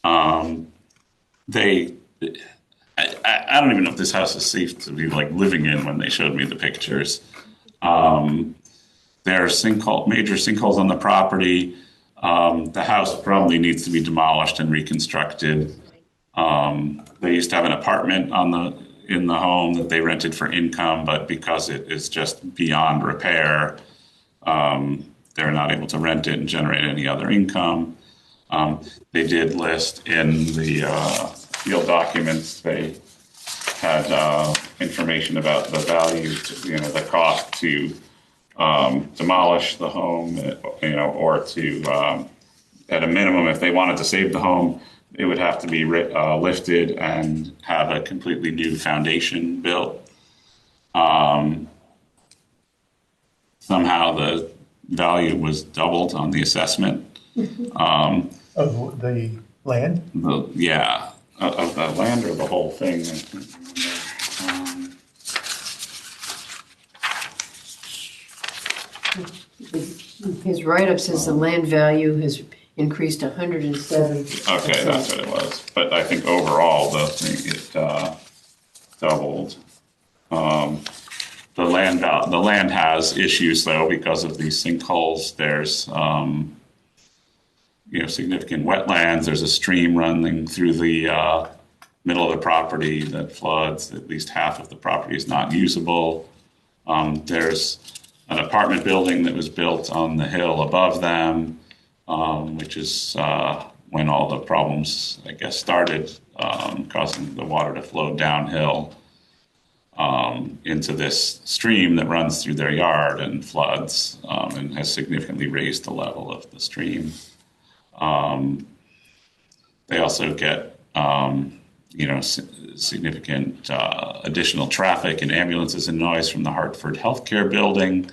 I don't even know if this house is safe to be living in when they showed me the pictures. There are major sinkholes on the property. The house probably needs to be demolished and reconstructed. They used to have an apartment in the home that they rented for income, but because it is just beyond repair, they're not able to rent it and generate any other income. They did list in the field documents, they had information about the value, the cost to demolish the home, or to, at a minimum, if they wanted to save the home, it would have to be lifted and have a completely new foundation built. Somehow the value was doubled on the assessment. Of the land? Of the land or the whole thing. His write-up says the land value has increased 170. Okay, that's what it was. But I think overall, it doubled. The land has issues though because of these sinkholes. There's significant wetlands. There's a stream running through the middle of the property that floods. At least half of the property is not usable. There's an apartment building that was built on the hill above them, which is when all the problems, I guess, started, causing the water to flow downhill into this stream that runs through their yard and floods, and has significantly raised the level of the stream. They also get, significant additional traffic and ambulances and noise from the Hartford Healthcare Building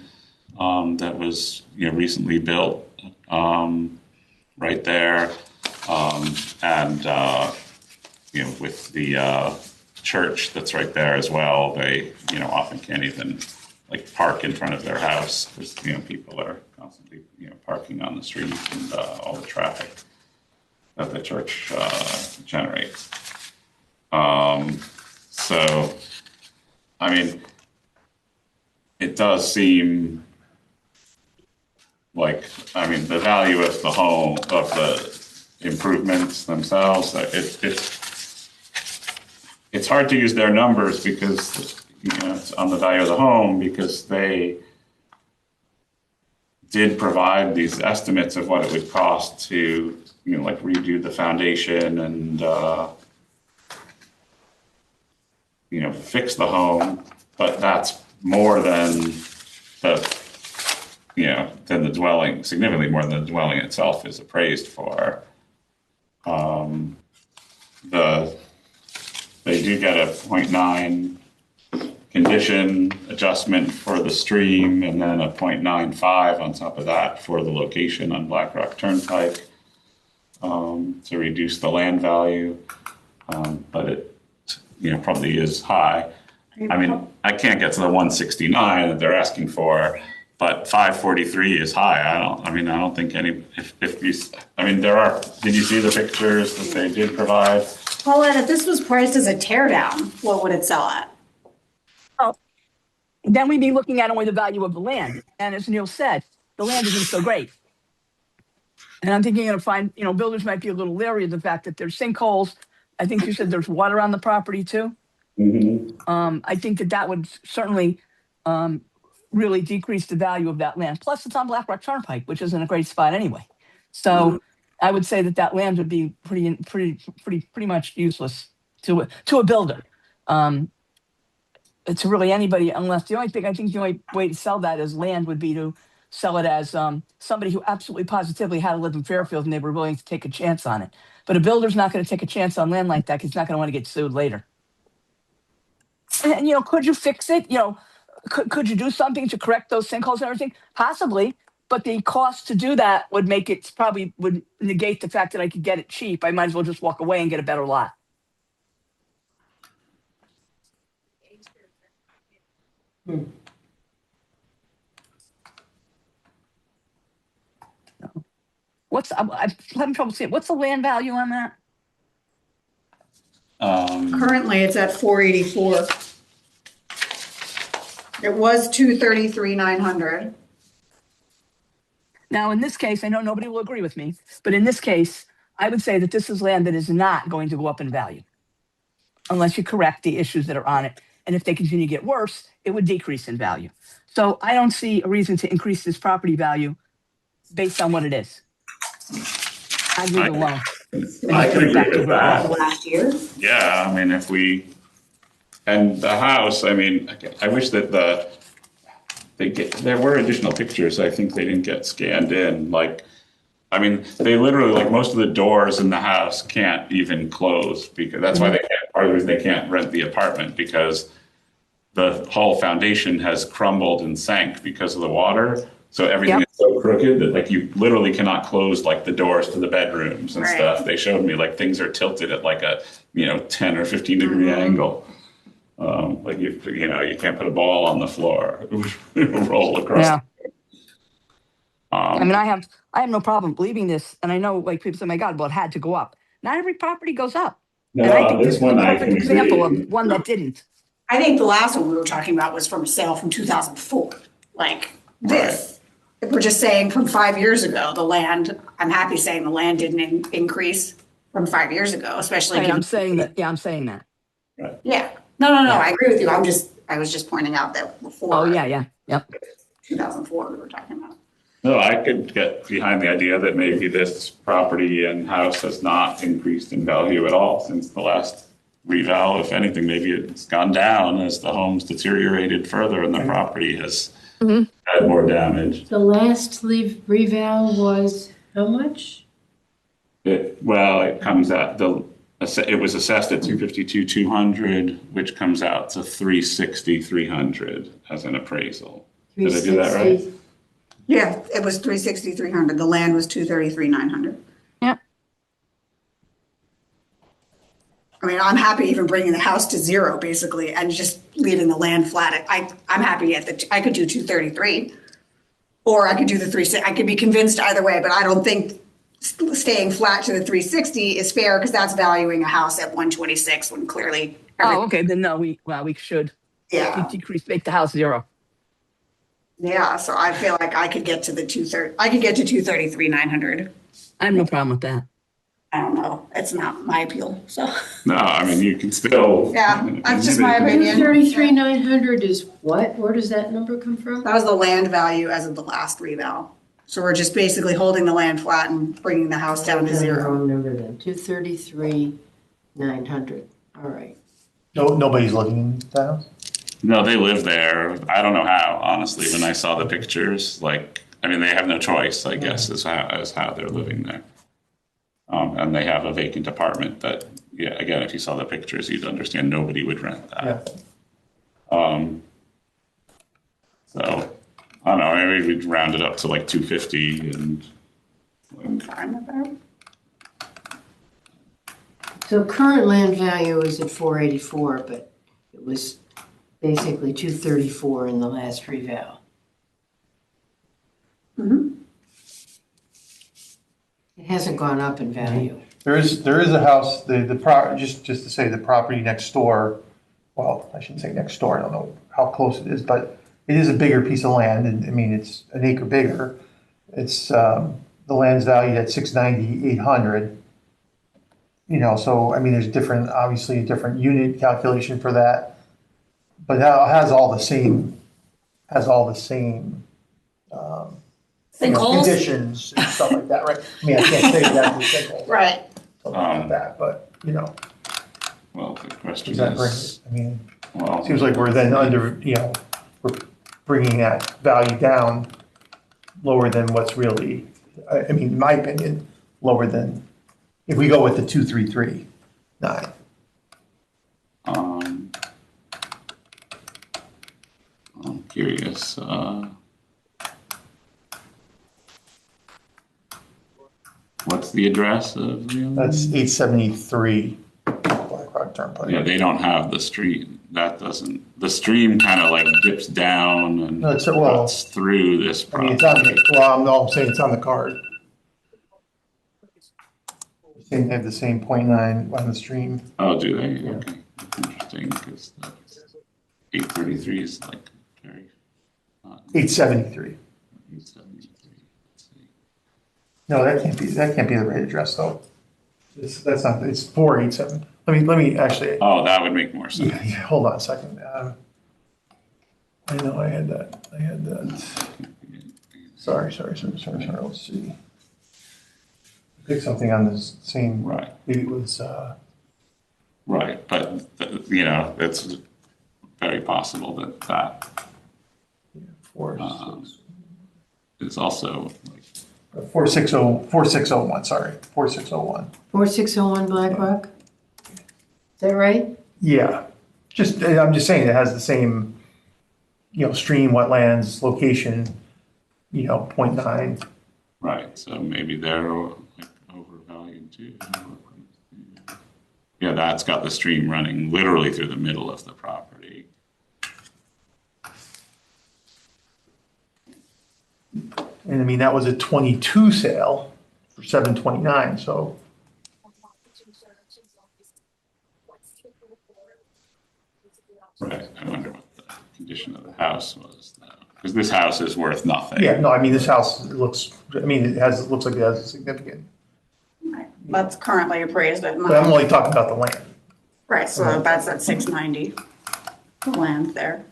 that was, recently built right there, with the church that's right there as well. They, often can't even park in front of their house because people are constantly parking on the street and all the traffic that the church generates. So, I mean, it does seem the value of the home, of the improvements themselves, it's hard to use their numbers because, it's on the value of the home because they did provide these estimates of what it would cost to, redo the foundation and, fix the home, but that's more than than the dwelling, significantly more than the dwelling itself is appraised for. They do get a 0.9 condition adjustment for the stream, and then a 0.95 on top of that for the location on Black Rock Turnpike, to reduce the land value. But it, probably is high. I mean, I can't get to the 169 that they're asking for, but 543 is high. I don't think did you see the pictures that they did provide? Paulette, if this was priced as a tear down, what would it sell at? Then we'd be looking at only the value of the land. And as Neil said, the land isn't so great. And I'm thinking you're going to find, builders might be a little leery of the fact that there's sinkholes. I think you said there's water on the property too. Mm-hmm. I think that would certainly really decrease the value of that land. Plus, it's on Black Rock Turnpike, which isn't a great spot anyway. So I would say that land would be pretty much useless to a builder. To really anybody, unless the only way to sell that as land would be to sell it as somebody who absolutely positively had to live in Fairfield and they were willing to take a chance on it. But a builder's not going to take a chance on land like that because he's not going to want to get sued later. And could you fix it? Could you do something to correct those sinkholes and everything? Possibly, but the cost to do that would would negate the fact that I could get it cheap. I might as well just walk away and get a better lot. I'm having trouble seeing. What's the land value on that? Currently, it's at 484. It was 233,900. Now, in this case, I know nobody will agree with me, but in this case, I would say that this is land that is not going to go up in value. unless you correct the issues that are on it. And if they continue to get worse, it would decrease in value. So I don't see a reason to increase this property value based on what it is. I'd leave it alone. I can agree with that. Last year. Yeah, I mean, and the house, I mean, I wish that there were additional pictures. I think they didn't get scanned in. Like, I mean, they literally, like, most of the doors in the house can't even close because that's why part of the reason they can't rent the apartment, because the whole foundation has crumbled and sank because of the water. So everything is so crooked that, like, you literally cannot close, like, the doors to the bedrooms and Right. stuff. They showed me, like, things are tilted at like a 10 or 15 degree angle. Like, you can't put a ball on the floor. It will roll across. Yeah. I mean, I have no problem leaving this. And I know, like, people say, my God, well, it had to go up. Not every property goes up. And I think this is a perfect example of one that didn't. I think the last one we were talking about was from a sale from 2004. Like this, if we're just saying from 5 years ago, the land, I'm happy saying the land didn't increase from 5 years ago, especially. I'm saying that. Yeah, I'm saying that. Yeah. No, I agree with you. I was just pointing out that before. Oh, yeah. Yep. 2004 we were talking about. No, I could get behind the idea that maybe this property and house has not increased in value at all since the last reval. If anything, maybe it's gone down as the home's deteriorated further and the property has had more damage. The last reval was how much? It comes out, it was assessed at 252,200, which comes out to 360,300 as an appraisal. Did I do that right? Yeah, it was 360,300. The land was 233,900. Yep. I mean, I'm happy even bringing the house to zero basically and just leaving the land flat. I'm happy I could do 233 or I could do the 360. I could be convinced either way, but I don't think staying flat to the 360 is fair because that's valuing a house at 126 when clearly. Okay. Then no, we should decrease, make the house zero. Yeah, so I feel like I could get to the 233,900. I have no problem with that. I don't know. It's not my appeal. So No, I mean, you can still. Yeah, that's just my opinion. 233,900 is what? Where does that number come from? That was the land value as of the last reval. So we're just basically holding the land flat and bringing the house down to That's the zero. wrong number then. 233,900. All right. No, nobody's living in the house? No, they live there. I don't know how, honestly. When I saw the pictures, they have no choice, I guess, as how they're living there. And they have a vacant apartment that, again, if you saw the pictures, you'd understand nobody would rent that. Yeah. So, I don't know, maybe we'd round it up to like 250 and. I'm fine with that. So current land value is at 484, but it was basically 234 in the last reval. It hasn't gone up in value. There is a house, just to say the property next door, well, I shouldn't say next door, I don't know how close it is, but it is a bigger piece of land, and I mean, it's an acre bigger. It's, the land's valued at 690,800. So, I mean, there's obviously a different unit calculation for that, but it has all the same Sinkholes? conditions and stuff like that, right? I mean, I can't say that with sinkholes. Right. Something like that, but, Well, the question does that bring, is, I mean, well, seems like we're then we're bringing that value down lower than what's really, I mean, in my opinion, lower than, if we go with the 233,900. I'm curious. What's the address of the other? That's 873 Black Rock Turnpike. Yeah, they don't have the street. The stream kind of like dips down and No, runs through this I mean, property. I'm saying it's on the card. They have the same 0.9 on the stream. Oh, do they? Okay. That's interesting because 833 is like very. 873. 873. Let's see. No, that can't be the right address though. That's not, it's 487. Let me actually, Oh, that would make more sense. yeah, hold on a second. I know I had that. Sorry. Let's see. Pick something on this same. Right. It was, Right, but, it's very possible that 4, is also, 4601, sorry, 4601. 4601 Black Rock? Is that right? Yeah, I'm just saying it has the same, stream, wetlands, location, .9. right, so maybe they're overvalued too. Yeah, that's got the stream running literally through the middle of the property. And I mean, that was a 22 sale for 729, so. Right, I wonder what the condition of the house was though, because this house is worth nothing. Yeah, no, I mean, this house looks, looks like it has a significant, Right. That's currently appraised at but I'm nine. only talking about the land. Right, so that's at 690, the land there.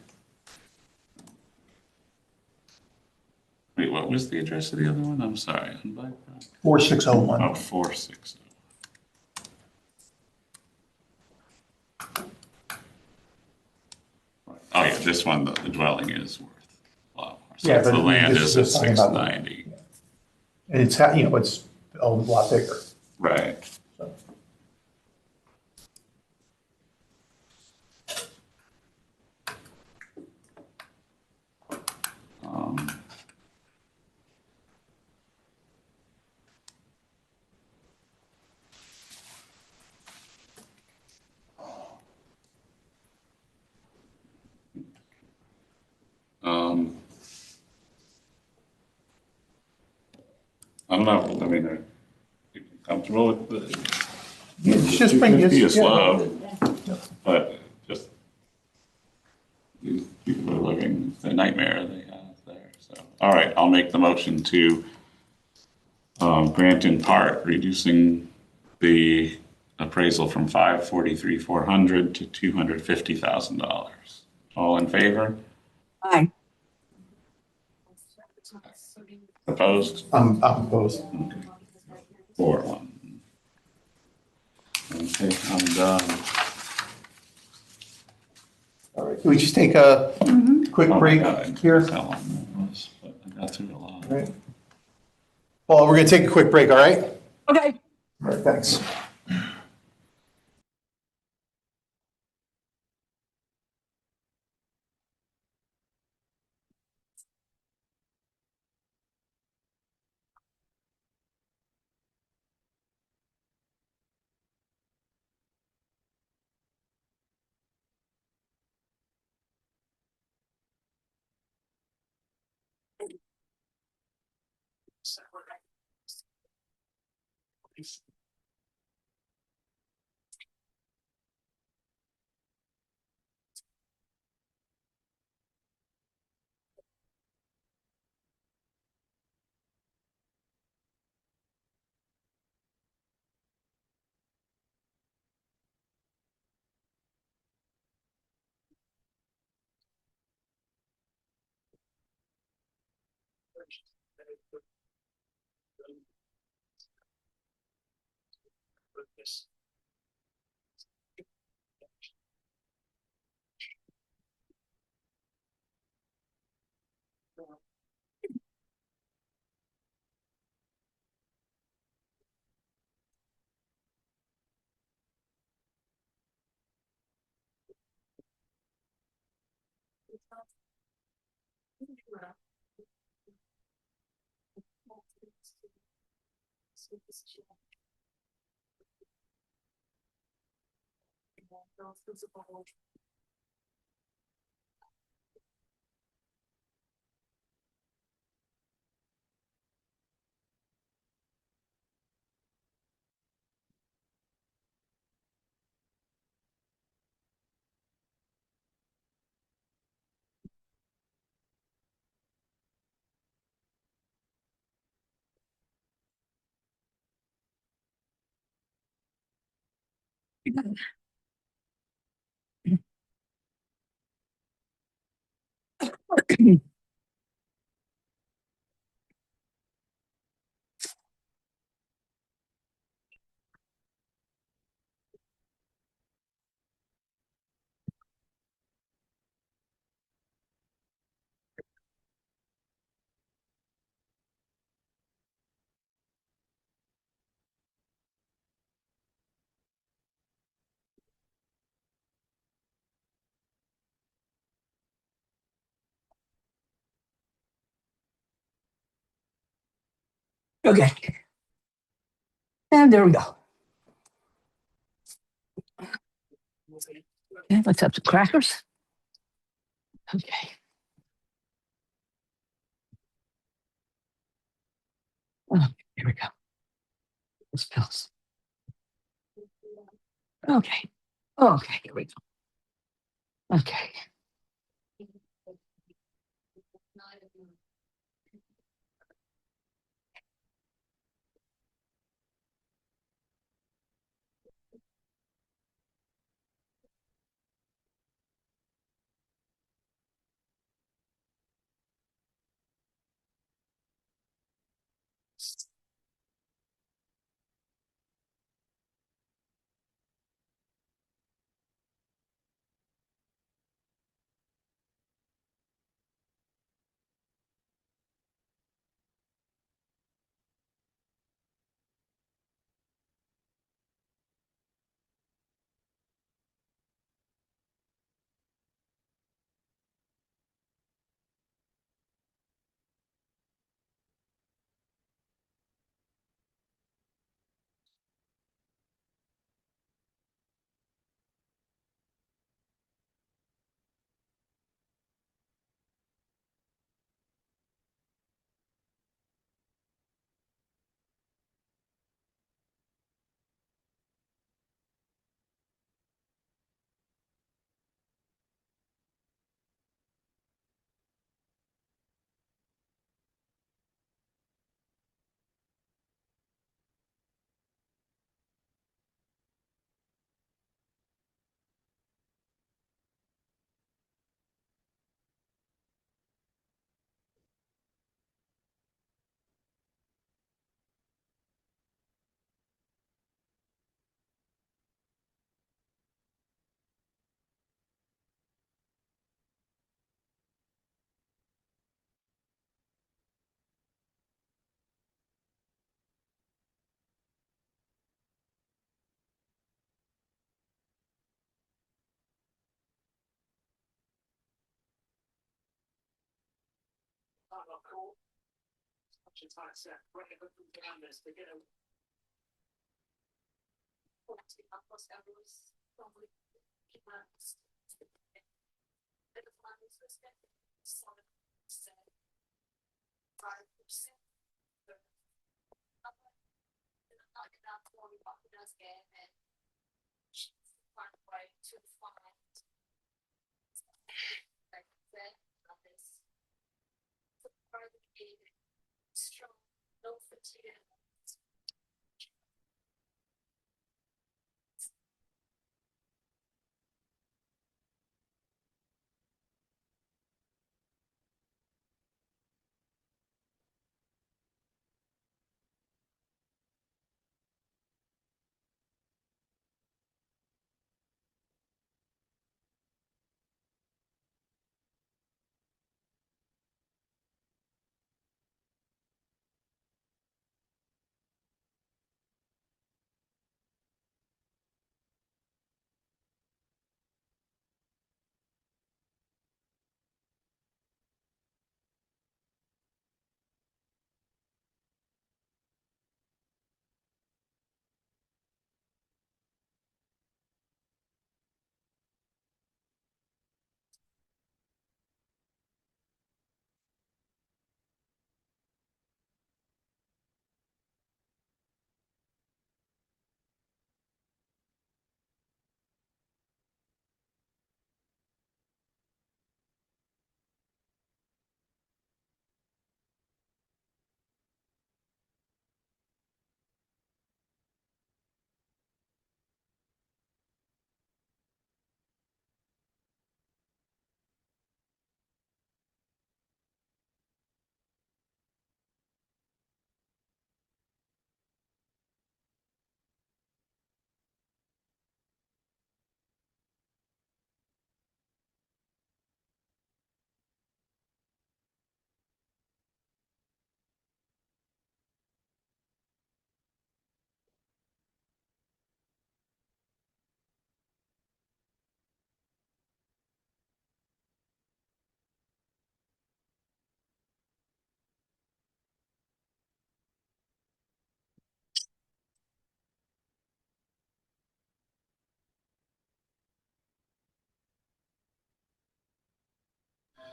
Wait, what was the address of the other one? I'm sorry. On Black Rock? 4601. Oh, 460. Oh yeah, this one, the dwelling is worth a lot more. So Yeah, the but land this is is at just talking about the- 690. And it's, it's a lot bigger. Right. So. Um, um, I don't know. I mean, are you comfortable with the Yeah, it's just bring 250 this. is low, but just these people are living the nightmare they have there. So, all right, I'll make the motion to grant in part, reducing the appraisal from 543,400 to $250,000. All in favor? Aye. Opposed? I'm opposed. Okay. 4-1. Okay, I'm done. All right, can we just take a quick Oh my break God, here? that's how long that was, but I got through a lot. All right. Well, we're gonna take a quick break, all right? Okay. All right, thanks. Okay. And there we go. Okay, let's have some crackers. Okay. Oh, here we go. Those pills. Okay. Okay, here we go. Okay.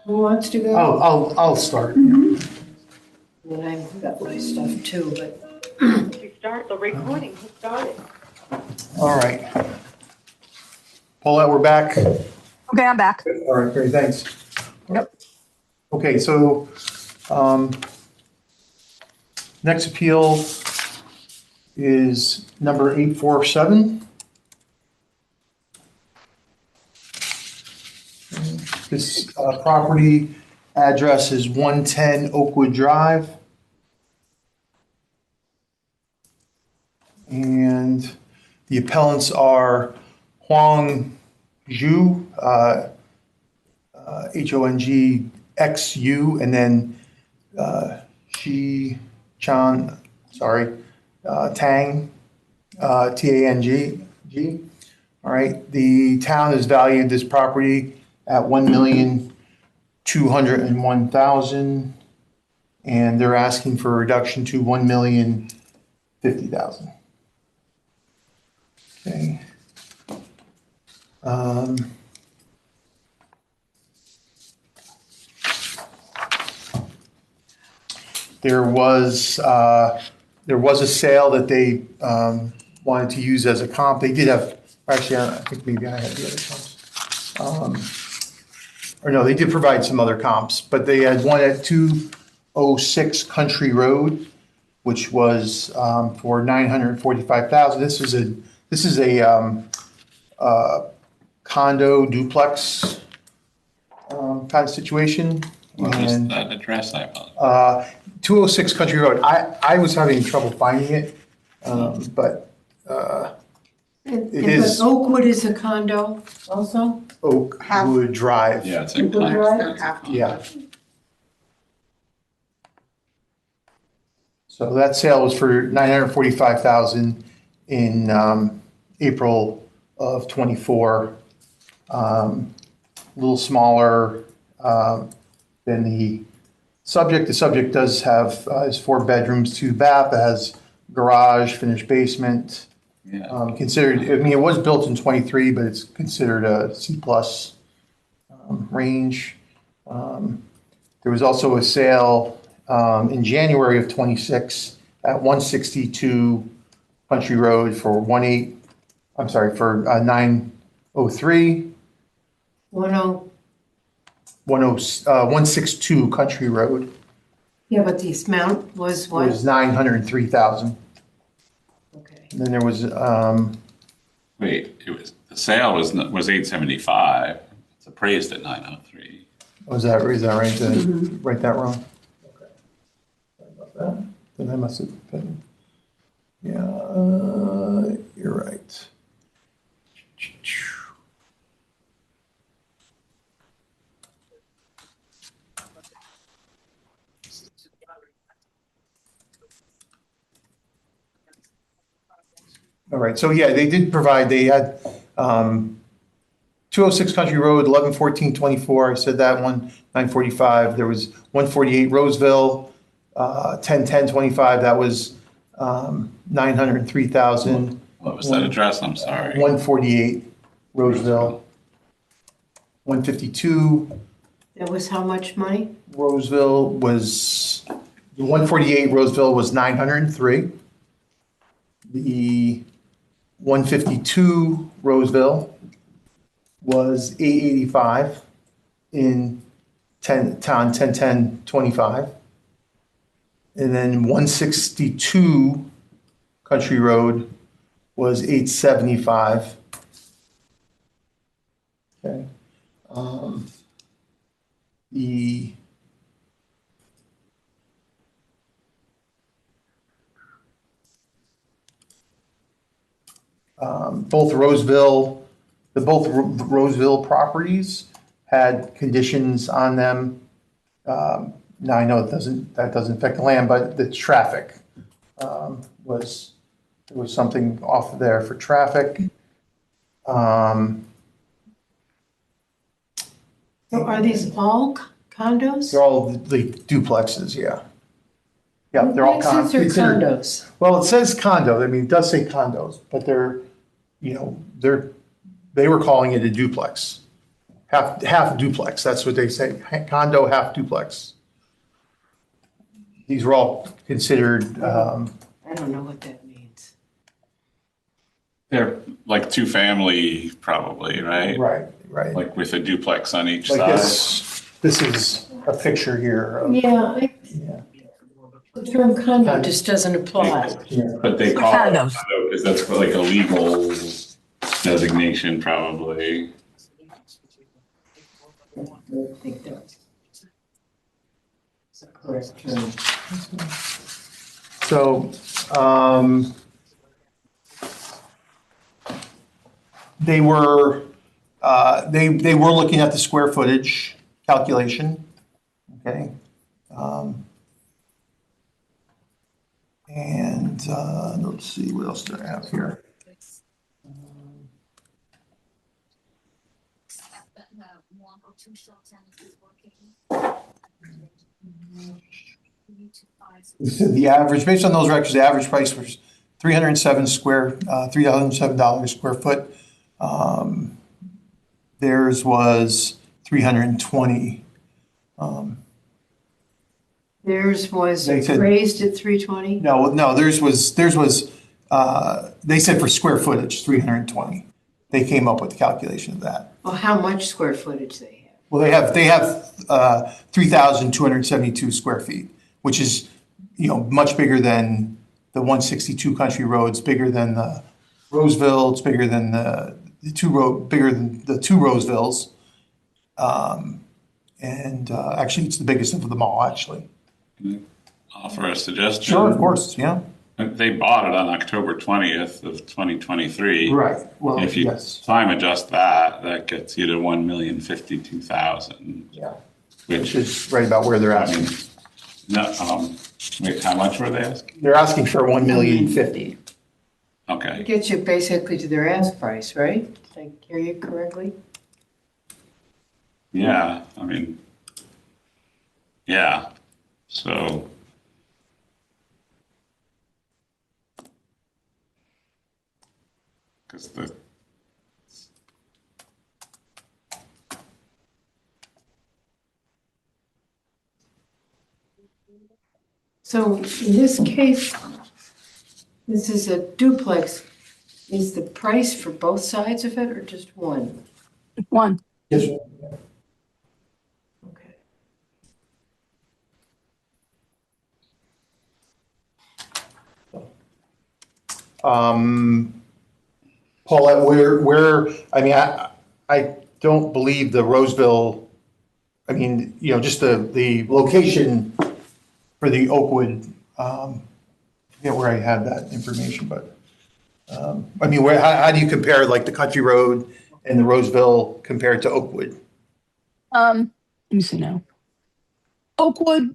Who wants to go? I'll start. And I've got my stuff too, but You start the recording, who started? All right. Paulette, we're back. Okay, I'm back. All right, great, thanks. Yep. Okay, so, next appeal is number 847. This property address is 110 Oakwood Drive. And the appellants are Huang Zhu, HONGXU, and then Shi Chan, Tang, TANG. All right, the town has valued this property at $1,201,000, and they're asking for a reduction to $1,050,000. Okay. There was a sale that they wanted to use as a comp. They did have, actually, I think maybe I had the other comps. Or no, they did provide some other comps, but they had one at 206 Country Road, which was for $945,000. This is a condo duplex kind of situation. What was And that address? I apologize. 206 Country Road. I was having trouble finding it, but and It but is- Oakwood is a condo also? Oakwood Drive. Yeah, it's a Oakwood Drive? Yeah. So that sale was for $945,000 in April of '24. A little smaller than the subject. The subject does have is 4 bedrooms, 2 bath. It has garage, finished basement. Yeah. Considered, I mean, it was built in '23, but it's considered a C plus range. There was also a sale in January of '26 at 162 Country Road for 903. 162 Country Road Yeah, but the amount was what? was $903,000. Okay. And then there was, Wait, the sale was 875. It's appraised at 903. is that right? Did I write that wrong? Okay. Sorry about that. Then I must have been, yeah, you're right. All right, so yeah, they did provide, they had 206 Country Road, 111424, I said that one, 945. There was 148 Roseville, 101025, that was 903,000. What was that address? I'm sorry. 148 Roseville. 152 That was how much money? Roseville was, the 148 Roseville was 903. The 152 Roseville was 885 in town 101025. And then 162 Country Road was 875. Okay. The both Roseville properties had conditions on them. Now I know that doesn't affect the land, but the traffic there was something off there for traffic. So are these all condos? They're all the duplexes, yeah. Yeah, they're all Duplexes or condos? Well, it says condo. I mean, it does say condos, but they were calling it a duplex. half duplex, that's what they say, condo, half duplex. These were all considered, I don't know what that means. They're like two-family probably, right? right. Like with a duplex on each Like side. this is a picture here of, Yeah, yeah. the term condo just doesn't apply. But they call it Condos. condo because that's like a legal designation probably. I think that's the correct term. So, they were, they were looking at the square footage calculation, okay? And, let's see, what else do I have here? They said the average, based on those records, the average price was $307 square foot. Theirs was 320. Theirs was They said- raised at 320? No, theirs was, they said for square footage, 320. They came up with the calculation of that. Well, how much square footage they have? Well, they have 3,272 square feet, which is, much bigger than the 162 Country Roads, bigger than the Roseville, it's bigger than bigger than the two Rosevilles. And actually, it's the biggest of them all, actually. Offer a suggestion. Sure, of course, yeah. They bought it on October 20th of 2023. Right, well, If you yes, time adjust that, that gets you to 1,052,000. yeah, Which which is right about where they're I mean, asking. no, wait, how much were they asking? They're asking for 1,050,000. Okay. Gets you basically to their ask price, right? Did I hear you correctly? Yeah, I mean, yeah. So, because the So in this case, this is a duplex. Is the price for both sides of it or just one? One. Yes. Okay. Paulette, I mean, I don't believe the Roseville, I mean, just the location for the Oakwood, forget where I had that information, but, I mean, how do you compare like the Country Road and the Roseville compared to Oakwood? Let me see now. Oakwood.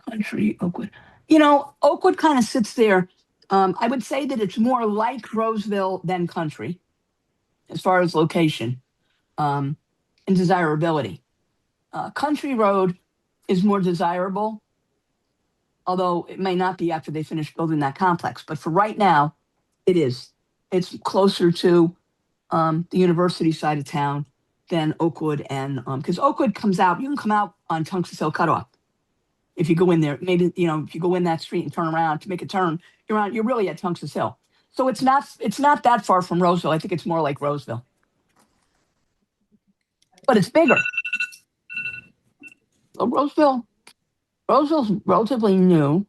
Country, Oakwood. Oakwood kind of sits there. I would say that it's more like Roseville than Country as far as location and desirability. Country Road is more desirable, although it may not be after they finish building that complex. But for right now, it is. It's closer to the university side of town than Oakwood, and because Oakwood comes out, you can come out on Tungus Hill Cutoff. If you go in there, maybe, if you go in that street and turn around to make a turn, you're really at Tungus Hill. So it's not that far from Roseville. I think it's more like Roseville. But it's bigger. So Roseville's relatively new.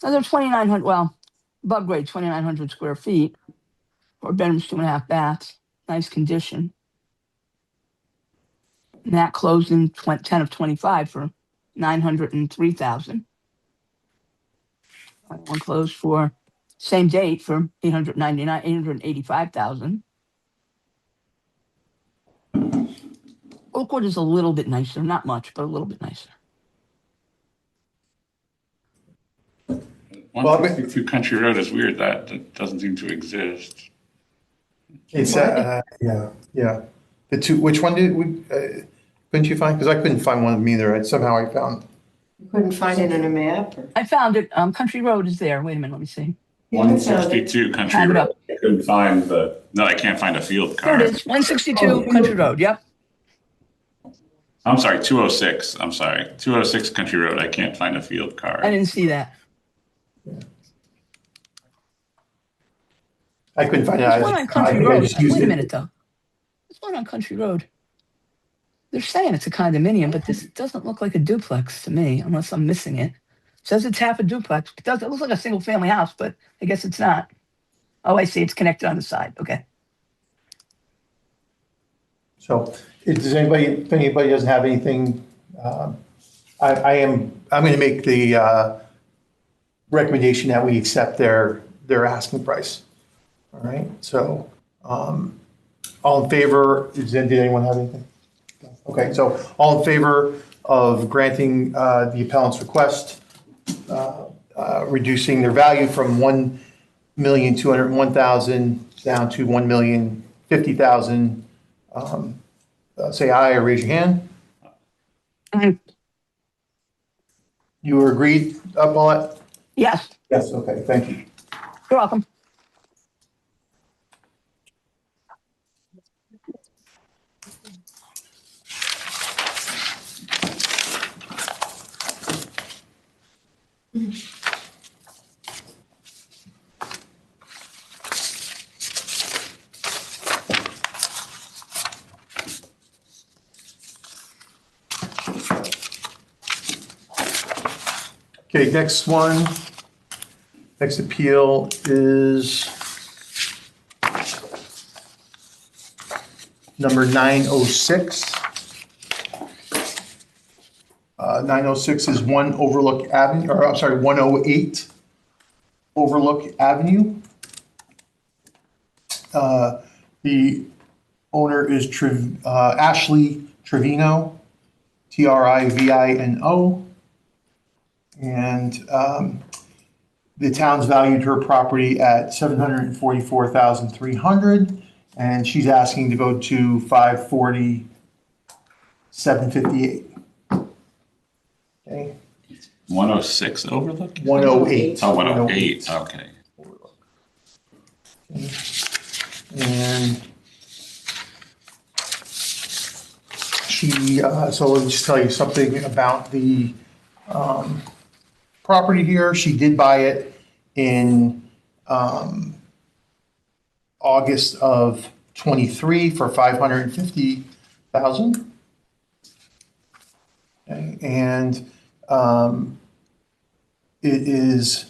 And they're 2,900, well, above grade, 2,900 square feet. 4 bedrooms, 2.5 baths. Nice condition. And that closed in 10 of 25 for 903,000. One closed for same date for 885,000. Oakwood is a little bit nicer, not much, but a little bit nicer. 162 Country Road is weird. That doesn't seem to exist. It's, yeah. The two, which one couldn't you find? Because I couldn't find one of them either. Somehow I found. You couldn't find it on a map? Or? I found it. Country Road is there. Wait a minute, let me see. Yeah, I found it. 162 Country Have it Road. up. I couldn't find no, I can't find a field There car. it is, 162 Country Road, yep. I'm sorry, 206. I'm sorry, 206 Country Road. I can't find a field car. I didn't see that. I couldn't find it There's either. one on I Country think I Road. just used Wait a it. minute, though. There's one on Country Road. They're saying it's a condominium, but this doesn't look like a duplex to me, unless I'm missing it. Says it's half a duplex. It looks like a single family house, but I guess it's not. Oh, I see. It's connected on the side. Okay. So does anybody, if anybody doesn't have anything, I'm going to make the recommendation that we accept their asking price. All right, so all in favor, did anyone have anything? Okay, so all in favor of granting the appellant's request, reducing their value from $1,201,000 down to $1,050,000, say aye or raise your hand. Aye. You agreed, Paulette? Yes, Yes, okay, thank you. you're welcome. Okay, next appeal is number 906. 906 is 108 Overlook Avenue. The owner is Ashley Trevino, Trivino. And the town's valued her property at $744,300, and she's asking to go to $540,758. Okay, 106 Overlook? 108. Oh, 108. Okay. And she, so let me just tell you something about the property here. She did buy it in August of 23 for $550,000. Okay, and it is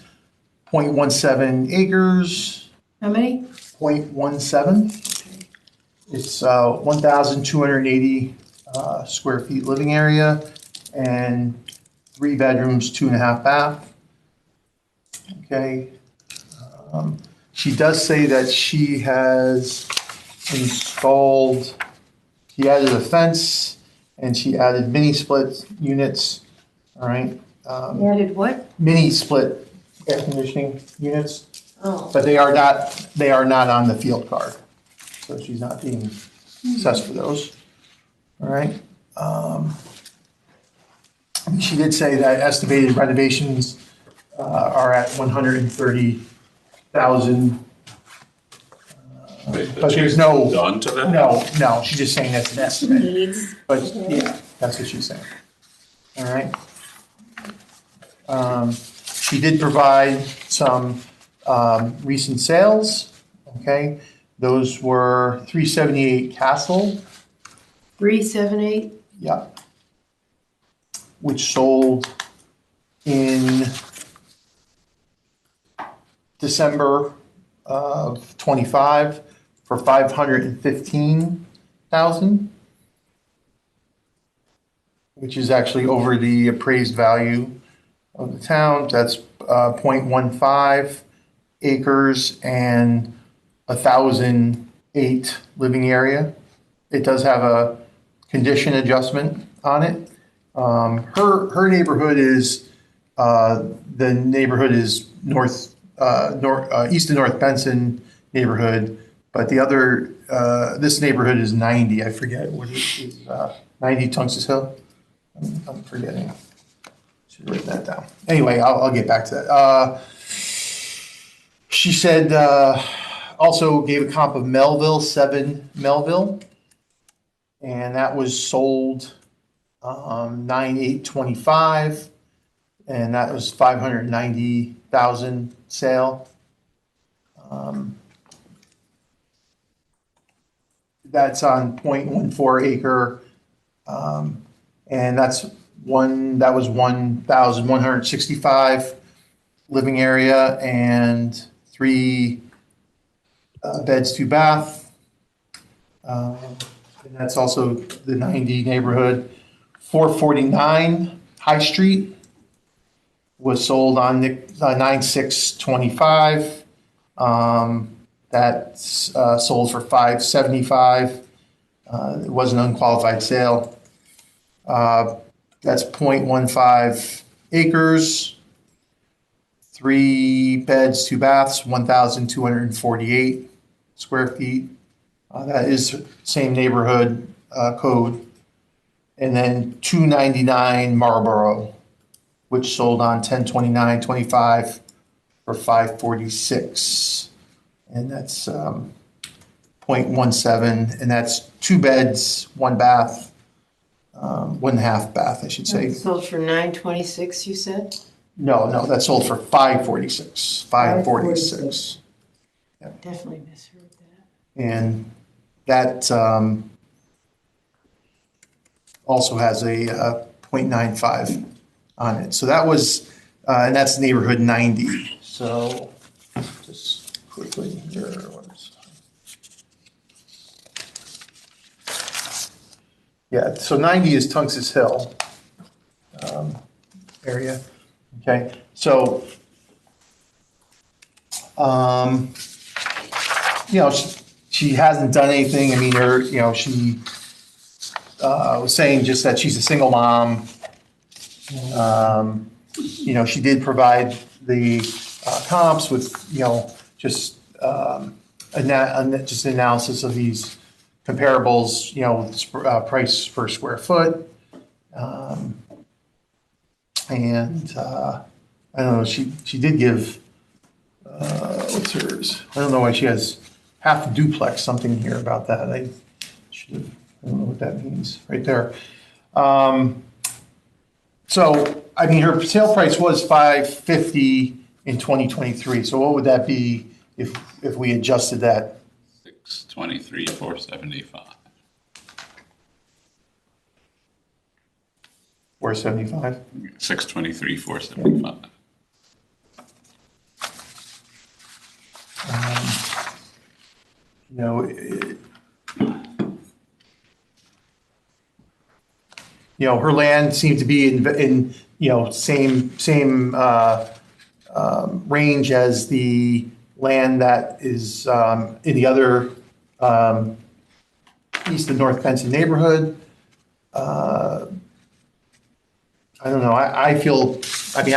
0.17 acres. How many? 0.17. It's 1,280 square feet living area and 3 bedrooms, 2.5 bath. Okay. She does say that she has installed, she added a fence and she added mini split units. All right. You added what? Mini split air conditioning units. Oh, But they are not on the field card, so she's not being assessed for those. All right. She did say that estimated renovations are at $130,000. But there's no, Done to that? no, she's just saying that's an estimate. Needs. But yeah, that's what she's saying. All right. She did provide some recent sales, okay? Those were 378 Castle, 378? yeah, which sold in December of 25 for $515,000, which is actually over the appraised value of the town. That's 0.15 acres and 1,008 living area. It does have a condition adjustment on it. Her neighborhood is the neighborhood is east of North Benson neighborhood, but the other this neighborhood is 90. I forget what it is. 90 Tungus Hill. I'm forgetting. Should write that down. Anyway, I'll get back to that. She said, also gave a comp of Melville, 7 Melville. And that was sold 9/8/25, and that was 590,000 sale. That's on 0.14 acre, and that was 1,165 living area and 3 beds, 2 bath. And that's also the 90 neighborhood. 449 High Street was sold on 9/6/25. That's sold for 575. It was an unqualified sale. That's 0.15 acres, 3 beds, 2 baths, 1,248 square feet. That is same neighborhood code. And then 299 Marlboro, which sold on 10/29/25 for 546. And that's 0.17, and that's 2 beds, 1 bath, 1.5 bath, I should say. Sold for 926, you said? No, that sold for 546. 546. Definitely misheard that. And that also has a 0.95 on it. So that was, and that's neighborhood 90. So just quickly here. Yeah, so 90 is Tungus Hill area. Okay, so she hasn't done anything. I mean, she was saying just that she's a single mom. She did provide the comps with, just just analysis of these comparables, price per square foot. And I don't know, she did give, what's hers? I don't know why she has half a duplex, something here about that. I don't know what that means right there. So, I mean, her sale price was $550 in 2023. So what would that be if we adjusted that? 623,475. 475? 623,475. Her land seemed to be in same range as the land that is in the other east of North Benson neighborhood. I don't know. I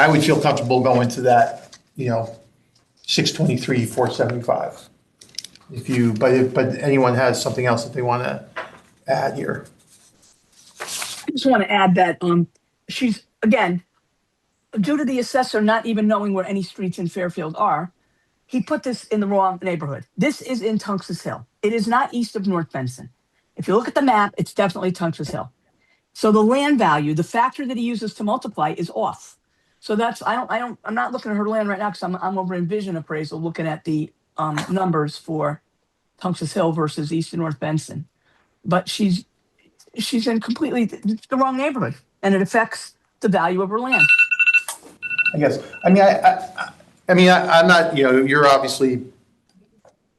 would feel comfortable going to that, 623,475. But anyone has something else that they want to add here. I just want to add that she's, again, due to the assessor not even knowing where any streets in Fairfield are, he put this in the wrong neighborhood. This is in Tungus Hill. It is not east of North Benson. If you look at the map, it's definitely Tungus Hill. So the land value, the factor that he uses to multiply is off. So that's, I'm not looking at her land right now because I'm over in Vision Appraisal looking at the numbers for Tungus Hill versus east of North Benson. But she's in completely the wrong neighborhood, and it affects the value of her land. I guess. I'm not. You're obviously,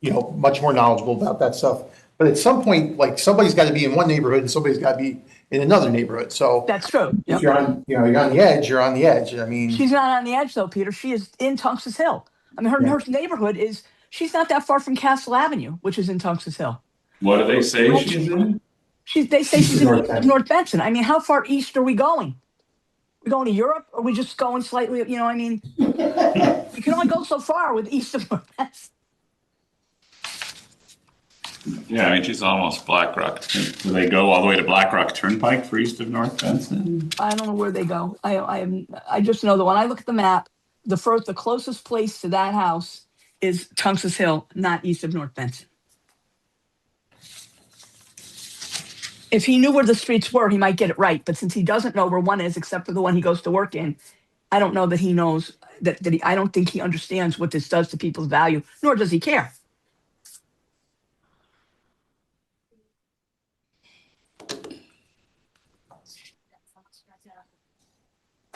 much more knowledgeable about that stuff. But at some point, like somebody's got to be in one neighborhood and somebody's got to be in another neighborhood. So That's true. if you're on the edge. You're on the edge. I mean, She's not on the edge though, Peter. She is in Tungus Hill. I mean, her neighborhood is. She's not that far from Castle Avenue, which is in Tungus Hill. What do they say she's in? They say she's in North Benson. I mean, how far east are we going? We going to Europe, or are we just going slightly? You can only go so far with east of North Benson. Yeah, I mean, she's almost Black Rock. Do they go all the way to Black Rock Turnpike for east of North Benson? I don't know where they go. I just know that when I look at the map, the closest place to that house is Tungus Hill, not east of North Benson. If he knew where the streets were, he might get it right. But since he doesn't know where one is, except for the one he goes to work in, I don't know that he knows I don't think he understands what this does to people's value, nor does he care.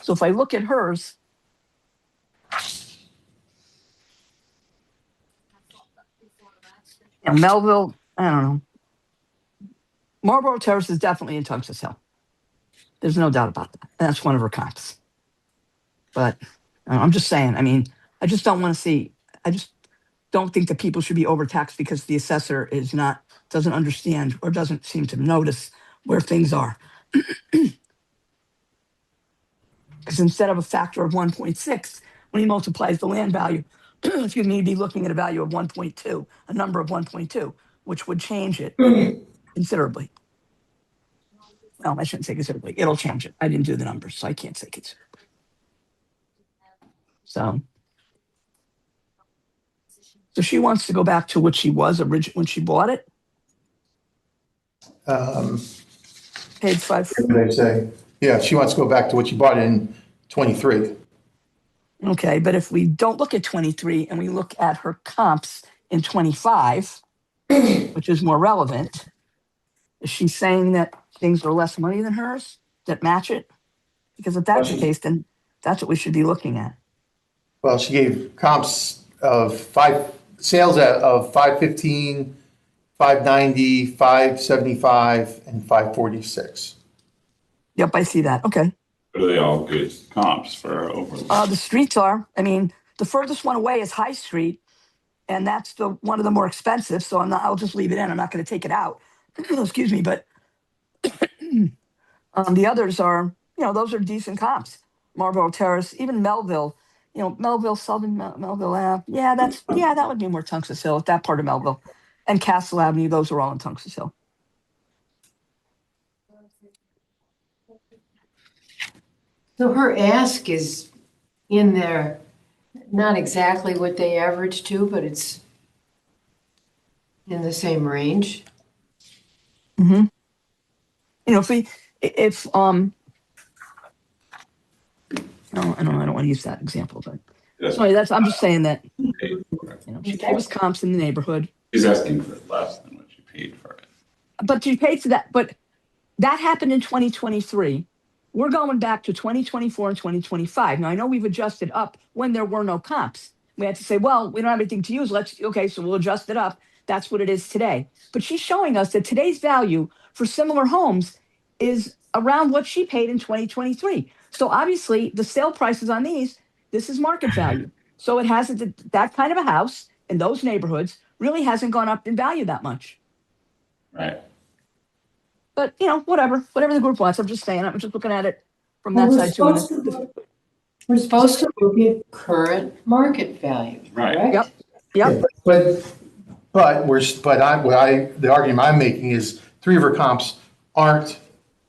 So if I look at hers, Melville, I don't know. Marlboro Terrace is definitely in Tungus Hill. There's no doubt about that. And that's one of her comps. But I'm just saying, I mean, I just don't think that people should be overtaxed because the assessor doesn't understand or doesn't seem to notice where things are. Because instead of a factor of 1.6, when he multiplies the land value, excuse me, he'd be looking at a value of 1.2, a number of 1.2, which would change it considerably. Well, I shouldn't say considerably. It'll change it. I didn't do the numbers, so I can't say considerably. So she wants to go back to what she was originally when she bought it. Page 5. What did I say? Yeah, she wants to go back to what she bought in 23. Okay, but if we don't look at 23 and we look at her comps in 25, which is more relevant, is she saying that things are less money than hers that match it? Because if that's the case, then that's what we should be looking at. Well, she gave comps of sales of 515, 590, 575, and 546. Yep, I see that. Okay. But are they all good comps for overlay? The streets are. I mean, the furthest one away is High Street, and that's one of the more expensive. So I'll just leave it in. I'm not going to take it out. Excuse me, but the others are, those are decent comps. Marlboro Terrace, even Melville. Melville, Southern Melville Ave. Yeah, that would be more Tungus Hill, that part of Melville, and Castle Avenue. Those are all in Tungus Hill. So her ask is in there, not exactly what they average to, but it's in the same range. Mm-hmm. No, I don't want to use that example, but I'm just saying that she gave us comps in the neighborhood. She's asking for less than what she paid for it. But she paid for that. But that happened in 2023. We're going back to 2024 and 2025. Now I know we've adjusted up when there were no comps. We had to say, well, we don't have anything to use. So we'll adjust it up. That's what it is today. But she's showing us that today's value for similar homes is around what she paid in 2023. So obviously the sale prices on this is market value. So it hasn't, that kind of a house in those neighborhoods really hasn't gone up in value that much. Right. But, whatever the group wants. I'm just saying, I'm just looking at it from that side too. We're supposed to look at current market value, Right. correct? Yep. But the argument I'm making is 3 of her comps aren't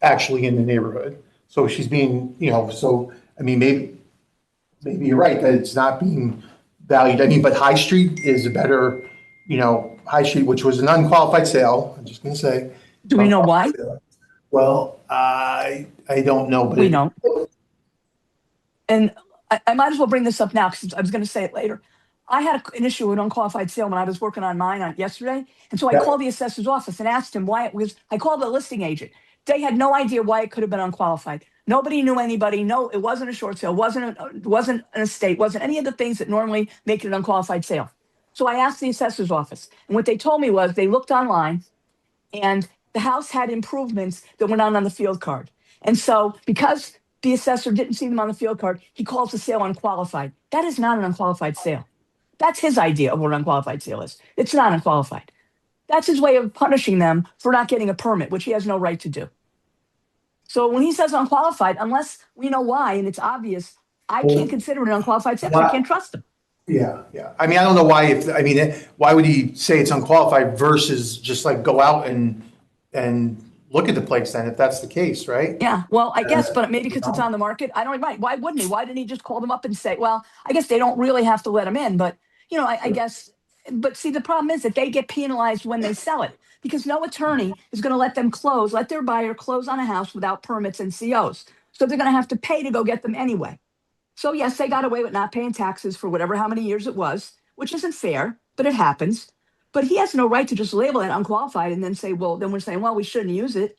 actually in the neighborhood. So she's being, maybe you're right that it's not being valued. I mean, but High Street is a better, High Street, which was an unqualified sale. I'm just going to say. Do we know why? Well, I don't know, but We know. And I might as well bring this up now because I was going to say it later. I had an issue with unqualified sale when I was working on mine yesterday. And so I called the assessor's office and asked him why it was. I called the listing agent. They had no idea why it could have been unqualified. Nobody knew anybody. No, it wasn't a short sale. Wasn't an estate. Wasn't any of the things that normally make it an unqualified sale. So I asked the assessor's office. And what they told me was they looked online and the house had improvements that were not on the field card. And so because the assessor didn't see them on the field card, he calls the sale unqualified. That is not an unqualified sale. That's his idea of what an unqualified sale is. It's not unqualified. That's his way of punishing them for not getting a permit, which he has no right to do. So when he says unqualified, unless we know why and it's obvious, I can't consider it an unqualified sale. I can't trust him. Yeah. I mean, I don't know why. Why would he say it's unqualified versus just like go out and look at the place then, if that's the case, right? Yeah. Well, I guess, but maybe because it's on the market. I don't know. Why wouldn't he? Why didn't he just call them up and say, well, I guess they don't really have to let him in, but I guess, but see, the problem is that they get penalized when they sell it because no attorney is going to let them let their buyer close on a house without permits and COs. So they're going to have to pay to go get them anyway. So yes, they got away with not paying taxes for whatever, how many years it was, which isn't fair, but it happens. But he has no right to just label it unqualified and then say, well, then we're saying, well, we shouldn't use it.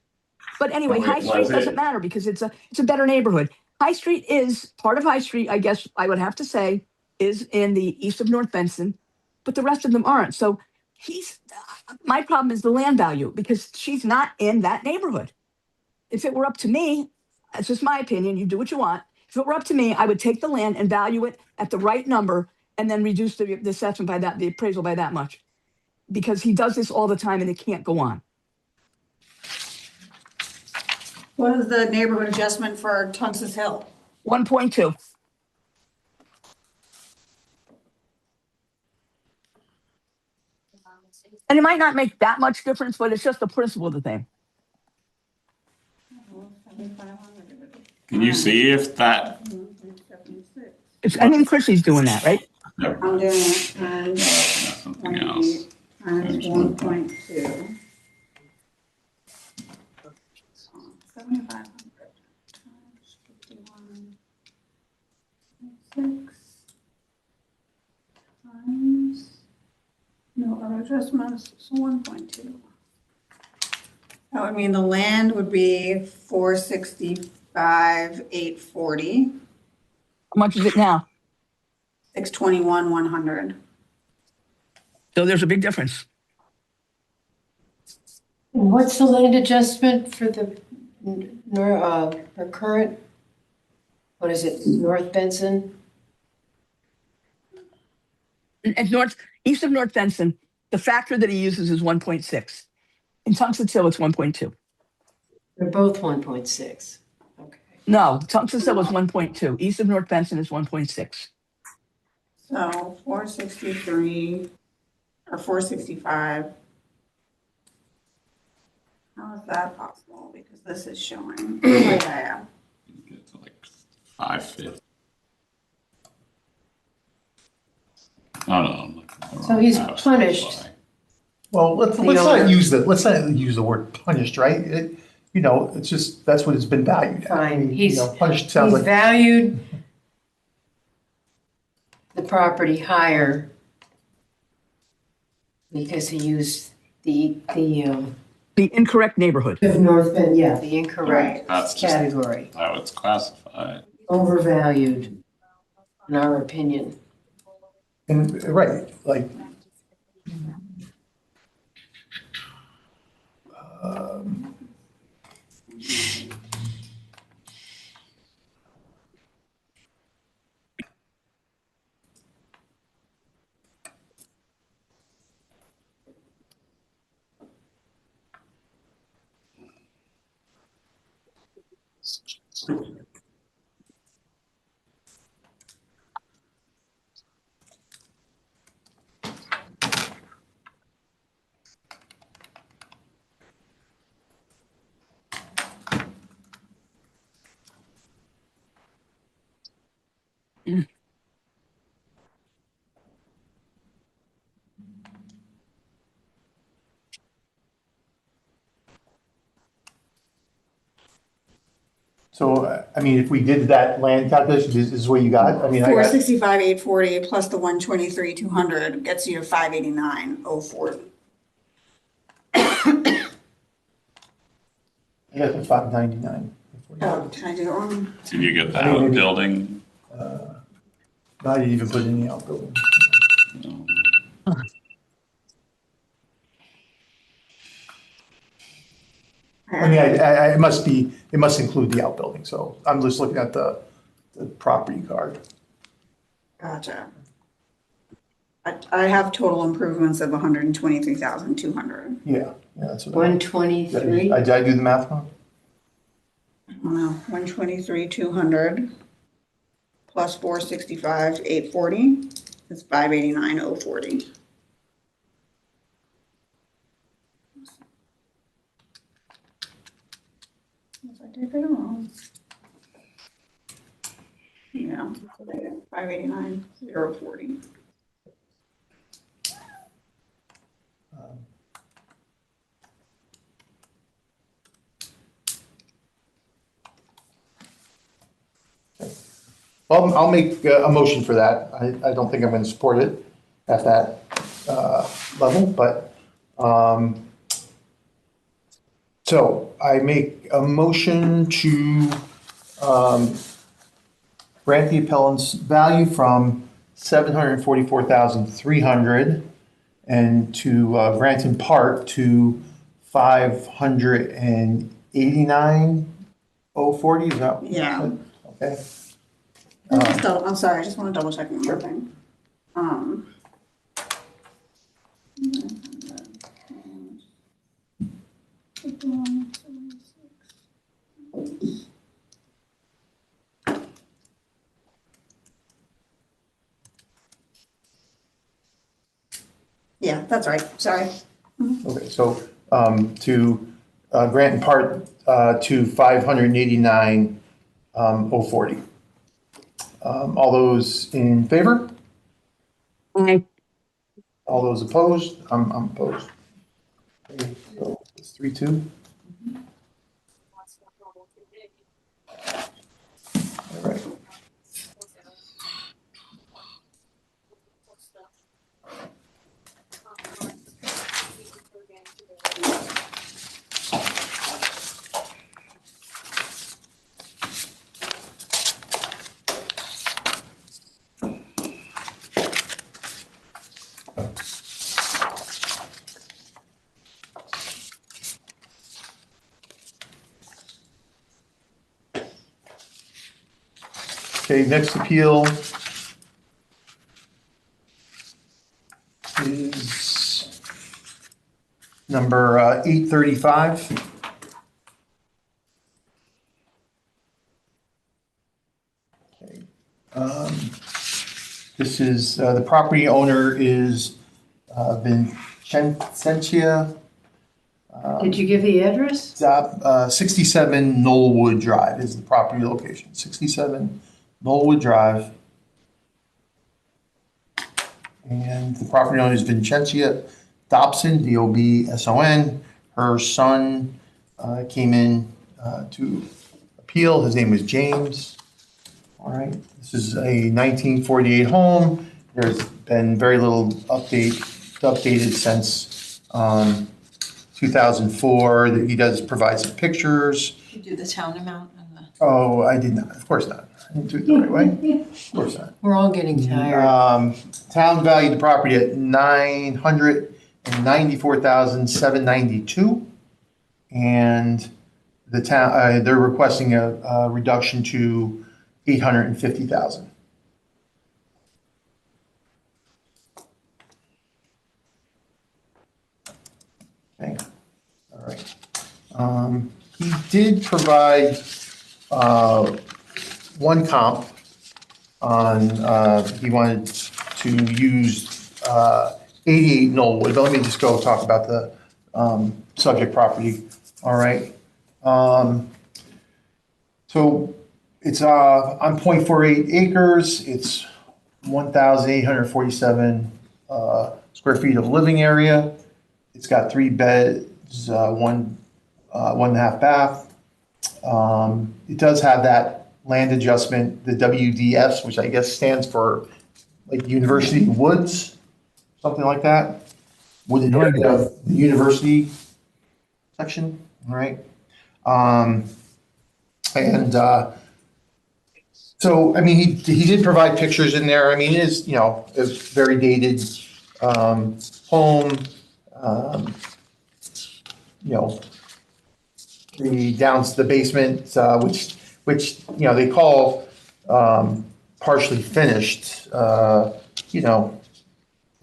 But anyway, Well, High it Street was doesn't it. matter because it's a better neighborhood. High Street is part of High Street, I guess I would have to say, is in the east of North Benson, but the rest of them aren't. So my problem is the land value because she's not in that neighborhood. If it were up to me, that's just my opinion, you do what you want. If it were up to me, I would take the land and value it at the right number and then reduce the assessment by that, the appraisal by that much. Because he does this all the time and it can't go on. What is the neighborhood adjustment for Tungus Hill? 1.2. And it might not make that much difference, but it's just the principle of the thing. Can you see if that? I think Chrissy's doing that, right? Never I'm mind. doing it, and Something else. times 1.2. 7,500 times 51.6 times, no other adjustments, so 1.2. That would mean the land would be 465,840, How much is it now? 621,100. So there's a big difference. And what's the land adjustment for the her current, what is it, North Benson? And east of North Benson, the factor that he uses is 1.6. In Tungus Hill, it's 1.2. They're both 1.6. Okay. No, Tungus Hill was 1.2. East of North Benson is 1.6. So 463 or 465. How is that possible? Because this is showing. Yeah. Get to like 550. Oh, no, I'm looking at the So wrong he's house, punished. that's why. Well, let's The not owner. let's not use the word punished, right? It's just, that's what it's been valued at. Fine, he's Punished sounds like, valued the property higher because he used the The incorrect neighborhood. North Bend, yeah, the incorrect That's just- category, How it's classified. overvalued, in our opinion. and, right, like, so, I mean, if we did that land calculation, this is what you got? I mean, I got, 465,840 plus the 123,200 gets you to 589,040. I got the 599. Oh, did I do it wrong? Did you get the I mean, maybe- outbuilding? I didn't even put in the outbuilding. No. I mean, it must include the outbuilding, so I'm just looking at the property card. Gotcha. I have total improvements of 123,200. Yeah, that's what. 123? Did I do the math wrong? I don't know, 123,200 plus 465,840 is 589,040. If I did it wrong. Yeah, 589,040. I'll make a motion for that. I don't think I'm going to support it at that level, but, so I make a motion to grant the appellant's value from $744,300 and to grant in part to $589,040, is that? what you Yeah. said? Okay. I'm sorry, I just want to double check one more thing. Yeah, that's right, sorry. Okay, so to grant in part to 589,040. All those in favor? Aye. All those opposed? I'm opposed. Okay, so it's 3-2. All right. Okay, next appeal is number 835. Okay. This is, the property owner is Vincentia Did you give the address? 67 Knollwood Drive is the property location, 67 Knollwood Drive. And the property owner is Vincentia Dobson, D-O-B-S-O-N. Her son came in to appeal. His name was James. All right, this is a 1948 home. There's been very little updated since 2004. That he does provide some pictures. You do the town amount and the. Oh, I did not, of course not. I didn't do it the right way. Of course not. We're all getting tired. Town valued the property at $994,792. And the town, they're requesting a reduction to $850,000. Okay, all right. He did provide one comp on, he wanted to use 88 Knollwood, but let me just go talk about the subject property, all right? So it's on .48 acres, it's 1,847 square feet of living area. It's got 3 beds, one and a half bath. It does have that land adjustment, the WDS, which I guess stands for like University Woods, something like that. Wooded area of the university section, all right? So, I mean, he did provide pictures in there. I mean, it is, a very dated home. The basement, which they call partially finished. I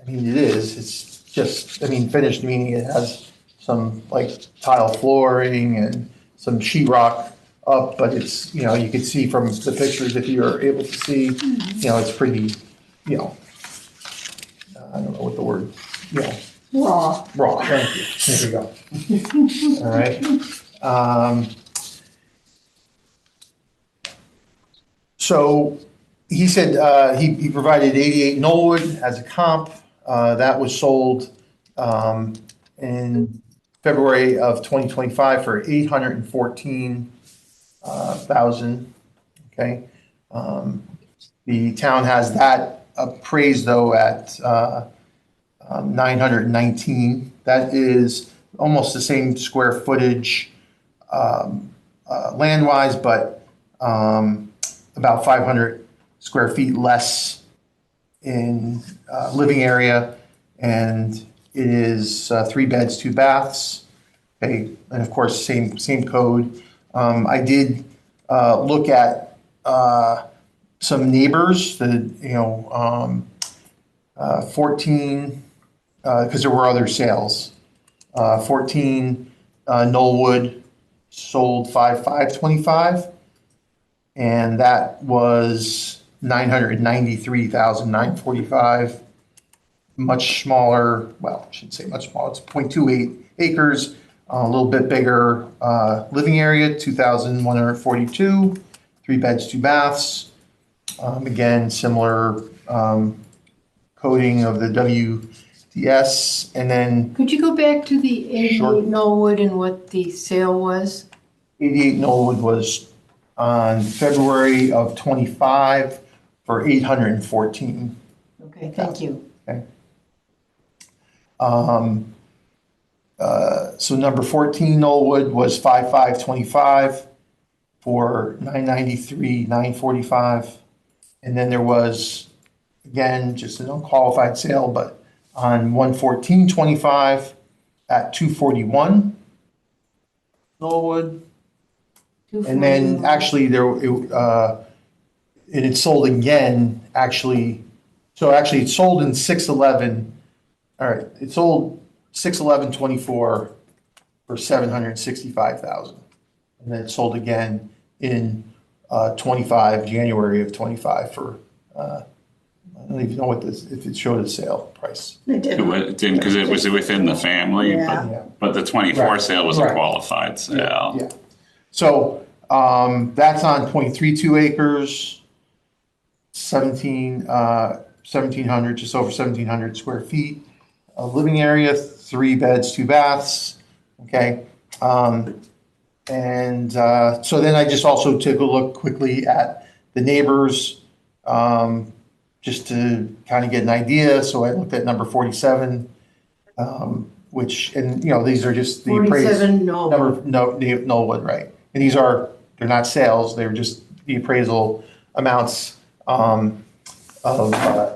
mean, it is. It's just, finished meaning it has some like tile flooring and some sheetrock up, but it's, you can see from the pictures, if you're able to see, it's pretty, I don't know what the word, Raw. raw, thank you. There we go. All right. So he said he provided 88 Knollwood as a comp. That was sold in February of 2025 for $814,000. Okay. The town has that appraised though at 919. That is almost the same square footage land-wise, but about 500 square feet less in living area, and it is 3 beds, 2 baths. Okay, and of course, same code. I did look at some neighbors that 14 because there were other sales. 14 Knollwood sold 5,525, and that was 993,945. Much smaller, well, I shouldn't say much smaller, it's 0.28 acres, a little bit bigger living area, 2,142, 3 beds, 2 baths. Again, similar coding of the WDS, and then Could you go back to the 88 Sure. Knollwood and what the sale was? 88 Knollwood was on February of 25 for 814. Okay, thank you. Okay. So number 14 Knollwood was 5525 for 993, 945. And then there was, again, just an unqualified sale, but on 11425 at 241 Knollwood. And then 241. actually it had sold again, actually. So actually it sold in 6/11. All right, it sold 6/11/24 for 765,000. And then it sold again in 25, January of 25 for, I don't even know what this, if it showed a sale price. It did. It didn't, because it was within the family, Yeah. but the 24 Right. sale was a Right. qualified sale. Yeah. So that's on 0.32 acres, 1,700, just over 1,700 square feet. Living area, 3 beds, 2 baths. Okay. And so then I just also took a look quickly at the neighbors just to kind of get an idea. So I looked at number 47, which, and these are just the appraised 47 Knollwood. Knollwood, right? And they're not sales, they're just the appraisal amounts of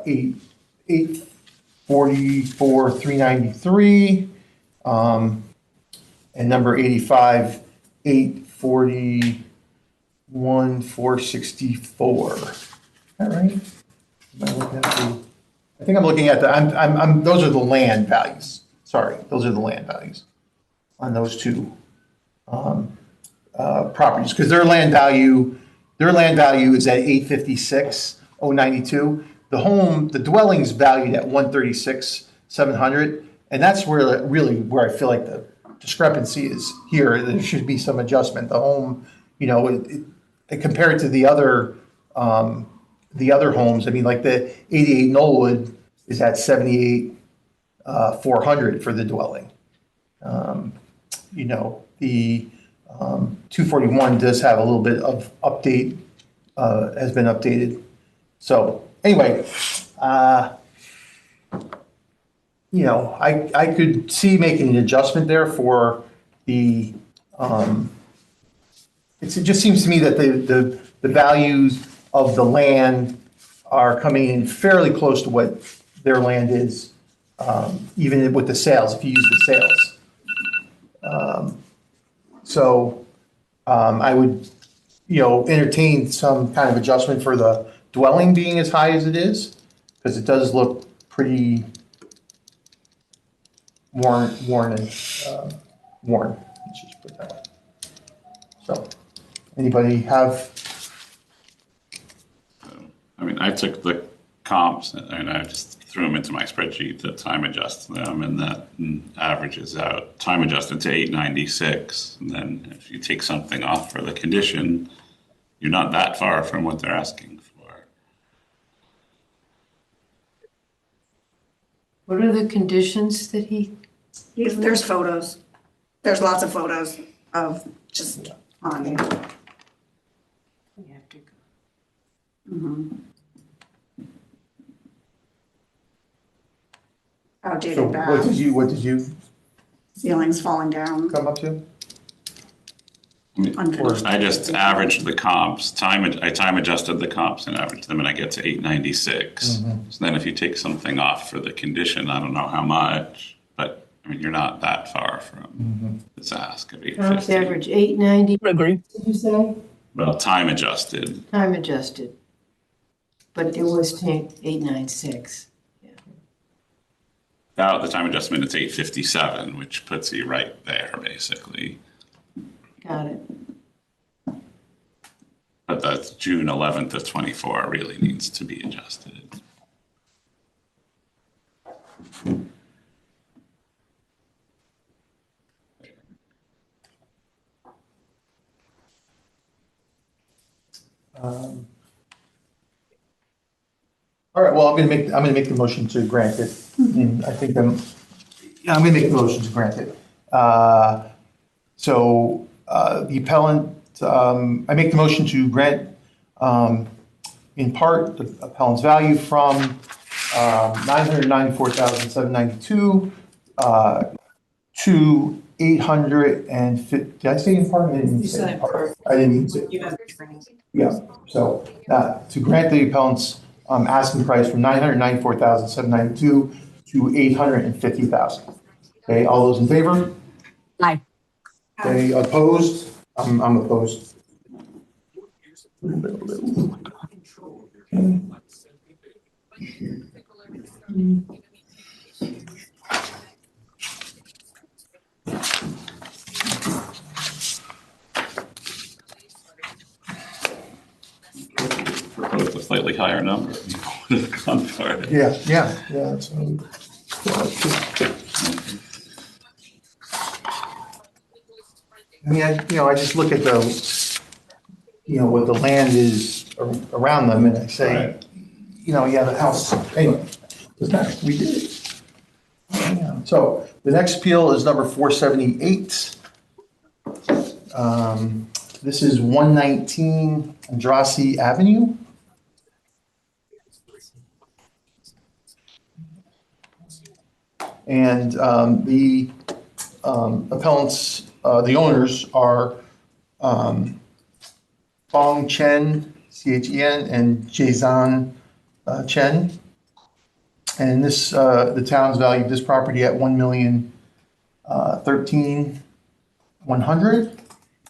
844, 393, and number 85, 841, 464. Is that right? Am I looking at I think I'm looking at those are the land values. Sorry, those are the land values on those two properties, because their land value is at 856,092. The dwelling's valued at 136,700, and that's where I feel like the discrepancy is here. There should be some adjustment. The home, compared to the other homes, I mean, like the 88 Knollwood is at 78,400 for the dwelling. The 241 does have a little bit of update, has been updated. So anyway, I could see making an adjustment there for the, it just seems to me that the values of the land are coming in fairly close to what their land is, even with the sales, if you use the sales. So I would, entertain some kind of adjustment for the dwelling being as high as it is, because it does look pretty worn, let's just put it that way. So, anybody have? I mean, I took the comps and I just threw them into my spreadsheet to time adjust them, and that averages out time adjusted to 896. And then if you take something off for the condition, you're not that far from what they're asking for. What are the conditions that There's photos. There's lots of photos of just on. So outdated what bath, did you ceilings falling down, come up to? unfinished. I just averaged the comps, I time adjusted the comps and averaged them, and I get to 896. So then if you take something off for the condition, I don't know how much, but I mean, you're not that far from this ask of Comps 850. average 890, I agree. did you say? Well, time adjusted. Time adjusted. But it was 896. Without the time adjustment, it's 857, which puts you right there, basically. Got it. But that's June 11th of 24 really needs to be adjusted. All right, well, I'm gonna make the motion to grant it. And I think I'm gonna make the motion to grant it. So, the appellant, I make the motion to grant, in part, the appellant's value from, 994,792, to 850, did I say in part? I didn't say in part. I didn't say. Yeah, so, to grant the appellant's, asking price from 994,792 to 850,000. Okay, all those in favor? Aye. Okay, opposed? I'm opposed. Proposed a slightly higher number. You would have gone for it. Yeah, that's. I mean, I just look at what the land is around them, and I say, Right. the house, anyway, doesn't matter, we did it. Yeah. So the next appeal is number 478. This is 119 Andrassy Avenue. And the appellants, the owners are Fong Chen, Chen, and Jason Chen. And this, the town's valued this property at $1,013,100,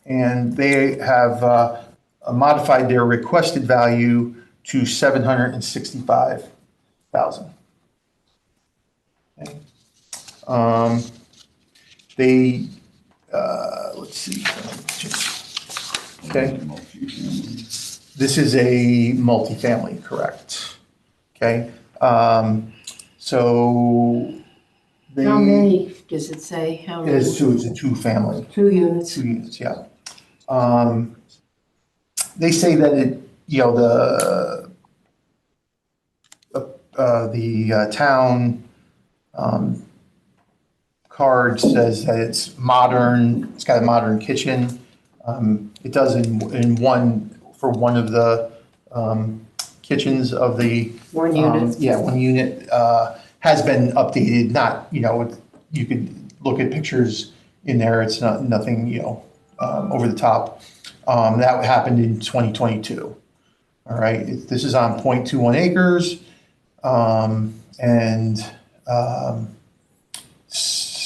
and they have modified their requested value to $765,000. Okay. They, let's see. Okay. This is a multifamily, correct? Okay. So they. How many, does it say? How It many? is two, it's a two-family, 2 units. 2 units, yeah. They say that the town card says that it's modern, it's got a modern kitchen. It does for one of the kitchens of the. 1 unit. Yeah, 1 unit has been updated, not, you could look at pictures in there, it's nothing, over the top. That happened in 2022. All right, this is on 0.21 acres.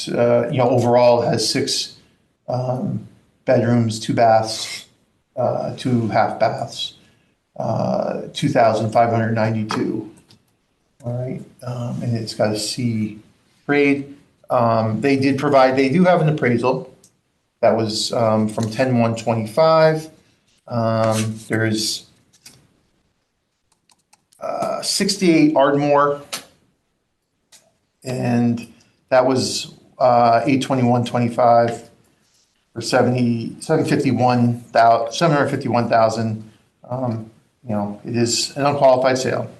Overall it has 6 bedrooms, 2 baths, 2 half baths, 2,592. All right, and it's got a C grade. They do have an appraisal that was from 10/1/25. There's 68 Ardmore, and that was 8/21/25 for $751,000. It is an unqualified sale,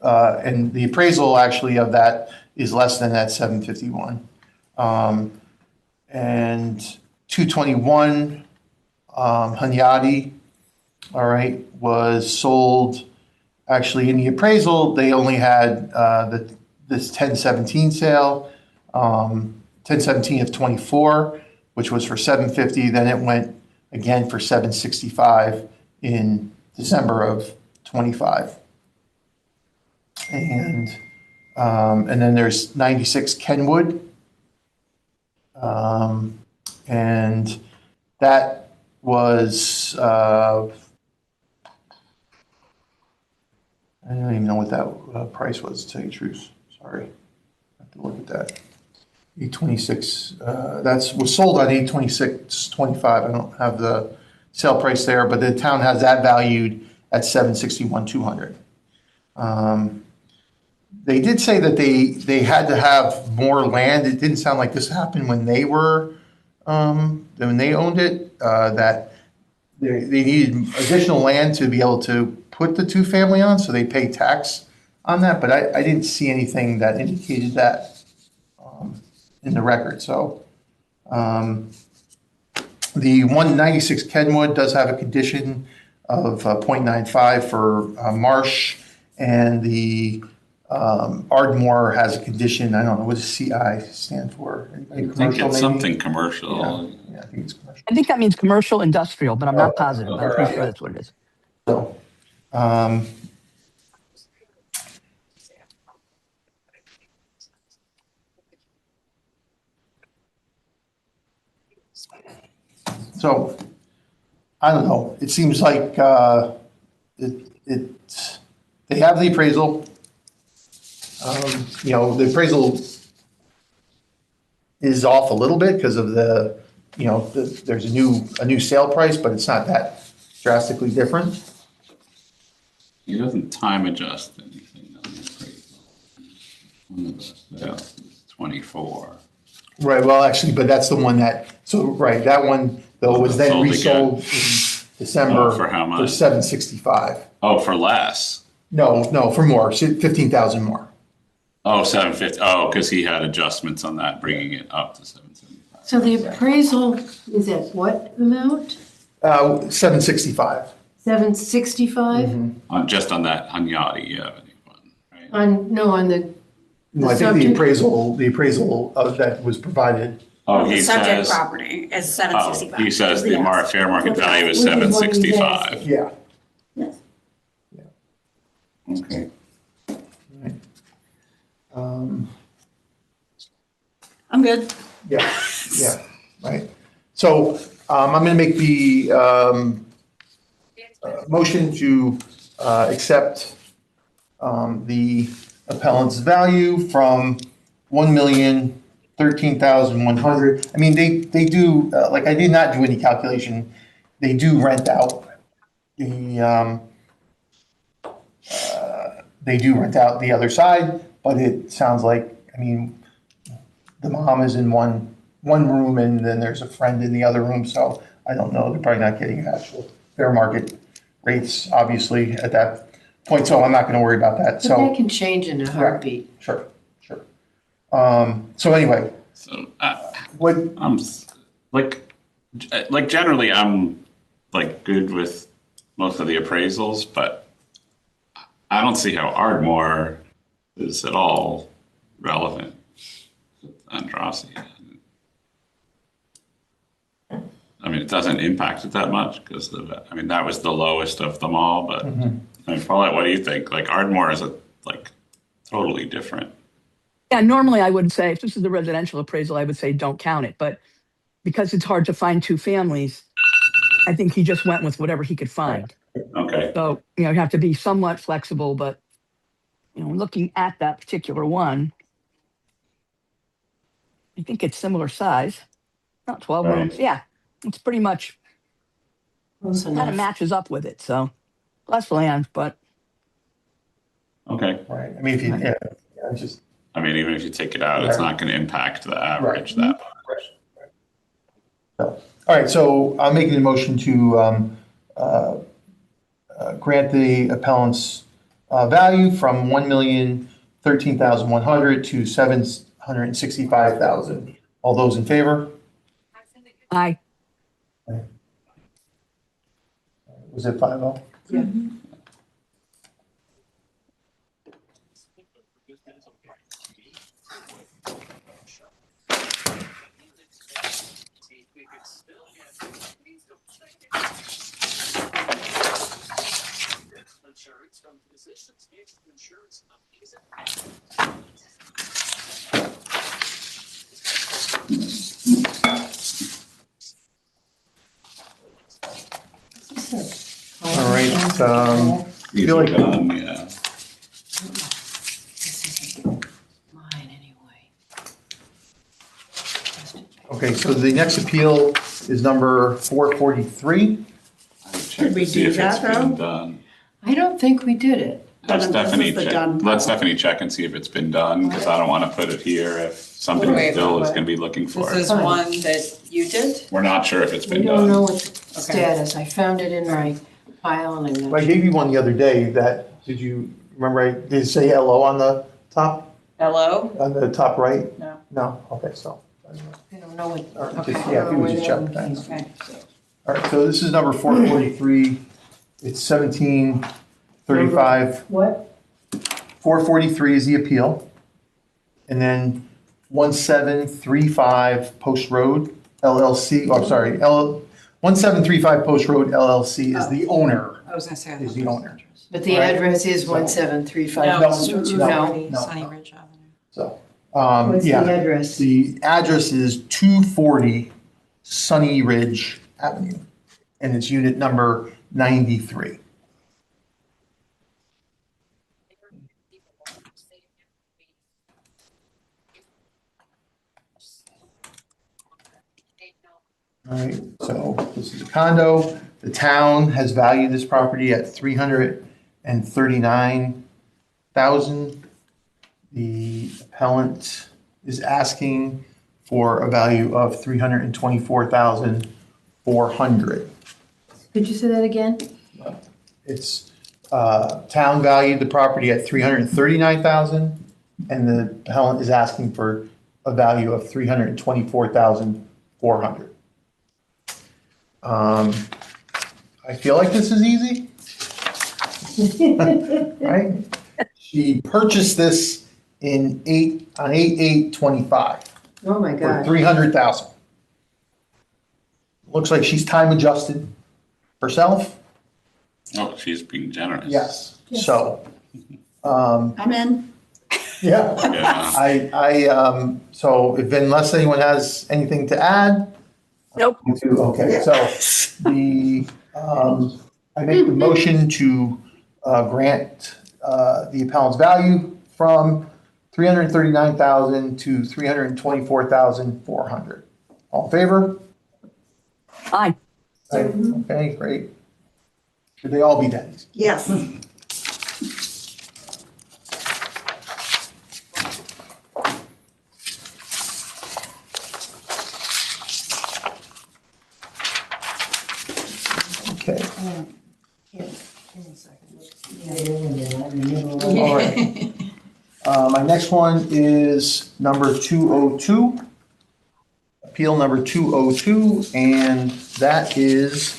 and the appraisal actually of that is less than that 751. And 221 Hunyadi, all right, was sold. Actually, in the appraisal, they only had this 1017 sale, 1017 of 24, which was for 750. Then it went again for 765 in December of 25. And then there's 96 Kenwood. And that was, I don't even know what that price was, to tell you the truth. Sorry. I have to look at that. 826, was sold on 826.25. I don't have the sale price there, but the town has that valued at 761,200. They did say that they had to have more land. It didn't sound like this happened when they were, when they owned it, that they needed additional land to be able to put the two-family on, so they pay tax on that, but I didn't see anything that indicated that in the record. So the 196 Kenwood does have a condition of 0.95 for marsh, and the Ardmore has a condition, I don't know, what does CI stand for? I think it's something commercial. Yeah, I think it's commercial. I think that means commercial industrial, but I'm not positive. I'm pretty sure that's what it is. So, so I don't know. It seems like they have the appraisal. The appraisal is off a little bit because of there's a new sale price, but it's not that drastically different. He doesn't time adjust anything on the appraisal. One of the sales is 24. Right, well, actually, but that's the one that one though was then Sold resold again. in December. Oh, for how much? For 765. Oh, for less. No, for more, 15,000 more. Oh, 750. Oh, because he had adjustments on that, bringing it up to 775. So the appraisal is at what amount? 765. 765? Just on that Hunyadi Avenue one, right? On the No, I think subject- the appraisal of that was provided. Oh, The he subject says, property is 765. he says the Yes. fair market value is Which is what he's 765. Yeah. Yes. Okay. I'm good. Yeah, right. So I'm going to make the motion to accept the appellant's value from 1,013,100. I mean, they do, I did not do any calculation. They do rent out the other side, but it sounds like, the mom is in one room and then there's a friend in the other room, so I don't know, they're probably not getting actual fair market rates, obviously, at that point, so I'm not gonna worry about that, But so. that can change in a heartbeat. Sure. So anyway, So what, I'm generally I'm good with most of the appraisals, but I don't see how Ardmore is at all relevant to Andrassy. I mean, it doesn't impact it that much because that was the lowest of them all. But Paulette, what do you think? Ardmore is totally different. Yeah, normally I would say if this is the residential appraisal, I would say don't count it. But because it's hard to find two families, I think he just went with whatever he could find. Okay. So, you have to be somewhat flexible, but, looking at that particular one, I think it's similar size, not 12 Right. rooms. Yeah, it's pretty much Close kind of enough. matches up with it. So less land, but Okay. right, if you, yeah, just. Even if you take it out, it's not going to impact the average Right. that much. All right, so I'm making a motion to grant the appellant's value from 1,013,100 to 765,000. All those in favor? I Was it 5-0? All right, These feel are like- done, yeah. This isn't mine anyway. okay, so the next appeal is number 443. I would check we to see do if it's that, been though? done. I don't think we did it. Have This is Stephanie the check, done let part. Stephanie check and see if it's been done, because I don't want to put it here if something Wait, still is what? going to be looking for This it. is Fine. one that you did? We're not sure if it's We been don't know done. what the status. I found it in my file and I'm I not. gave you one the other day that, did you remember, did it say LO on the top right? No. No, okay, so. I don't know what. All right, Okay. just- yeah, if you would just check, Where that one thanks. came from. All right, so this is number 443. It's 1735. What? 443 is the appeal. And then 1735 Post Road LLC, oh, I'm sorry, 1735 Post Road LLC is the owner, I was gonna say. I is thought the it was owner. But the Right. address is So- 1735. No, No, it's no, 240 no, Sunny no. Ridge Avenue. So, What's the yeah, address? the address is 240 Sunny Ridge Avenue, and it's unit number 93. All right, so this is a condo. The town has valued this property at $339,000. The appellant is asking for a value of $324,400. Could you say that again? It's, town valued the property at $339,000, and the appellant is asking for a value of $324,400. I feel like this is easy. Right? She purchased this on 8/8/25 Oh, my for God. $300,000. Looks like she's time adjusted herself. Oh, she's being generous. Yes. So, I'm in. yeah. Yeah. So if unless anyone has anything to add. Nope. Okay, so I make the motion to grant the appellant's value from $339,000 to $324,400. All in favor? Aye. Okay, great. Should they all be Denny's? Yes. Okay. All right. My next one is number 202, appeal number 202, and that is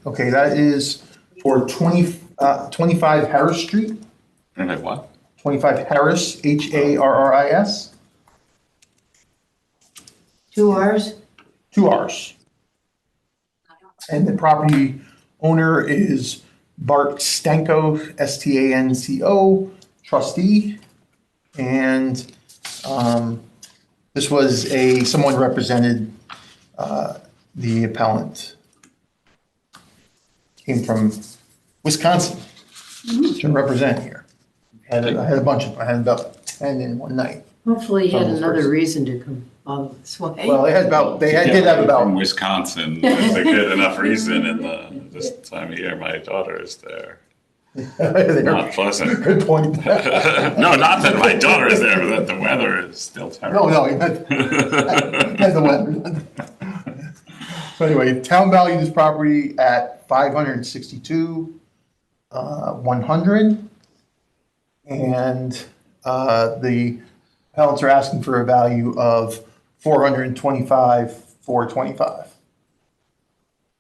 okay, that is for 25 Harris Street, And like what? 25 Harris, Harris, 2 hours? 2 Rs. And the property owner is Bart Stanko, Stanco, trustee. And this was someone represented the appellant. Came from Wisconsin to represent here. I had a bunch of them. I had about 10 in one night. Hopefully he had From the another first. reason to come all this way. Well, they did have From about, Wisconsin, it's a good enough reason in this time of year. My daughter is there. Not pleasant. good point. No, not that my daughter is there, but that the weather is still No, terrible. no, he meant the weather. So anyway, town valued this property at $562,100. And the appellants are asking for a value of $425,425.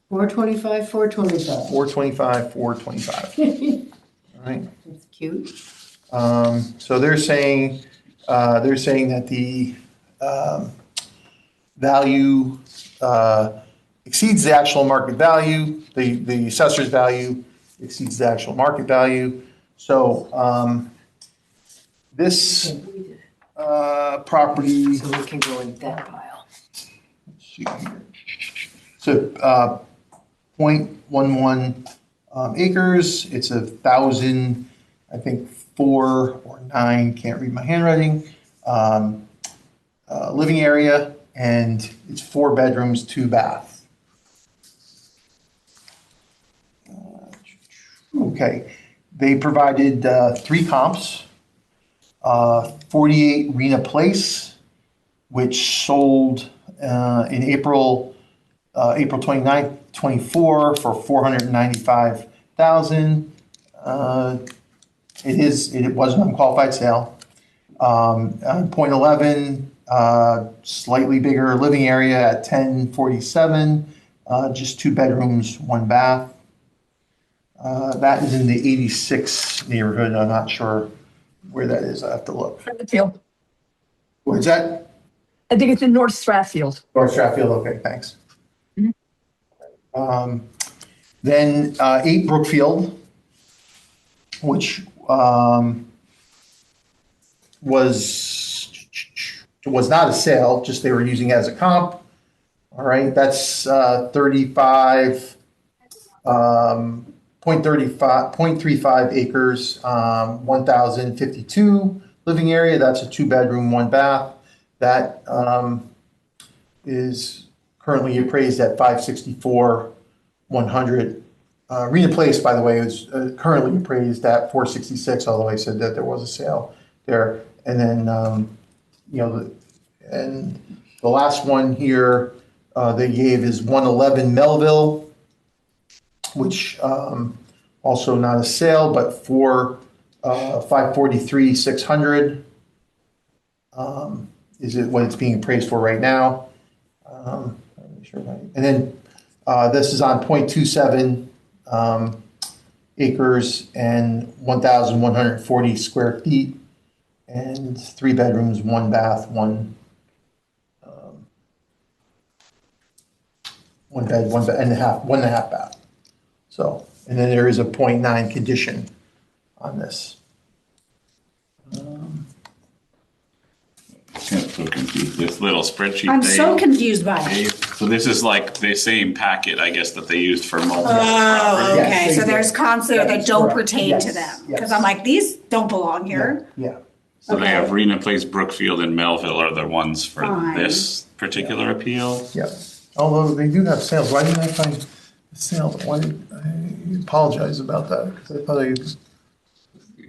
425, 425. $425,425. All right. That's cute. So they're saying that value exceeds the actual market value, the assessor's value exceeds the actual market value. So this property, So we can go in that pile. so 0.11 acres, it's 1,000, I think 4 or 9, can't read my handwriting, living area, and it's 4 bedrooms, 2 baths. Okay, they provided 3 comps. 48 Rena Place, which sold in April 29th, 24 for $495,000. It was an unqualified sale. 0.11, slightly bigger living area at 1047, just 2 bedrooms, 1 bath. That is in the 86 neighborhood. I'm not sure where that is. I have to look. Strathfield. Where's that? I think it's in North Strathfield. North Strathfield. Okay, thanks. Mhm. Then 8 Brookfield, which was not a sale, just they were using it as a comp. All right, that's 0.35 acres, 1,052 living area. That's a 2 bedroom, 1 bath. That is currently appraised at 564, 100. Rena Place, by the way, is currently appraised at 466, although I said that there was a sale there. And then, and the last one here they gave is 111 Melville, which also not a sale, but for 543, 600 is it what it's being appraised for right now. And then this is on 0.27 acres and 1,140 square feet, and 3 bedrooms, 1 bath, 1 bed, 1 and a half bath. So, and then there is a 0.9 condition on this. I'm so confused. This little spreadsheet. I'm they so confused by it. gave- So this is like the same packet, I guess, that they used for multiple Oh, properties. Yes, okay, they so do. there's comps there that That's don't correct. pertain to Yes, them. yes. Because I'm like, these don't belong here. Yeah. So they Okay. have Rena Place, Brookfield, and Melville are the ones for Fine. this particular appeal. Yeah. Although they do have sales. Why didn't I find the sale? Why did I apologize about that? Because I thought I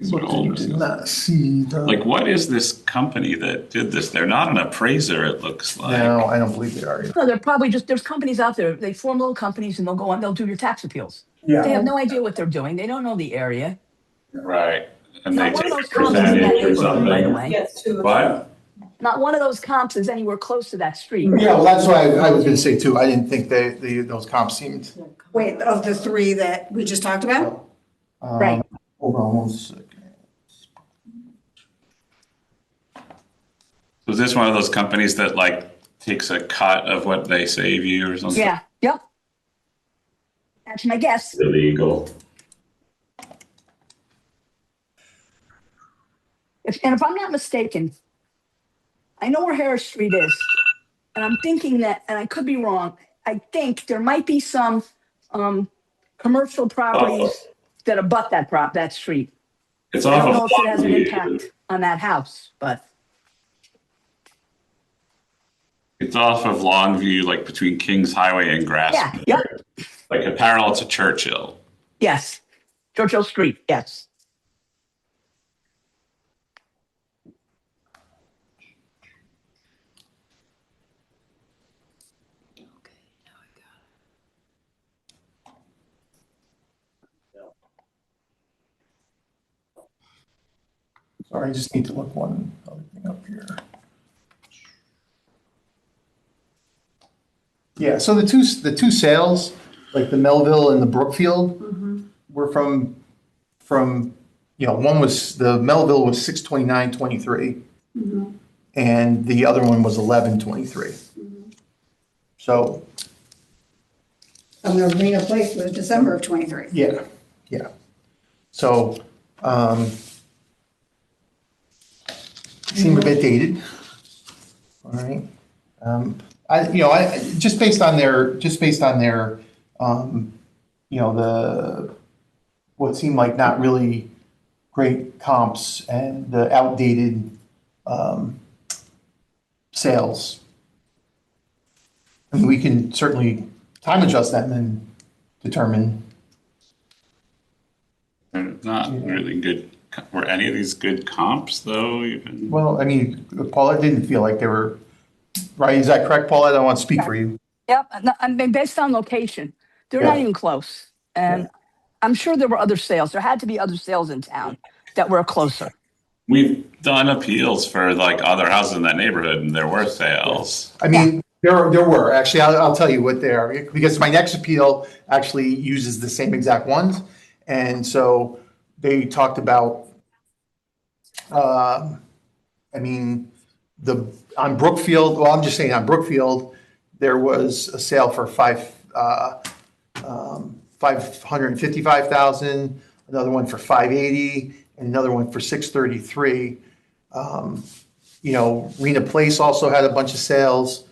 These are older did stuff. not see the. Like, what is this company that did this? They're not an appraiser, it looks like. No, I don't believe they are. No, they're probably just, there's companies out there, they form little companies and they'll go on, they'll do your tax appeals. They Yeah. have no idea what they're doing. They don't know the area. Right. And they Not one of take those a comps is in that percentage or neighborhood, by the something. way. Yes, two. What? Not one of those comps is anywhere close to that street. Yeah, well, that's why I was going to say too. I didn't think those comps seemed. Wait, of the 3 that we just talked about? Right. Hold on 1 second. Was this one of those companies that like takes a cut of what they save you or something? Yeah, yep. That's my guess. Illegal. And if I'm not mistaken, I know where Harris Street is, and I'm thinking that, and I could be wrong, I think there might be some commercial properties that abut that street. It's I off don't know of if it has an Longview. impact on that house, but It's off of Longview, like between Kings Highway and Grass. yeah, yep, Like a parallel to Churchill. yes. Churchill Street, yes. Sorry, I just need to look one other thing up here. Yeah, so the two sales, like the Melville and the Brookfield, were from one was the Melville was 629.23, and the other one was 11.23. So, And the Marina Place was December of 23. yeah, yeah. So, seem a bit dated. All right. Just based on their, what seemed like not really great comps and the outdated, sales. I mean, we can certainly time adjust them and determine. They're not really good. Were any of these good comps though? Even Well, I mean, Paula didn't feel like they were, right? Is that correct, Paula? I don't want to speak for you. Yep. I mean, based on location, they're not Yeah. even close. And I'm sure there were other sales. There had to be other sales in town that were closer. we've done appeals for like other houses in that neighborhood, and there were sales. I mean, there were, actually, I'll tell you what they are, because my next appeal actually uses the same exact ones. And so they talked about, I mean, on Brookfield, well, I'm just saying on Brookfield, there was a sale for 555,000, another one for 580, and another one for 633. Rena Place also had a bunch of sales.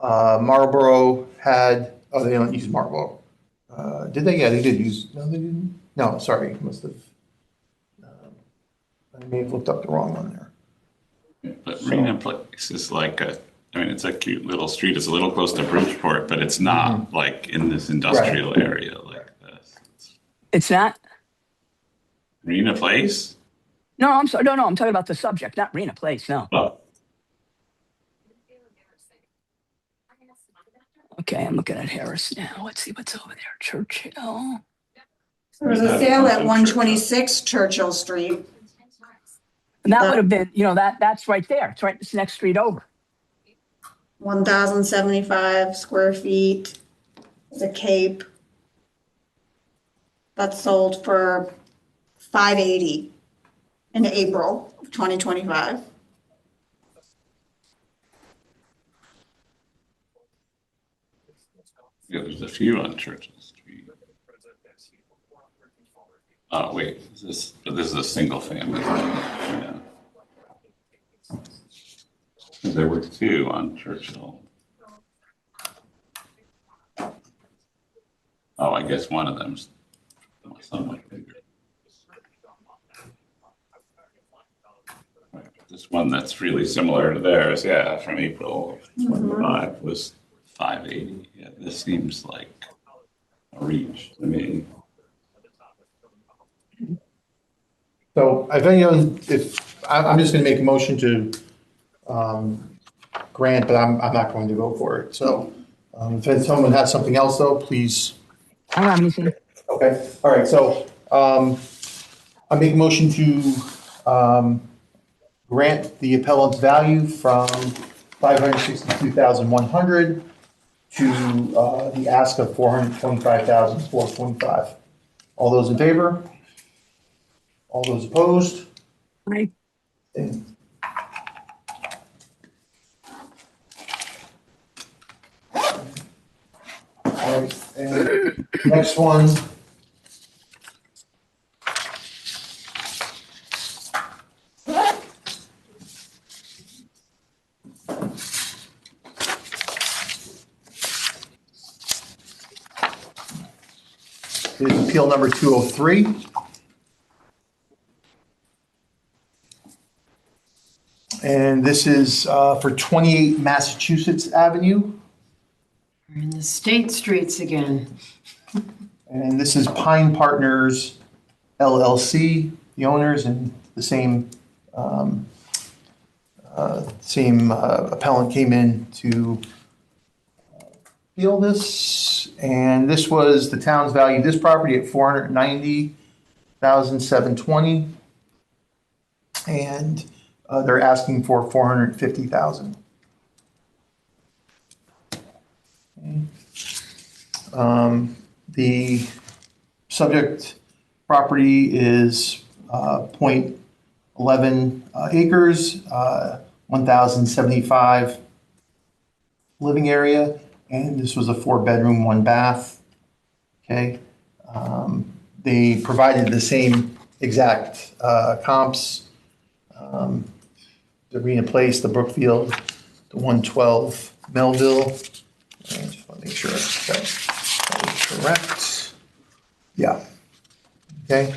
Marlboro had, oh, they don't use Marlboro. Did they? Yeah, they did use, no, they didn't. No, sorry, must have. I may have looked up the wrong one there. But Rena Place is like it's a cute little street. It's a little close to Bridgeport, but it's not like in this industrial area like this. It's not? Rena Place? No, I'm sorry. No, I'm talking about the subject, not Rena Place. No. Oh, Okay, I'm looking at Harris now. Let's see what's over there. Churchill. There was a sale at 126 Churchill Street. And that would have been, that's right there. It's right this next street over. 1,075 square feet. It's a Cape. That sold for 580 in April of 2025. yeah, there's a few on Churchill Street. Oh, wait, this is a single family. Yeah. There were two on Churchill. Oh, I guess one of them's somewhat bigger. This one that's really similar to theirs, yeah, from April 25 was 580. Yeah, this seems like a reach to me. So I'm just going to make a motion to grant, but I'm not going to go for it. So if someone has something else though, please. I don't have anything. Okay, all right, so I make a motion to grant the appellant's value from $562,100 to the ask of $425,425. All those in favor? All those opposed? Aye. All right, and next one. Is appeal number 203. And this is for 28 Massachusetts Avenue. We're in the state streets again. And this is Pine Partners LLC, the owners, and the same appellant came in to appeal this. And this was, the town's valued this property at $490,720. And they're asking for $450,000. The subject property is .11 acres, 1,075 living area, and this was a 4-bedroom, 1-bath. Okay. They provided the same exact comps. The Arena Place, the Brookfield, the 112 Melville. I just want to make sure that is correct. Yeah. Okay.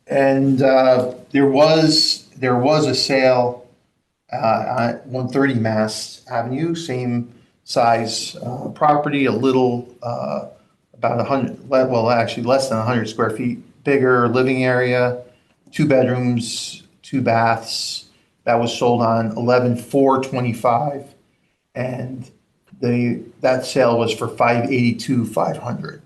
And there was a sale at 130 Mass Avenue, same size property, a little about 100, well, actually less than 100 square feet bigger living area, 2 bedrooms, 2 baths. That was sold on 11/4/25, and that sale was for $582,500.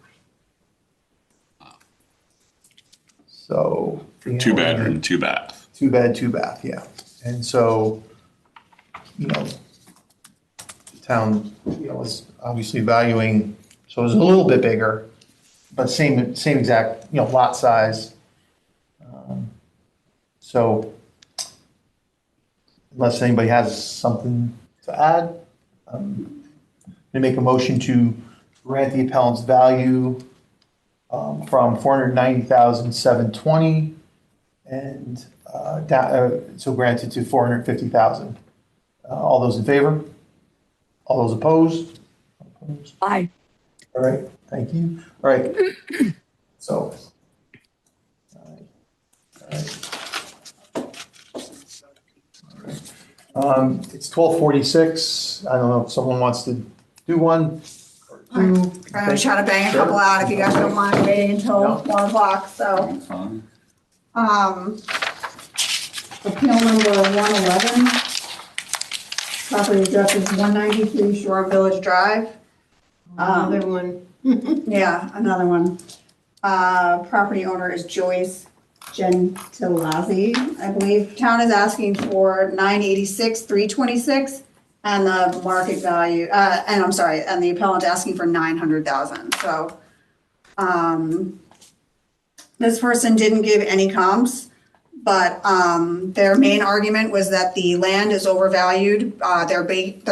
So For 2-bedroom, 2-bath. 2-bed, 2-bath, yeah. And so, the town, was obviously valuing, so it was a little bit bigger, but same exact, lot size. So unless anybody has something to add, I'm going to make a motion to grant the appellant's value from $490,720 and so granted to $450,000. All those in favor? All those opposed? Aye. All right, thank you. All right. So. All right. It's 12:46. I don't know if someone wants to do one or two. I'm gonna try to bang a couple out if you guys don't mind waiting until 1 o'clock, so. Appeal number 111. Property address is 193 Shore Village Drive. Another one. Yeah, another one. Property owner is Joyce Gentilazzi, I believe. Town is asking for $986,326, and the market value, and the appellant asking for $900,000. So, this person didn't give any comps, but their main argument was that the land is overvalued. Their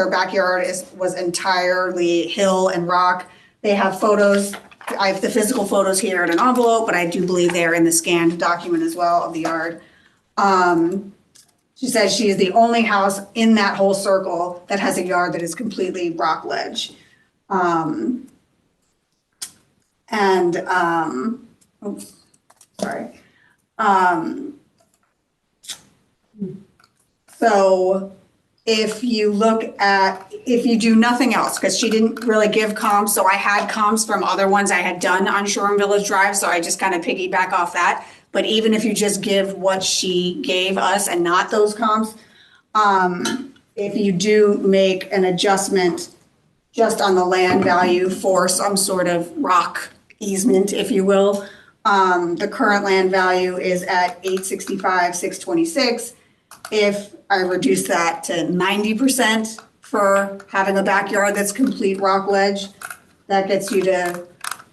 backyard was entirely hill and rock. They have photos. I have the physical photos here in an envelope, but I do believe they're in the scanned document as well of the yard. She says she is the only house in that whole circle that has a yard that is completely rock ledge. Oops, sorry. So if you do nothing else, because she didn't really give comps, so I had comps from other ones I had done on Shore and Village Drive, so I just kind of piggyback off that. But even if you just give what she gave us and not those comps, if you do make an adjustment just on the land value for some sort of rock easement, if you will, the current land value is at $865,626. If I reduce that to 90% for having a backyard that's complete rock ledge, that gets you to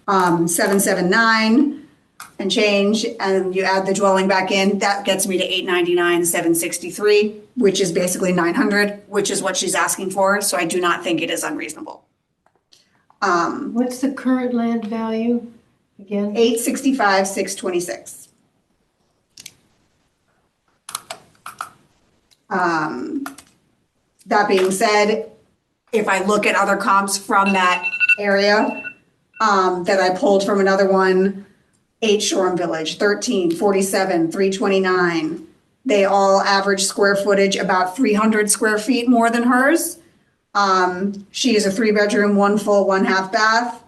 779 and change, and you add the dwelling back in, that gets me to 899,763, which is basically 900, which is what she's asking for. So I do not think it is unreasonable. What's the current land value again? $865,626. That being said, if I look at other comps from that area that I pulled from another one, 8 Shore and Village, 13, 47, 329, they all average square footage about 300 square feet more than hers. She is a 3-bedroom, 1 full, 1 half bath.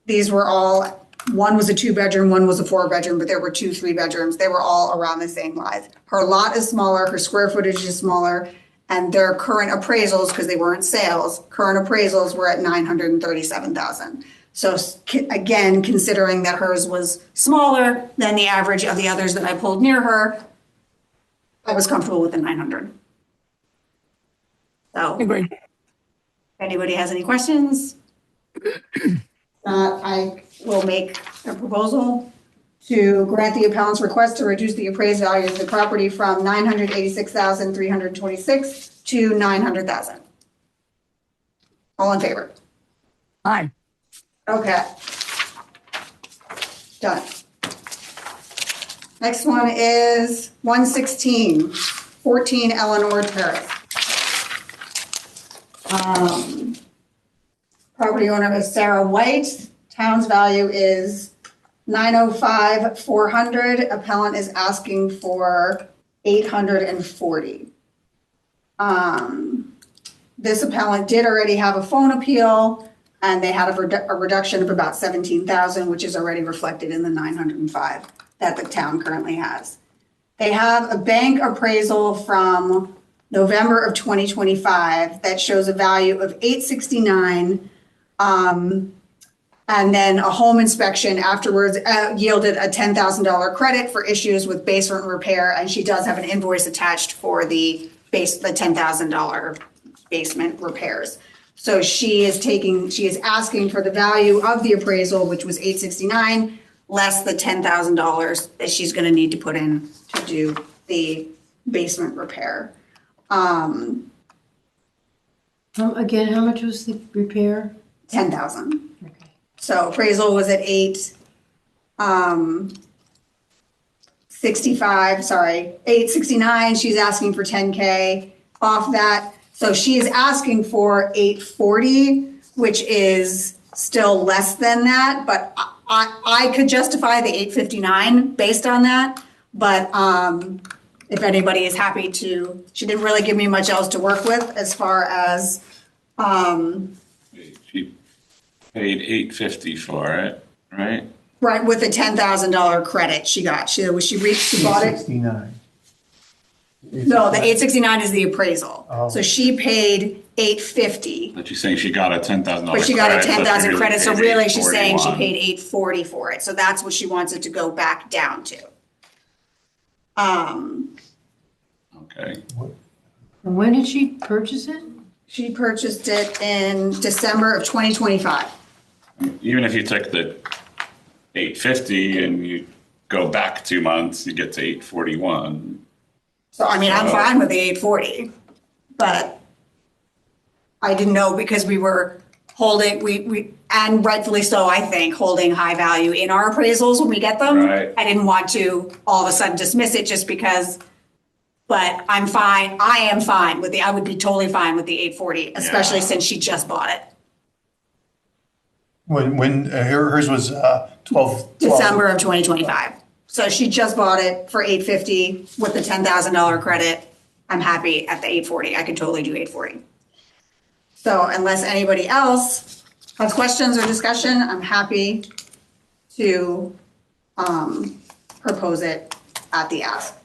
These were all, one was a 2-bedroom, one was a 4-bedroom, but there were 2 3-bedrooms. They were all around the same size. Her lot is smaller, her square footage is smaller, and their current appraisals, because they weren't sales, current appraisals were at $937,000. So again, considering that hers was smaller than the average of the others that I pulled near her, I was comfortable with the 900. So, Agree. if anybody has any questions, I will make a proposal to grant the appellant's request to reduce the appraised value of the property from $986,326 to $900,000. All in favor? Aye. Okay. Done. Next one is 116, 14 Eleanor Terrace. Property owner is Sarah White. Town's value is 905,400. Appellant is asking for 840. This appellant did already have a phone appeal, and they had a reduction of about 17,000, which is already reflected in the 905 that the town currently has. They have a bank appraisal from November of 2025 that shows a value of 869, and then a home inspection afterwards yielded a $10,000 credit for issues with basement repair, and she does have an invoice attached for the $10,000 basement repairs. So she is asking for the value of the appraisal, which was 869, less the $10,000 that she's gonna need to put in to do the basement repair. Again, how much was the repair? 10,000. Okay. So appraisal was at 869, she's asking for 10K off that. So she is asking for 840, which is still less than that, but I could justify the 859 based on that. But if anybody is happy to, she didn't really give me much else to work with as far as, She paid $850 for it, right? right, with the $10,000 credit she got. She bought it. 69. No, the 869 is the appraisal. Oh. So she paid 850, But she's saying she got a $10,000 but she got a credit, so she 10,000 really credit. So paid really she's saying she 841. paid 840 for it. So that's what she wants it to go back down to. Okay. And when did she purchase it? She purchased it in December of 2025. Even if you took the 850 and you go back 2 months, you get to 841. So I mean, I'm fine with the 840, but I didn't know because we were holding, and rightfully so, I think, holding high value in our appraisals when we get them. Right. I didn't want to all of a sudden dismiss it just because, but I'm fine. I am fine with I would be totally fine with the 840, especially since she just bought it. When hers was 12. December of 2025. So she just bought it for 850 with the $10,000 credit. I'm happy at the 840. I could totally do 840. So unless anybody else has questions or discussion, I'm happy to propose it at the ask.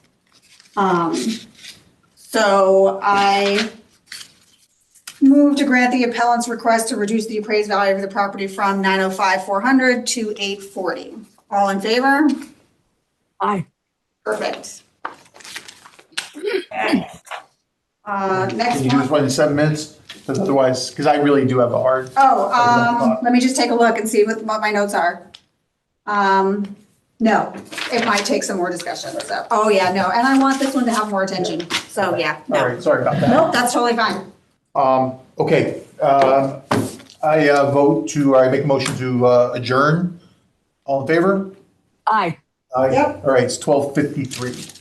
So I move to grant the appellant's request to reduce the appraised value of the property from 905,400 to 840. All in favor? Aye. Perfect. Okay. Can Next you do this one. one in 7 minutes? Because otherwise, because I really do have a hard. Let me just take a look and see what my notes are. No, it might take some more discussion, so, oh yeah, no, and I want this one to have more attention, so yeah, All no. right, sorry about that. Nope, that's totally fine. Okay, I make a motion to adjourn. All in favor? Aye. Aye. Yep. All right, it's 12:53.